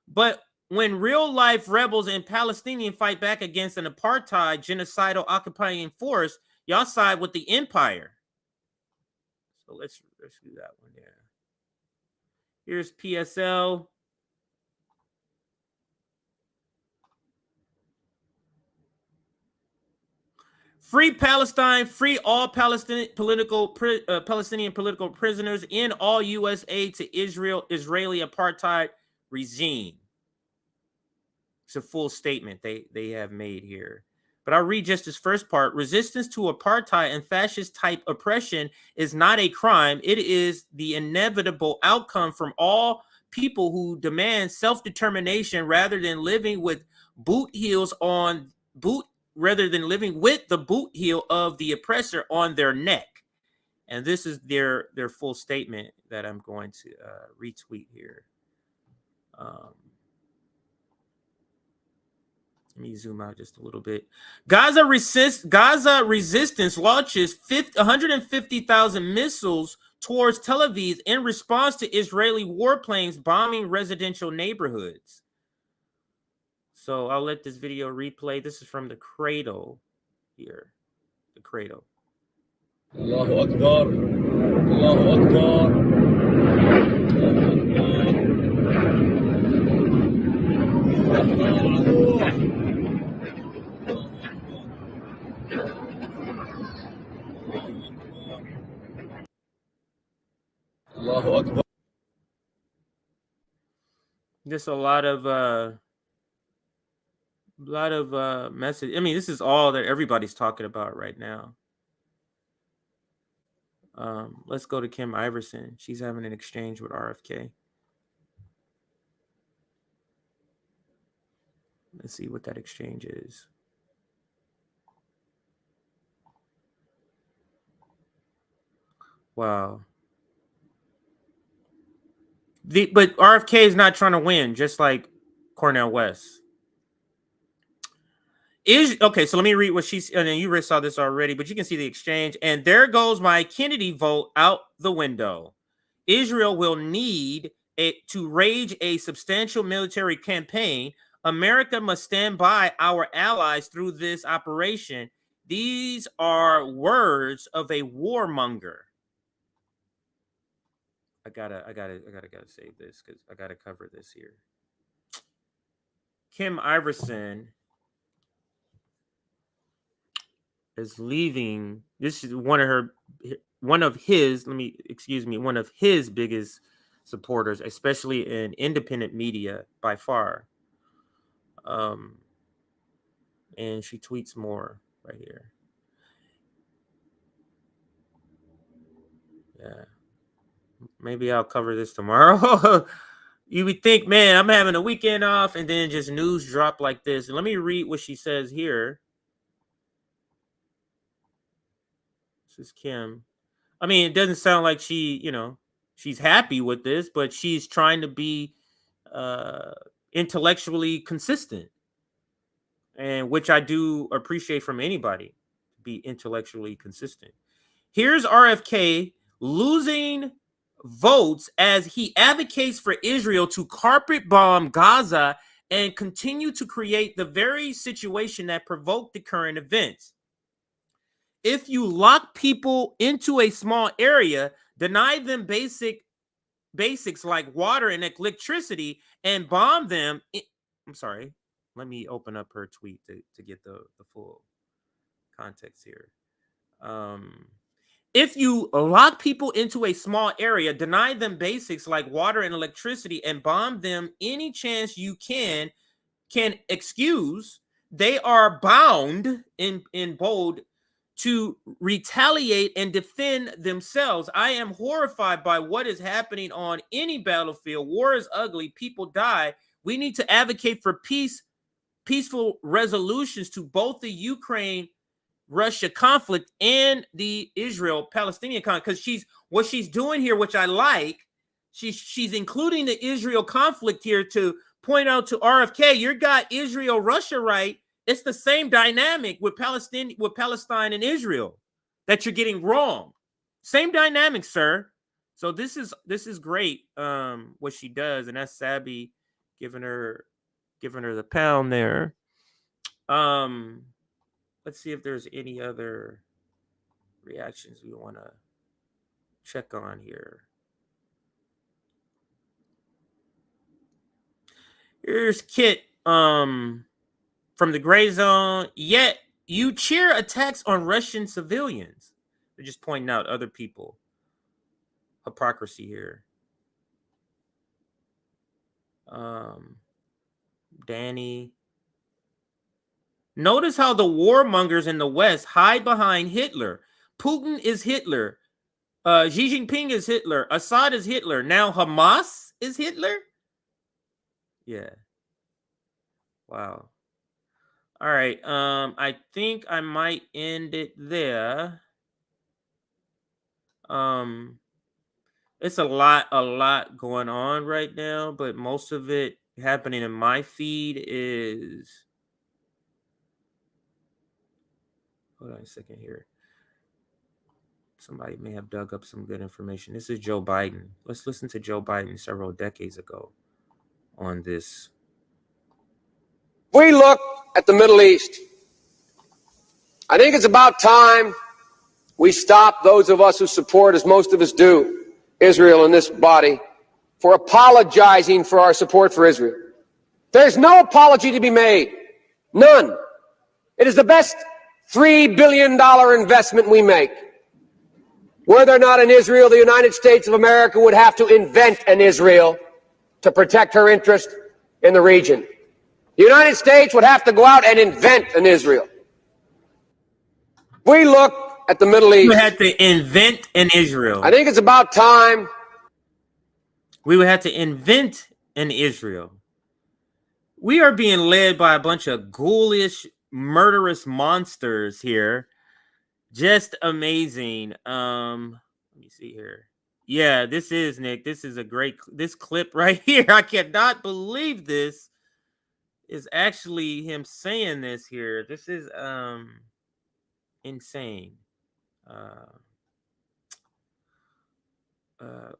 but when real life rebels and Palestinians fight back against an apartheid genocidal occupying force, y'all side with the empire. So let's do that one there. Here's PSL. Free Palestine, free all Palestinian political prisoners, end all U.S. aid to Israeli apartheid regime. It's a full statement they have made here. But I'll read just this first part. Resistance to apartheid and fascist type oppression is not a crime. It is the inevitable outcome from all people who demand self-determination rather than living with the boot heel of the oppressor on their neck. And this is their full statement that I'm going to retweet here. Let me zoom out just a little bit. Gaza resistance launches 150,000 missiles towards Tel Aviv in response to Israeli warplanes bombing residential neighborhoods. So I'll let this video replay. This is from the Cradle here. The Cradle. Allahu Akbar. Allahu Akbar. Just a lot of message. I mean, this is all that everybody's talking about right now. Let's go to Kim Iverson. She's having an exchange with RFK. Let's see what that exchange is. Wow. But RFK is not trying to win, just like Cornel West. Okay, so let me read what she's, and then you saw this already, but you can see the exchange. And there goes my Kennedy vote out the window. Israel will need to wage a substantial military campaign. America must stand by our allies through this operation. These are words of a warmonger. I gotta save this because I gotta cover this here. Kim Iverson is leaving. This is one of his biggest supporters, especially in independent media by far. And she tweets more right here. Yeah. Maybe I'll cover this tomorrow. You would think, man, I'm having a weekend off, and then just news drop like this. And let me read what she says here. This is Kim. I mean, it doesn't sound like she's happy with this, but she's trying to be intellectually consistent, and which I do appreciate from anybody, to be intellectually consistent. Here's RFK losing votes as he advocates for Israel to carpet bomb Gaza and continue to create the very situation that provoked the current events. If you lock people into a small area, deny them basics like water and electricity, and bomb them. I'm sorry. Let me open up her tweet to get the full context here. If you lock people into a small area, deny them basics like water and electricity, and bomb them any chance you can excuse, they are bound, in bold, to retaliate and defend themselves. I am horrified by what is happening on any battlefield. War is ugly. People die. We need to advocate for peaceful resolutions to both the Ukraine-Russia conflict and the Israel-Palestinian conflict. Because what she's doing here, which I like, she's including the Israel conflict here to point out to RFK, you got Israel-Russia right. It's the same dynamic with Palestine and Israel that you're getting wrong. Same dynamic, sir. So this is great. What she does, and that's Sabby giving her the pound there. Let's see if there's any other reactions we want to check on here. Here's Kit from the Gray Zone. Yet you cheer attacks on Russian civilians. They're just pointing out other people. Hypocrisy here. Danny. Notice how the warmongers in the West hide behind Hitler. Putin is Hitler. Xi Jinping is Hitler. Assad is Hitler. Now Hamas is Hitler? Yeah. Wow. All right. I think I might end it there. It's a lot going on right now, but most of it happening in my feed is. Hold on a second here. Somebody may have dug up some good information. This is Joe Biden. Let's listen to Joe Biden several decades ago on this. We look at the Middle East. I think it's about time we stop, those of us who support, as most of us do, Israel in this body, for apologizing for our support for Israel. There's no apology to be made. None. It is the best $3 billion investment we make. Were there not an Israel, the United States of America would have to invent an Israel to protect her interest in the region. The United States would have to go out and invent an Israel. We look at the Middle East. We had to invent an Israel. I think it's about time. We would have to invent an Israel. We are being led by a bunch of ghoulish, murderous monsters here. Just amazing. Let me see here. Yeah, this is Nick. This is a great this clip right here. I cannot believe this is actually him saying this here. This is insane.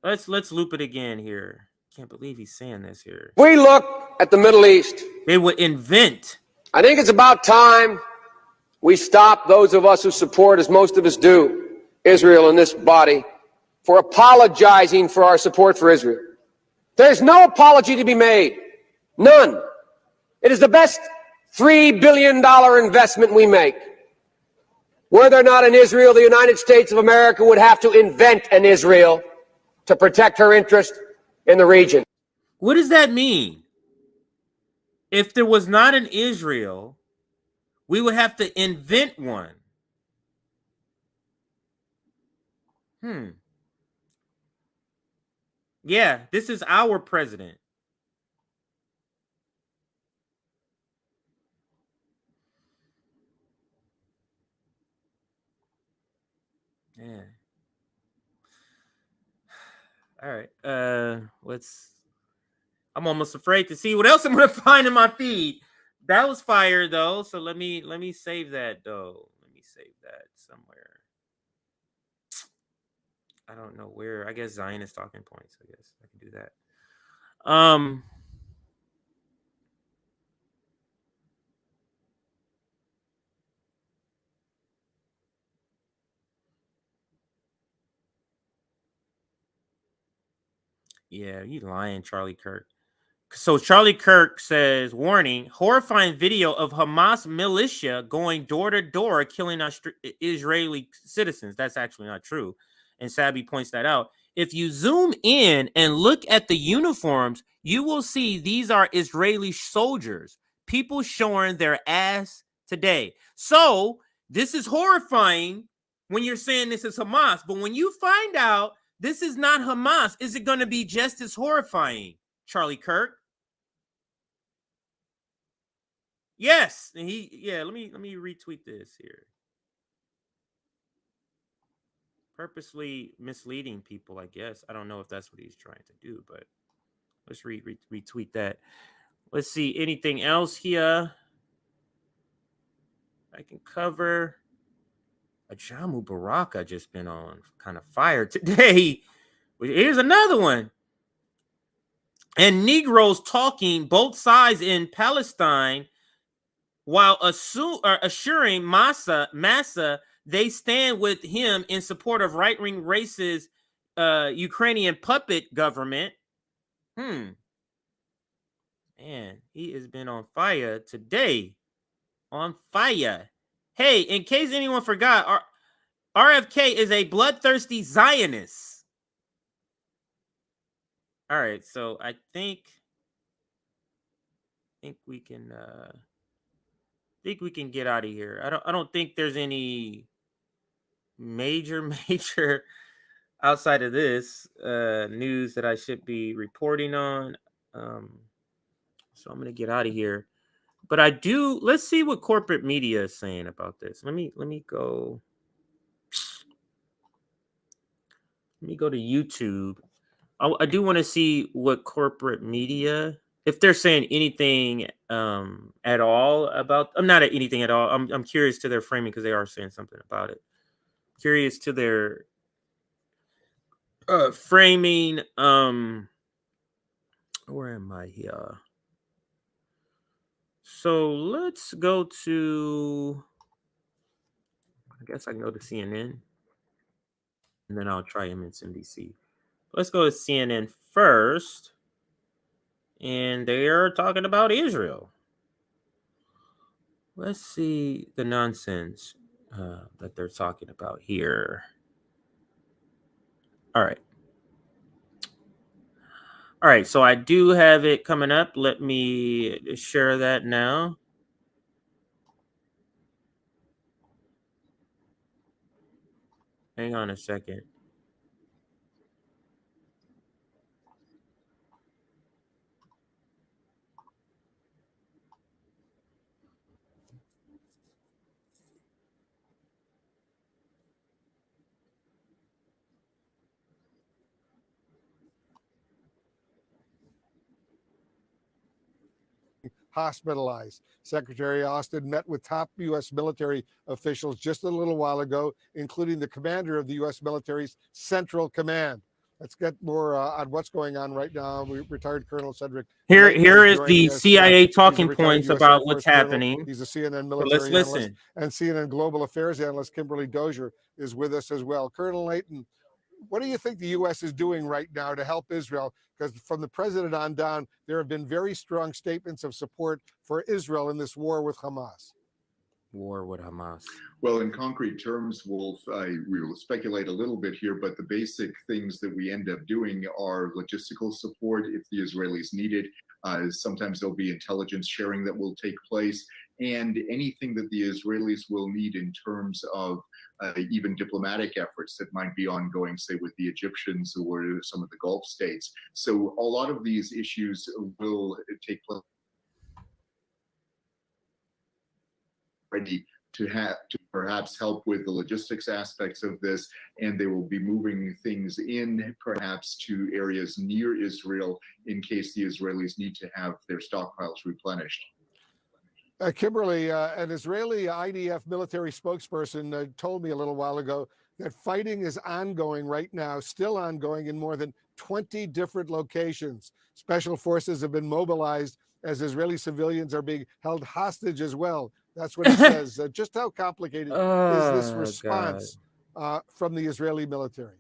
Let's loop it again here. Can't believe he's saying this here. We look at the Middle East. They would invent. I think it's about time we stop, those of us who support, as most of us do, Israel in this body, for apologizing for our support for Israel. There's no apology to be made. None. It is the best $3 billion investment we make. Were there not an Israel, the United States of America would have to invent an Israel to protect her interest in the region. What does that mean? If there was not an Israel, we would have to invent one. Yeah, this is our president. Yeah. All right. I'm almost afraid to see what else I'm gonna find in my feed. That was fire though. So let me save that though. Let me save that somewhere. I don't know where. I guess Zionist talking points. I guess I can do that. Yeah, you lying, Charlie Kirk. So Charlie Kirk says, warning, horrifying video of Hamas militia going door to door, killing Israeli citizens. That's actually not true. And Sabby points that out. If you zoom in and look at the uniforms, you will see these are Israeli soldiers, people showing their ass today. So this is horrifying when you're saying this is Hamas. But when you find out this is not Hamas, is it going to be just as horrifying, Charlie Kirk? Yes. And let me retweet this here. Purposely misleading people, I guess. I don't know if that's what he's trying to do, but let's retweet that. Let's see anything else here I can cover. Ajamu Baraka just been on kind of fire today. Here's another one. And Negroes talking both sides in Palestine while assuring Massa they stand with him in support of right-wing racist Ukrainian puppet government. Man, he has been on fire today. On fire. Hey, in case anyone forgot, RFK is a bloodthirsty Zionist. All right, so I think we can get out of here. I don't think there's any major outside of this news that I should be reporting on. So I'm gonna get out of here. But let's see what corporate media is saying about this. Let me go to YouTube. I do want to see what corporate media, if they're saying anything at all about. I'm not at anything at all. I'm curious to their framing because they are saying something about it. Curious to their framing. Where am I here? So let's go to. I guess I can go to CNN, and then I'll try MSNBC. Let's go to CNN first. And they are talking about Israel. Let's see the nonsense that they're talking about here. All right. All right, so I do have it coming up. Let me share that now. Hang on a second. Hospitalized. Secretary Austin met with top U.S. military officials just a little while ago, including the commander of the U.S. military's Central Command. Let's get more on what's going on right now. Retired Colonel Cedric. Here is the CIA talking He's a points US about Air what's Force colonel. happening. He's a CNN So military let's analyst, listen. and CNN Global Affairs analyst Kimberly Dozier is with us as well. Colonel Layton, what do you think the U.S. is doing right now to help Israel? Because from the president on down, there have been very strong statements of support for Israel in this war with Hamas. War with Hamas. Well, in concrete terms, Wolf, we will speculate a little bit here, but the basic things that we end up doing are logistical support if the Israelis need it. Sometimes there'll be intelligence sharing that will take place, and anything that the Israelis will need in terms of even diplomatic efforts that might be ongoing, say with the Egyptians or some of the Gulf states. So a lot of these issues will take place ready to perhaps help with the logistics aspects of this, and they will be moving things in perhaps to areas near Israel in case the Israelis need to have their stockpiles replenished. Kimberly, an Israeli IDF military spokesperson told me a little while ago that fighting is ongoing right now, still ongoing in more than 20 different locations. Special forces have been mobilized as Israeli civilians are being held hostage as well. That's what he says. Just how complicated is this response from the Israeli military?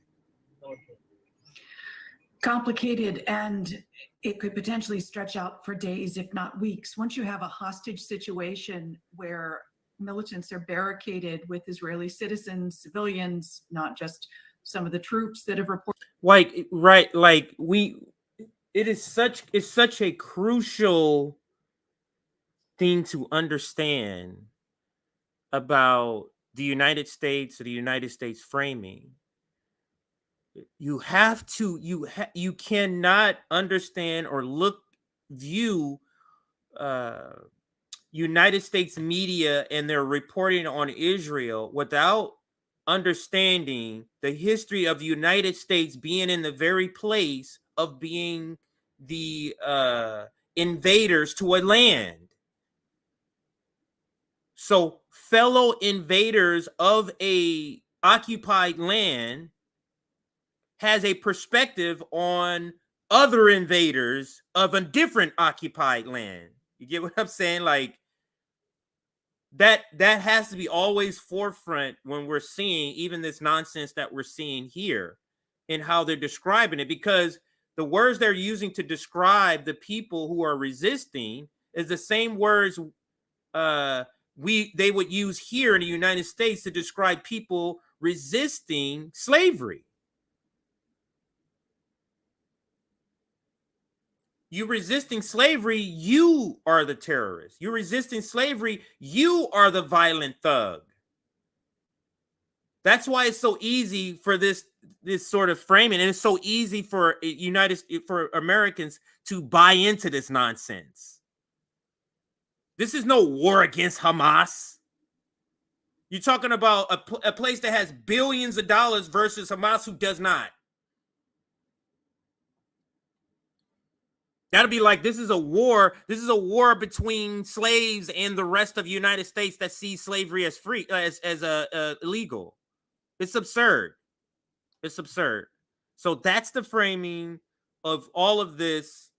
Complicated, and it could potentially stretch out for days, if not weeks. Once you have a hostage situation where militants are barricaded with Israeli citizens, civilians, not just some of the troops that have reported. Like, right, like it's such a crucial thing to understand about the United States or the United States framing. You cannot understand or view United States media and their reporting on Israel without understanding the history of the United States being in the very place of being the invaders to a land. So fellow invaders of a occupied land has a perspective on other invaders of a different occupied land. You get what I'm saying? Like that has to be always forefront when we're seeing even this nonsense that we're seeing here and how they're describing it, because the words they're using to describe the people who are resisting is the same words they would use here in the United States to describe people resisting slavery. You resisting slavery, you are the terrorist. You're resisting slavery, you are the violent thug. That's why it's so easy for this sort of framing, and it's so easy for Americans to buy into this nonsense. This is no war against Hamas. You're talking about a place that has billions of dollars versus Hamas who does not. That'll be like, this is a war. This is a war between slaves and the rest of the United States that sees slavery as free, as illegal. It's absurd. It's absurd. So that's the framing of all of this.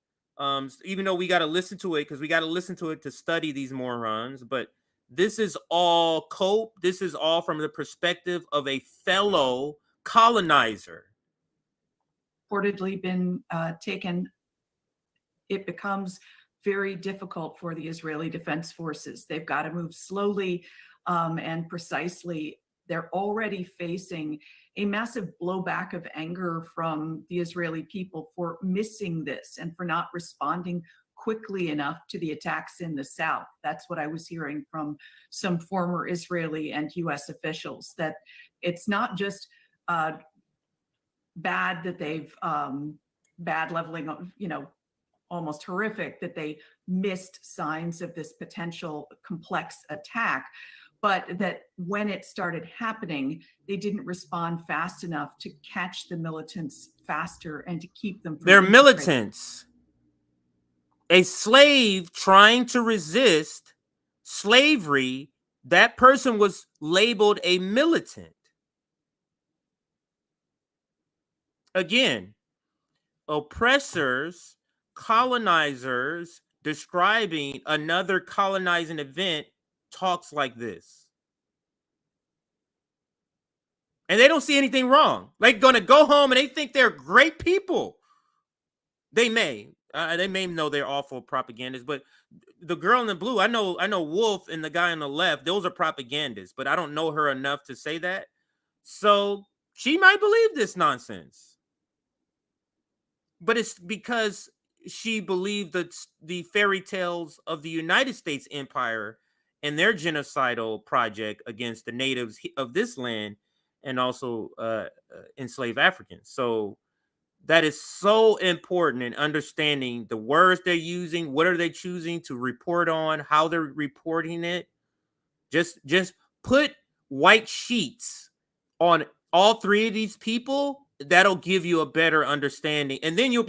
Even though we got to listen to it, because we got to listen to it to study these morons. But this is all cope. This is all from the perspective of a fellow colonizer. Reportedly been taken. It becomes very difficult for the Israeli Defense Forces. They've got to move slowly and precisely. They're already facing a massive blowback of anger from the Israeli people for missing this and for not responding quickly enough to the attacks in the south. That's what I was hearing from some former Israeli and U.S. officials, that it's not just bad that they've bad leveling, almost horrific that they missed signs of this potential complex attack, but that when it started happening, they didn't respond fast enough to catch the militants faster and to keep them from They're infiltrating. militants. A slave trying to resist slavery, that person was labeled a militant. Again, oppressors, colonizers describing another colonizing event talks like this. And they don't see anything wrong. They're going to go home and they think they're great people. They may know they're awful propagandists, but the girl in the blue, I know Wolf and the guy on the left, those are propagandists, but I don't know her enough to say that. So she might believe this nonsense. But it's because she believed that the fairy tales of the United States Empire and their genocidal project against the natives of this land and also enslaved Africans. So that is so important in understanding the words they're using, what are they choosing to report on, how they're reporting it. Just put white sheets on all three of these people. That'll give you a better understanding. And then you'll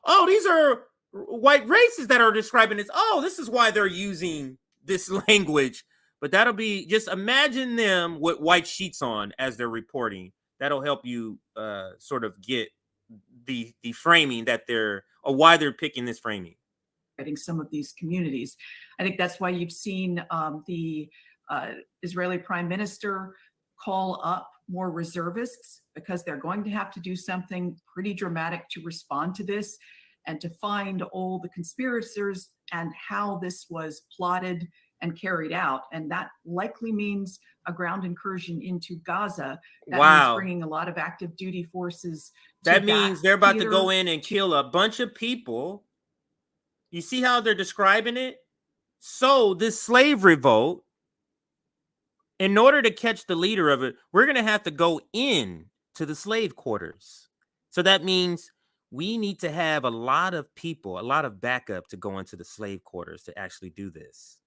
oh, these are white races that are describing this. Oh, this is why they're using this language. But that'll be, just imagine them with white sheets on as they're reporting. That'll help you sort of get the framing that or why they're picking this framing. Some of these communities. I think that's why you've seen the Israeli Prime Minister call up more reservists, because they're going to have to do something pretty dramatic to respond to this and to find all the conspirators and how this was plotted and carried out. And that likely means a ground incursion into Gaza. That means bringing a lot of active duty forces. That means they're about to go in and kill a bunch of people. You see how they're describing it? So this slave revolt, in order to catch the leader of it, we're going to have to go in to the slave quarters. So that means we need to have a lot of people, a lot of backup to go into the slave quarters to actually do this.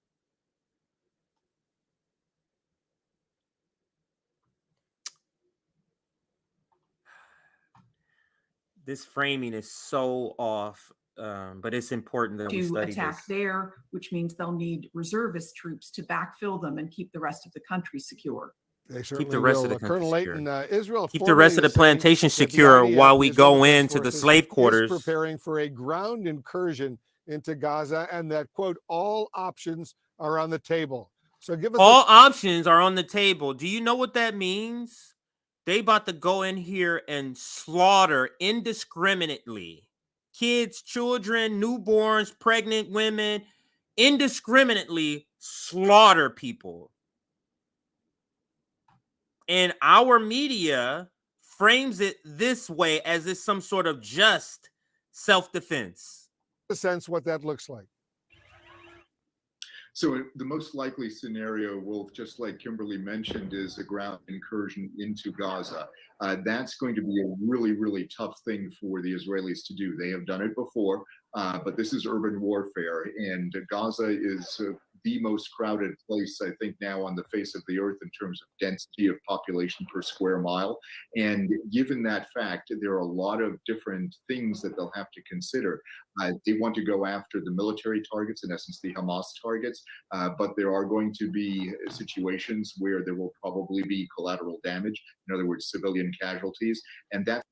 This framing is so off, but it's important that we study attack this. there, which means they'll need reservist troops to backfill them and keep the rest of the country secure. Keep the rest of the country Colonel Layton, Israel keep the rest of the plantation secure while we go into the slave quarters. Is preparing for a ground incursion into Gaza, and that, quote, all options are on the table. So give us all options are on the table. Do you know what that means? They about to go in here and slaughter indiscriminately kids, children, newborns, pregnant women, indiscriminately slaughter people. And our media frames it this way as it's some sort of just self-defense. A sense what that looks like. So the most likely scenario, Wolf, just like Kimberly mentioned, is a ground incursion into Gaza. That's going to be a really, really tough thing for the Israelis to do. They have done it before, but this is urban warfare, and Gaza is the most crowded place, I think, now on the face of the earth in terms of density of population per square mile. And given that fact, there are a lot of different things that they'll have to consider. They want to go after the military targets, in essence, the Hamas targets, but there are going to be situations where there will probably be collateral damage, in other words, civilian casualties, and that's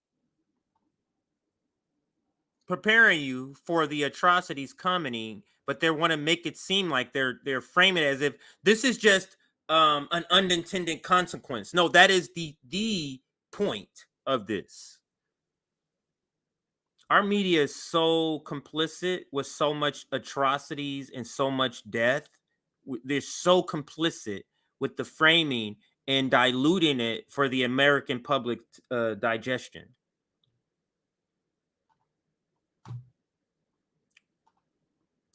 preparing you for the atrocities coming, but they want to make it seem like they're framing it as if this is just an unintended consequence. No, that is the point of this. Our media is so complicit with so much atrocities and so much death. They're so complicit with the framing, and diluting it for the American public digestion.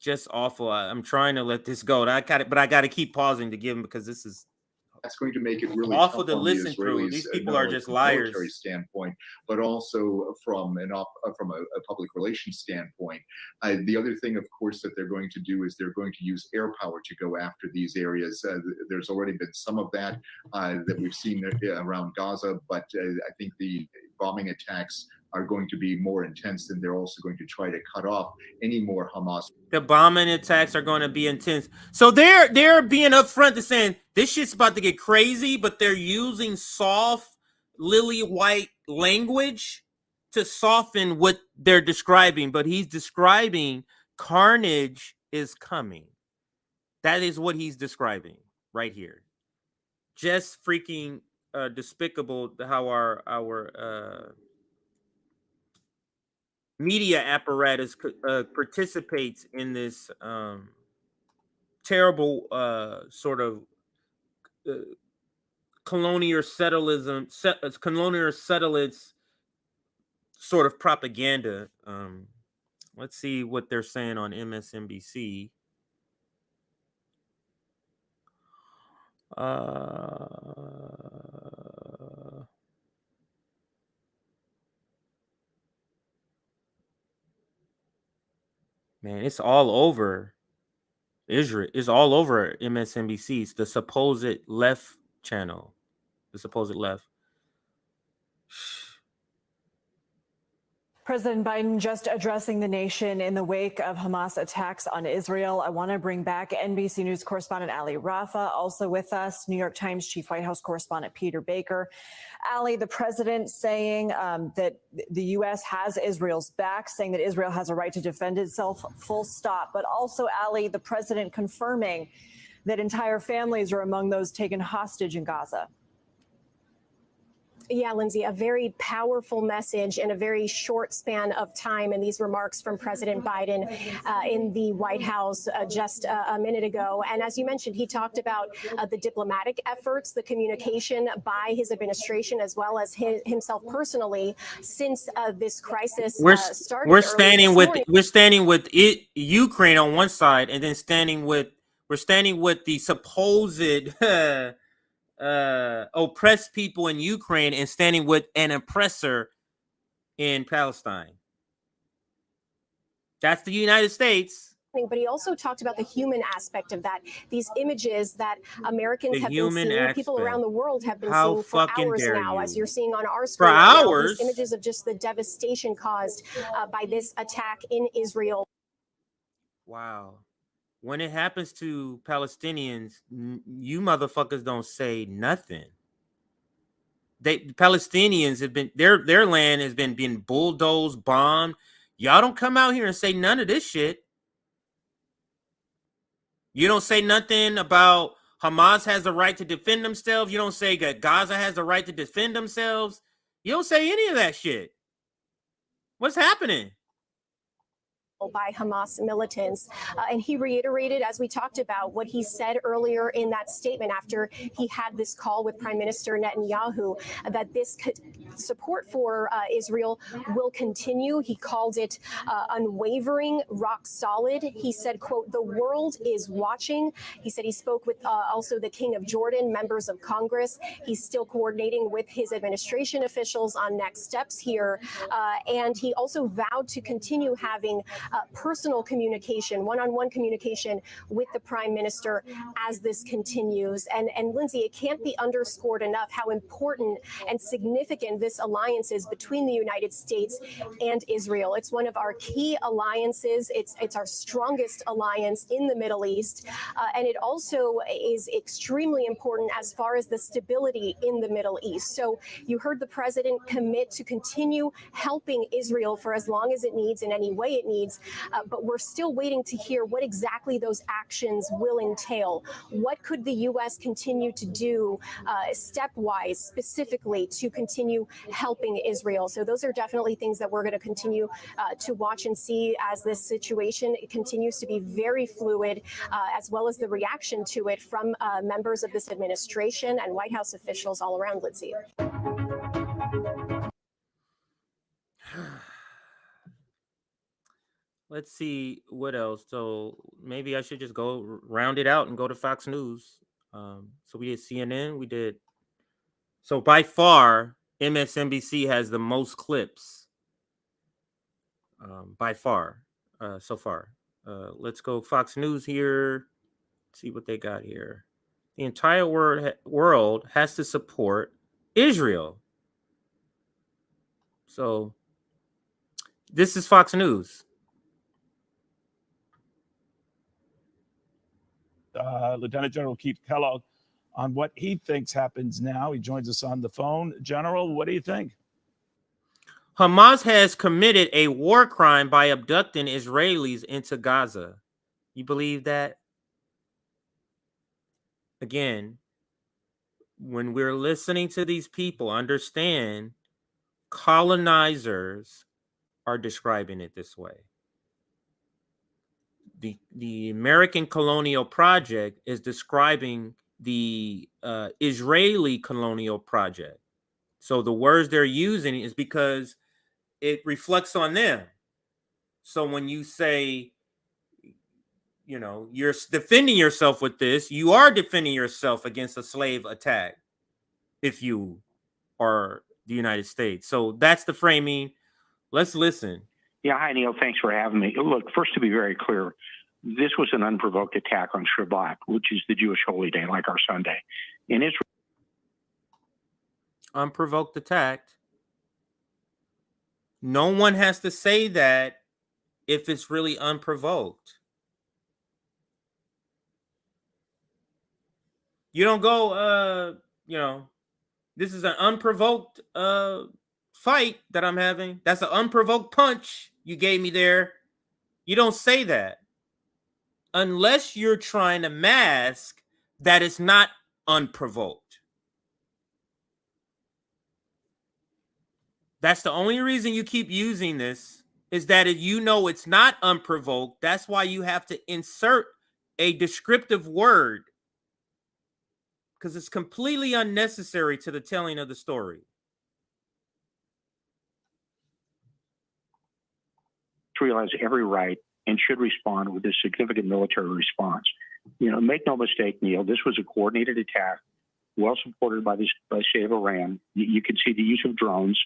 Just awful. I'm trying to let this go. I got to keep pausing to give them, because this is that's going to make it really awful tough to on listen the through. Israelis, These people not are only just from a liars. military standpoint, but also from a public relations standpoint. The other thing, of course, that they're going to do is they're going to use air power to go after these areas. There's already been some of that that we've seen around Gaza, but I think the bombing attacks are going to be more intense, and they're also going to try to cut off any more Hamas. The bombing attacks are going to be intense. So they're being upfront to saying this shit's about to get crazy, but they're using soft, lily white language to soften what they're describing. But he's describing carnage is coming. That is what he's describing right here. Just freaking despicable how our media apparatus participates in this terrible sort of colonial settlism, colonial settlers sort of propaganda. Let's see what they're saying on MSNBC. Man, it's all over Israel. It's all over MSNBC. It's the supposed left channel. The supposed left. President Biden just addressing the nation in the wake of Hamas attacks on Israel. I want to bring back NBC News correspondent Ali Rafa, also with us, New York Times Chief White House correspondent Peter Baker. Ali, the president saying that the U.S. has Israel's back, saying that Israel has a right to defend itself, full stop. But also, Ali, the president confirming that entire families are among those taken hostage in Gaza. Yeah, Lindsay, a very powerful message in a very short span of time. And these remarks from President Biden in the White House just a minute ago. And as you mentioned, he talked about the diplomatic efforts, the communication by his administration, as well as himself personally since this crisis started. We're standing with Ukraine on one side, and then we're standing with the supposed oppressed people in Ukraine, and standing with an oppressor in Palestine. That's the United States. But he also talked about the human aspect of that. These images that Americans have been seeing, people around the world have been seeing for hours now, as you're seeing on our screen. For hours? These images of just the devastation caused by this attack in Israel. Wow. When it happens to Palestinians, you motherfuckers don't say nothing. Palestinians have been their land has been being bulldozed, bombed. Y'all don't come out here and say none of this shit. You don't say nothing about Hamas has the right to defend themselves. You don't say that Gaza has the right to defend themselves. You don't say any of that shit. What's happening? By Hamas militants. And he reiterated, as we talked about, what he said earlier in that statement after he had this call with Prime Minister Netanyahu, that this support for Israel will continue. He called it unwavering, rock solid. He said, quote, the world is watching. He said he spoke with also the King of Jordan, members of Congress. He's still coordinating with his administration officials on next steps here. And he also vowed to continue having personal communication, one-on-one communication with the Prime Minister as this continues. And Lindsay, it can't be underscored enough how important and significant this alliance is between the United States and Israel. It's one of our key alliances. It's our strongest alliance in the Middle East. And it also is extremely important as far as the stability in the Middle East. So you heard the president commit to continue helping Israel for as long as it needs, in any way it needs, actions. But we're still waiting to hear what exactly those actions will entail. What could the U.S. continue to do stepwise, specifically to continue helping Israel? So those are definitely things that we're going to continue to watch and see as this situation continues to be very fluid, as well as the reaction to it from members of this administration and White House officials all around, Lindsay. Let's see what else. So maybe I should just go round it out and go to Fox News. So we did CNN. We did. So by far, MSNBC has the most clips. By far, so far. Let's go Fox News here. See what they got here. The entire world has to support Israel. So this is Fox News. Lieutenant General Keith Kellogg on what he thinks happens now. He joins us on the phone. General, what do you think? Hamas has committed a war crime by abducting Israelis into Gaza. You believe that? Again, when we're listening to these people, understand colonizers are describing it this way. The American colonial project is describing the Israeli colonial project. So the words they're using is because it reflects on them. So when you say, you know, you're defending yourself with this, you are defending yourself against a slave attack if you are the United States. So that's the framing. Let's listen. Yeah, hi, Neil. Thanks for having me. Look, first, to be very clear, this was an unprovoked attack on Shabbat, which is the Jewish holy day, like our Sunday. In Israel, unprovoked attack. No one has to say that if it's really unprovoked. You don't go, you know, this is an unprovoked fight that I'm having. That's an unprovoked punch you gave me there. You don't say that unless you're trying to mask that it's not unprovoked. That's the only reason you keep using this, is that if you know it's not unprovoked, that's why you have to insert a descriptive word, because it's completely unnecessary to the telling of the story. Israel has every right and should respond with a significant military response. You know, make no mistake, Neil, this was a coordinated attack, well supported by the state of Iran. You can see the use of drones,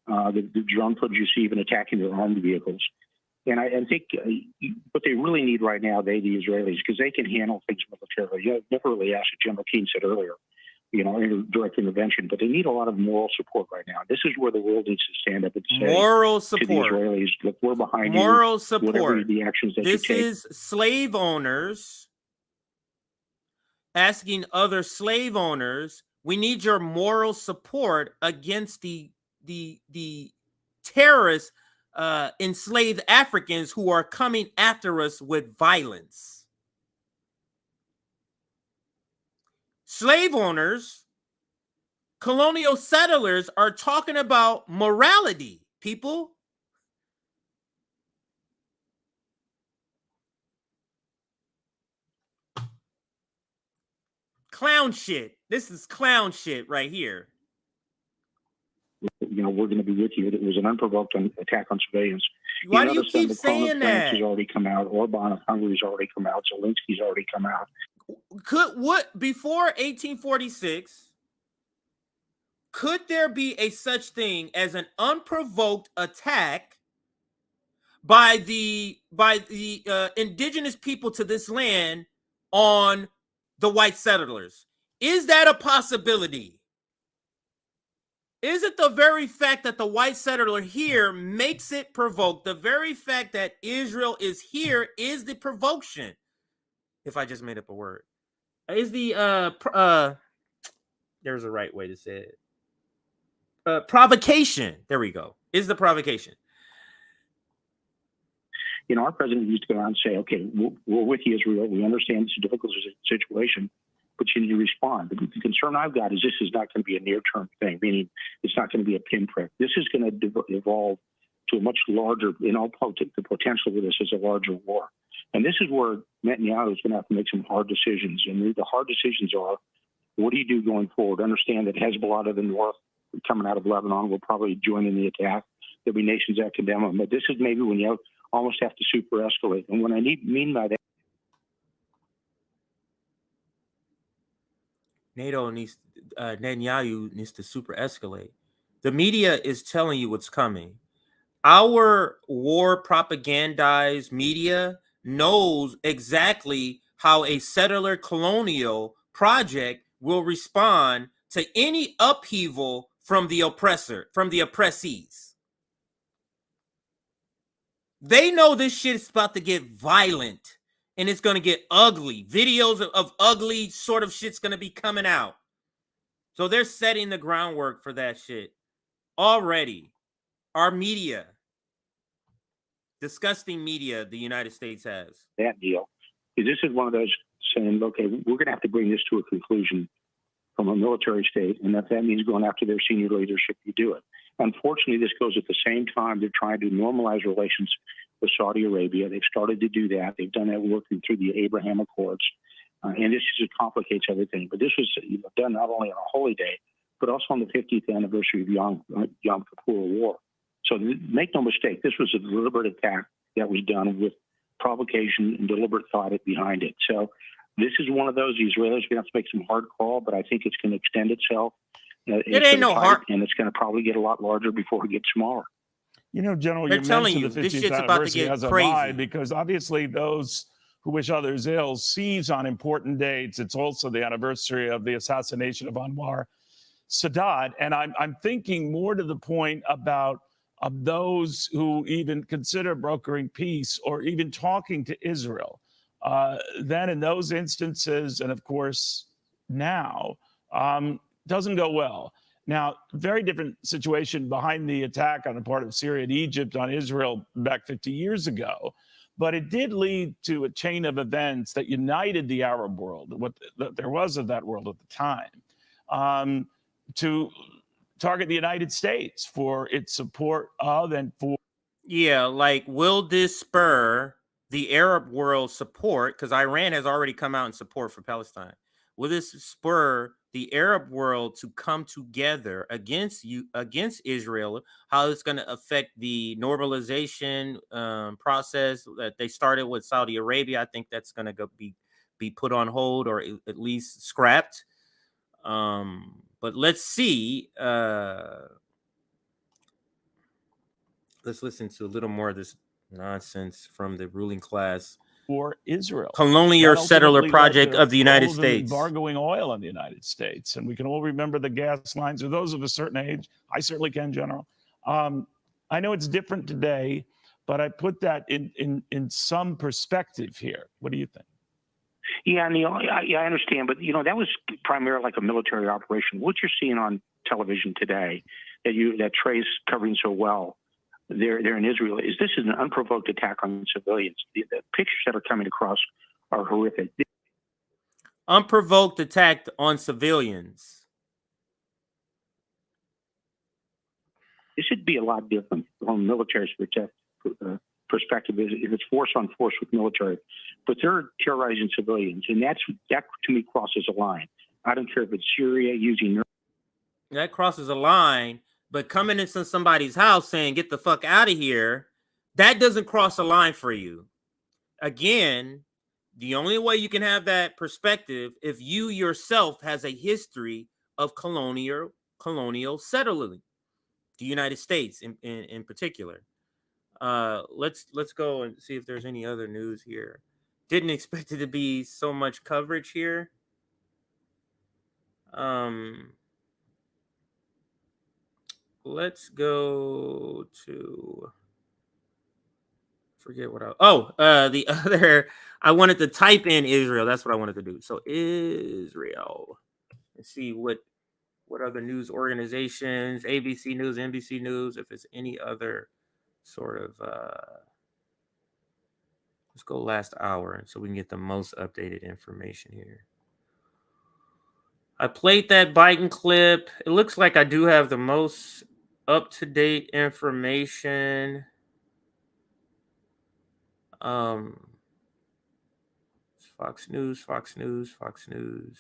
the drone footage you see even attacking their armed vehicles. And I think what they really need right now, the Israelis, because they can handle things militarily. You never really asked, what General Keane said earlier, you know, direct intervention, but they need a lot of moral support right now. This is where the world needs to stand up and say moral to support. the Israelis, look, we're behind moral you. Support. Whatever the actions that this you take. is slave owners asking other slave owners, we need your moral support against the terrorists, enslaved Africans who are coming after us with violence. Slave owners, colonial settlers are talking about morality, people. Clown shit. This is clown shit right here. You know, we're going to be with you. It was an unprovoked attack on civilians. Why do you keep saying that? France has already come out. Orban of Hungary's already come out. Zelensky's already come out. Before 1846, could there be a such thing as an unprovoked attack by the indigenous people to this land on the white settlers? Is that a possibility? Is it the very fact that the white settler here makes it provoked? The very fact that Israel is here is the provocation. If I just made up a word, is the there's a right way to say it. Provocation. There we go. Is the provocation. Our president used to go out and say, okay, we're with you, Israel. We understand it's a difficult situation, but you need to respond. The concern I've got is this is not going to be a near-term thing, meaning it's not going to be a pinprick. This is going to evolve to a much larger, the potential of this is a larger war. And this is where Netanyahu is going to have to make some hard decisions. And the hard decisions are, what do you do going forward? Understand that Hezbollah to the north, coming out of Lebanon, will probably join in the attack. There'll be nations that condemn them. But this is maybe when you almost have to super escalate. And what I mean by that, Netanyahu needs to super escalate. The media is telling you what's coming. Our war propagandized media knows exactly how a settler colonial project will respond to any upheaval from the oppressor, from the oppressees. They know this shit is about to get violent and it's going to get ugly. Videos of ugly sort of shit's going to be coming out. So they're setting the groundwork for that shit already. Our media, disgusting media the United States has. That deal is this is one of those saying, okay, we're going to have to bring this to a conclusion from a military state, and if that means going after their senior leadership, you do it. Unfortunately, this goes at the same time they're trying to normalize relations with Saudi Arabia. They've started to do that. They've done that working through the Abraham Accords, and this just complicates everything. But this was done not only on a holy day, but also on the 50th anniversary of Yom Kippur War. So make no mistake, this was a deliberate attack that was done with provocation and deliberate thought behind it. So this is one of those. The Israelis are going to have to make some hard call, but I think it's going to extend itself. It ain't no hard, and it's going to probably get a lot larger before it gets smaller. General, they're you telling mentioned you the this 50th shit's about to anniversary get as a crazy lie, because obviously those who wish others ill seize on important dates. It's also the anniversary of the assassination of Anwar Sadat, and I'm thinking more to the point about of those who even consider brokering peace or even talking to Israel. Then in those instances, and of course now, doesn't go well. Now, very different situation behind the attack on the part of Syria and Egypt on Israel back 50 years ago. But it did lead to a chain of events that united the Arab world, what there was of that world at the time, to target the United States for its support of and for. Yeah, like, will this spur the Arab world support? Because Iran has already come out in support for Palestine. Will this spur the Arab world to come together against Israel? How it's going to affect the normalization process that they started with Saudi Arabia? I think that's going to be put on hold or at least scrapped. But let's see. Let's listen to a little more of this nonsense from the ruling class. For Israel. Colonial settler project of the United States. Embargoing oil on the United States. And we can all remember the gas lines, or those of a certain age. I certainly can, General. I know it's different today, but I put that in some perspective here. What do you think? Yeah, Neil, I understand. But, that was primarily like a military operation. What you're seeing on television today that Trey's covering so well, They're in Israel. This is an unprovoked attack on civilians. The pictures that are coming across are horrific. Unprovoked attack on civilians. This should be a lot different from a military perspective. It's force on force with military, but they're terrorizing civilians, and that to me crosses a line. I don't care if it's Syria using. That crosses a line. But coming into somebody's house saying, get the fuck out of here, that doesn't cross a line for you. Again, the only way you can have that perspective if you yourself has a history of colonial settling, the United States in particular. Let's go and see if there's any other news here. Didn't expect it to be so much coverage here. Let's go to forget what the other. I wanted to type in Israel. That's what I wanted to do. So Israel. Let's see what other news organizations, ABC News, NBC News, if it's any other sort of Let's go last hour so we can get the most updated information here. I played that Biden clip. It looks like I do have the most up-to-date information. Fox News, Fox News, Fox News.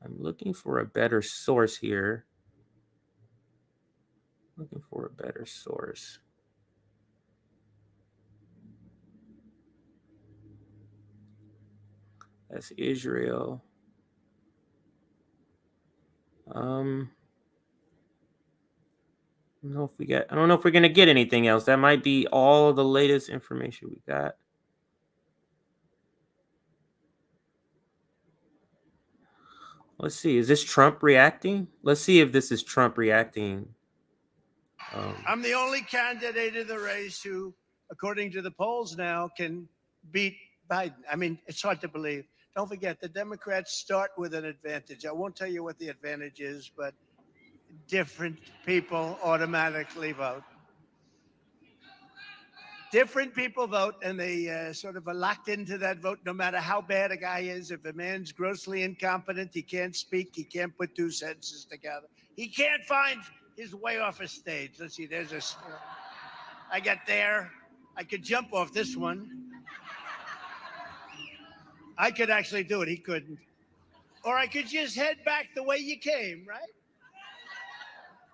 I'm looking for a better source here. Looking for a better source. That's Israel. I don't know if we're gonna get anything else. That might be all the latest information we got. Let's see. Is this Trump reacting? Let's see if this is Trump reacting. I'm the only candidate in the race who, according to the polls now, can beat Biden. I mean, it's hard to believe. Don't forget, the Democrats start with an advantage. I won't tell you what the advantage is, but different people automatically vote. Different people vote, and they sort of are locked into that vote no matter how bad a guy is. If a man's grossly incompetent, he can't speak, he can't put two sentences together. He can't find his way off a stage. Let's see, there's a... I got there. I could jump off this one. I could actually do it. He couldn't. Or I could just head back the way you came, right?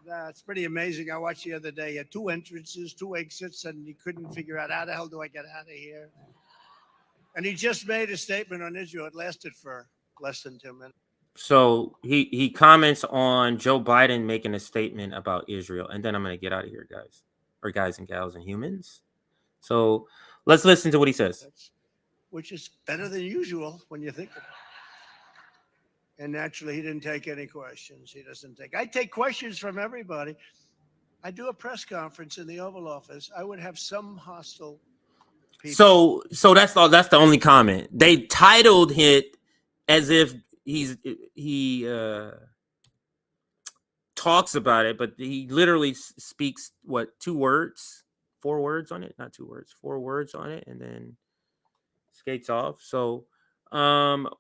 That's pretty amazing. I watched the other day, two entrances, two exits, and he couldn't figure out how the hell do I get out of here. And he just made a statement on Israel. It lasted for less than 2 minutes. So he comments on Joe Biden making a statement about Israel, and then I'm going to get out of here, guys, or guys and gals and humans. So let's listen to what he says. Which is better than usual when you think of it. And naturally, he didn't take any questions. He doesn't take. I take questions from everybody. I do a press conference in the Oval Office. I would have some hostile people. So that's all. That's the only comment. They titled it as if he talks about it, but he literally speaks what, 4 words on it, not 2 words, 4 words on it, and then skates off. So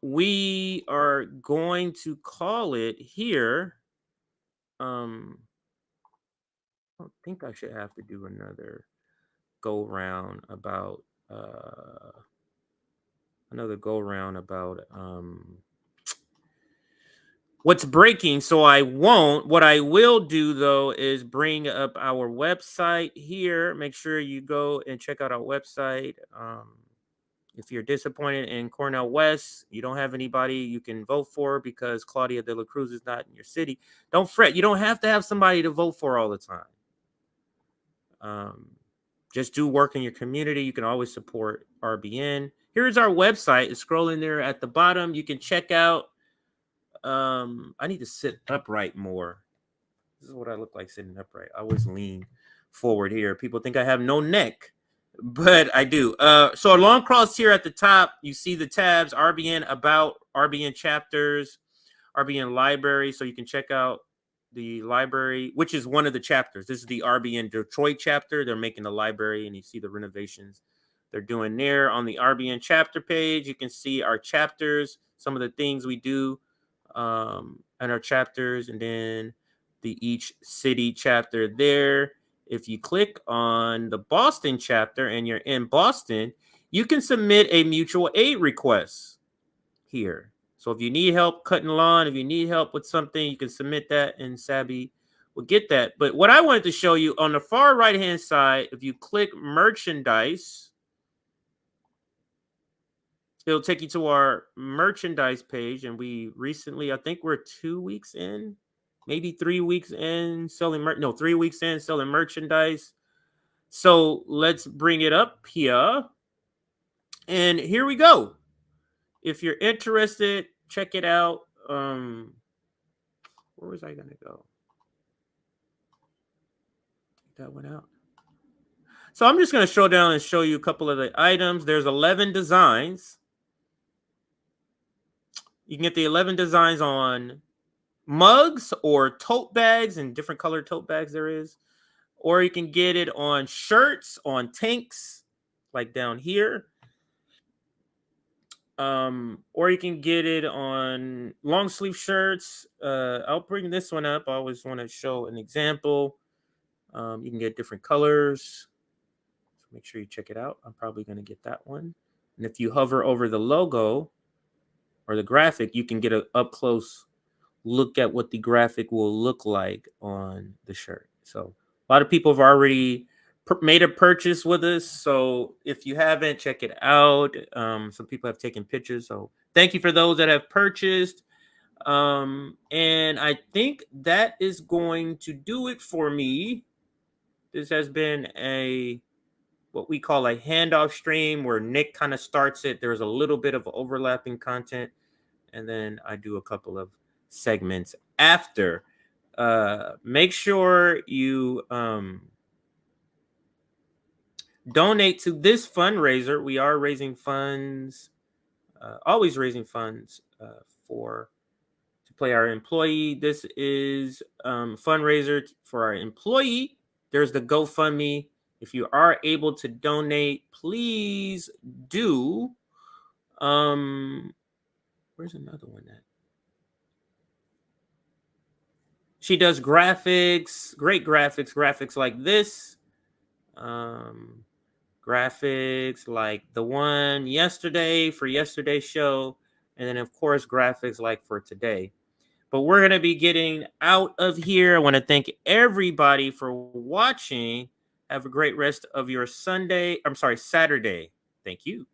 we are going to call it here. I don't think I should have to do another go round about what's breaking, so I won't. What I will do though is bring up our website here. Make sure you go and check out our website. If you're disappointed in Cornel West, you don't have anybody you can vote for because Claudia de la Cruz is not in your city, don't fret. You don't have to have somebody to vote for all the time. Just do work in your community. You can always support RBN. Here's our website. It's scrolling there at the bottom. You can check out. I need to sit upright more. This is what I look like sitting upright. I always lean forward here. People think I have no neck, but I do. So along across here at the top, you see the tabs: RBN About, RBN Chapters, RBN Library. So you can check out the library, which is one of the chapters. This is the RBN Detroit chapter. They're making the library, and you see the renovations they're doing there. On the RBN chapter page, you can see our chapters, some of the things we do and our chapters, and then the each city chapter there. If you click on the Boston chapter and you're in Boston, you can submit a mutual aid request here. So if you need help cutting lawn, if you need help with something, you can submit that and Sabby will get that. But what I wanted to show you on the far right-hand side, if you click merchandise, it'll take you to our merchandise page. And we recently, I think we're 2 weeks in, maybe 3 weeks in selling 3 weeks in selling merchandise. So let's bring it up here. And here we go. If you're interested, check it out. Where was I going to go? Take that one out. So I'm just going to show down and show you a couple of the items. There's 11 designs. You can get the 11 designs on mugs or tote bags, and different colored tote bags there is. Or you can get it on shirts, on tanks, like down here. Or you can get it on long sleeve shirts. I'll bring this one up. I always want to show an example. You can get different colors. So make sure you check it out. I'm probably going to get that one. And if you hover over the logo or the graphic, you can get an up close look at what the graphic will look like on the shirt. So a lot of people have already made a purchase with us. So if you haven't, check it out. Some people have taken pictures. So thank you for those that have purchased. And I think that is going to do it for me. This has been what we call a handoff stream where Nick kind of starts it. There's a little bit of overlapping content, and then I do a couple of segments after. Make sure you donate to this fundraiser. We are raising funds, always raising funds to play our employee. This is fundraiser for our employee. There's the GoFundMe. If you are able to donate, please do. Where's another one at? She does graphics, great graphics like this. Graphics like the one yesterday for yesterday's show. And then, of course, graphics like for today. But we're going to be getting out of here. I want to thank everybody for watching. Have a great rest of your Saturday. Thank you.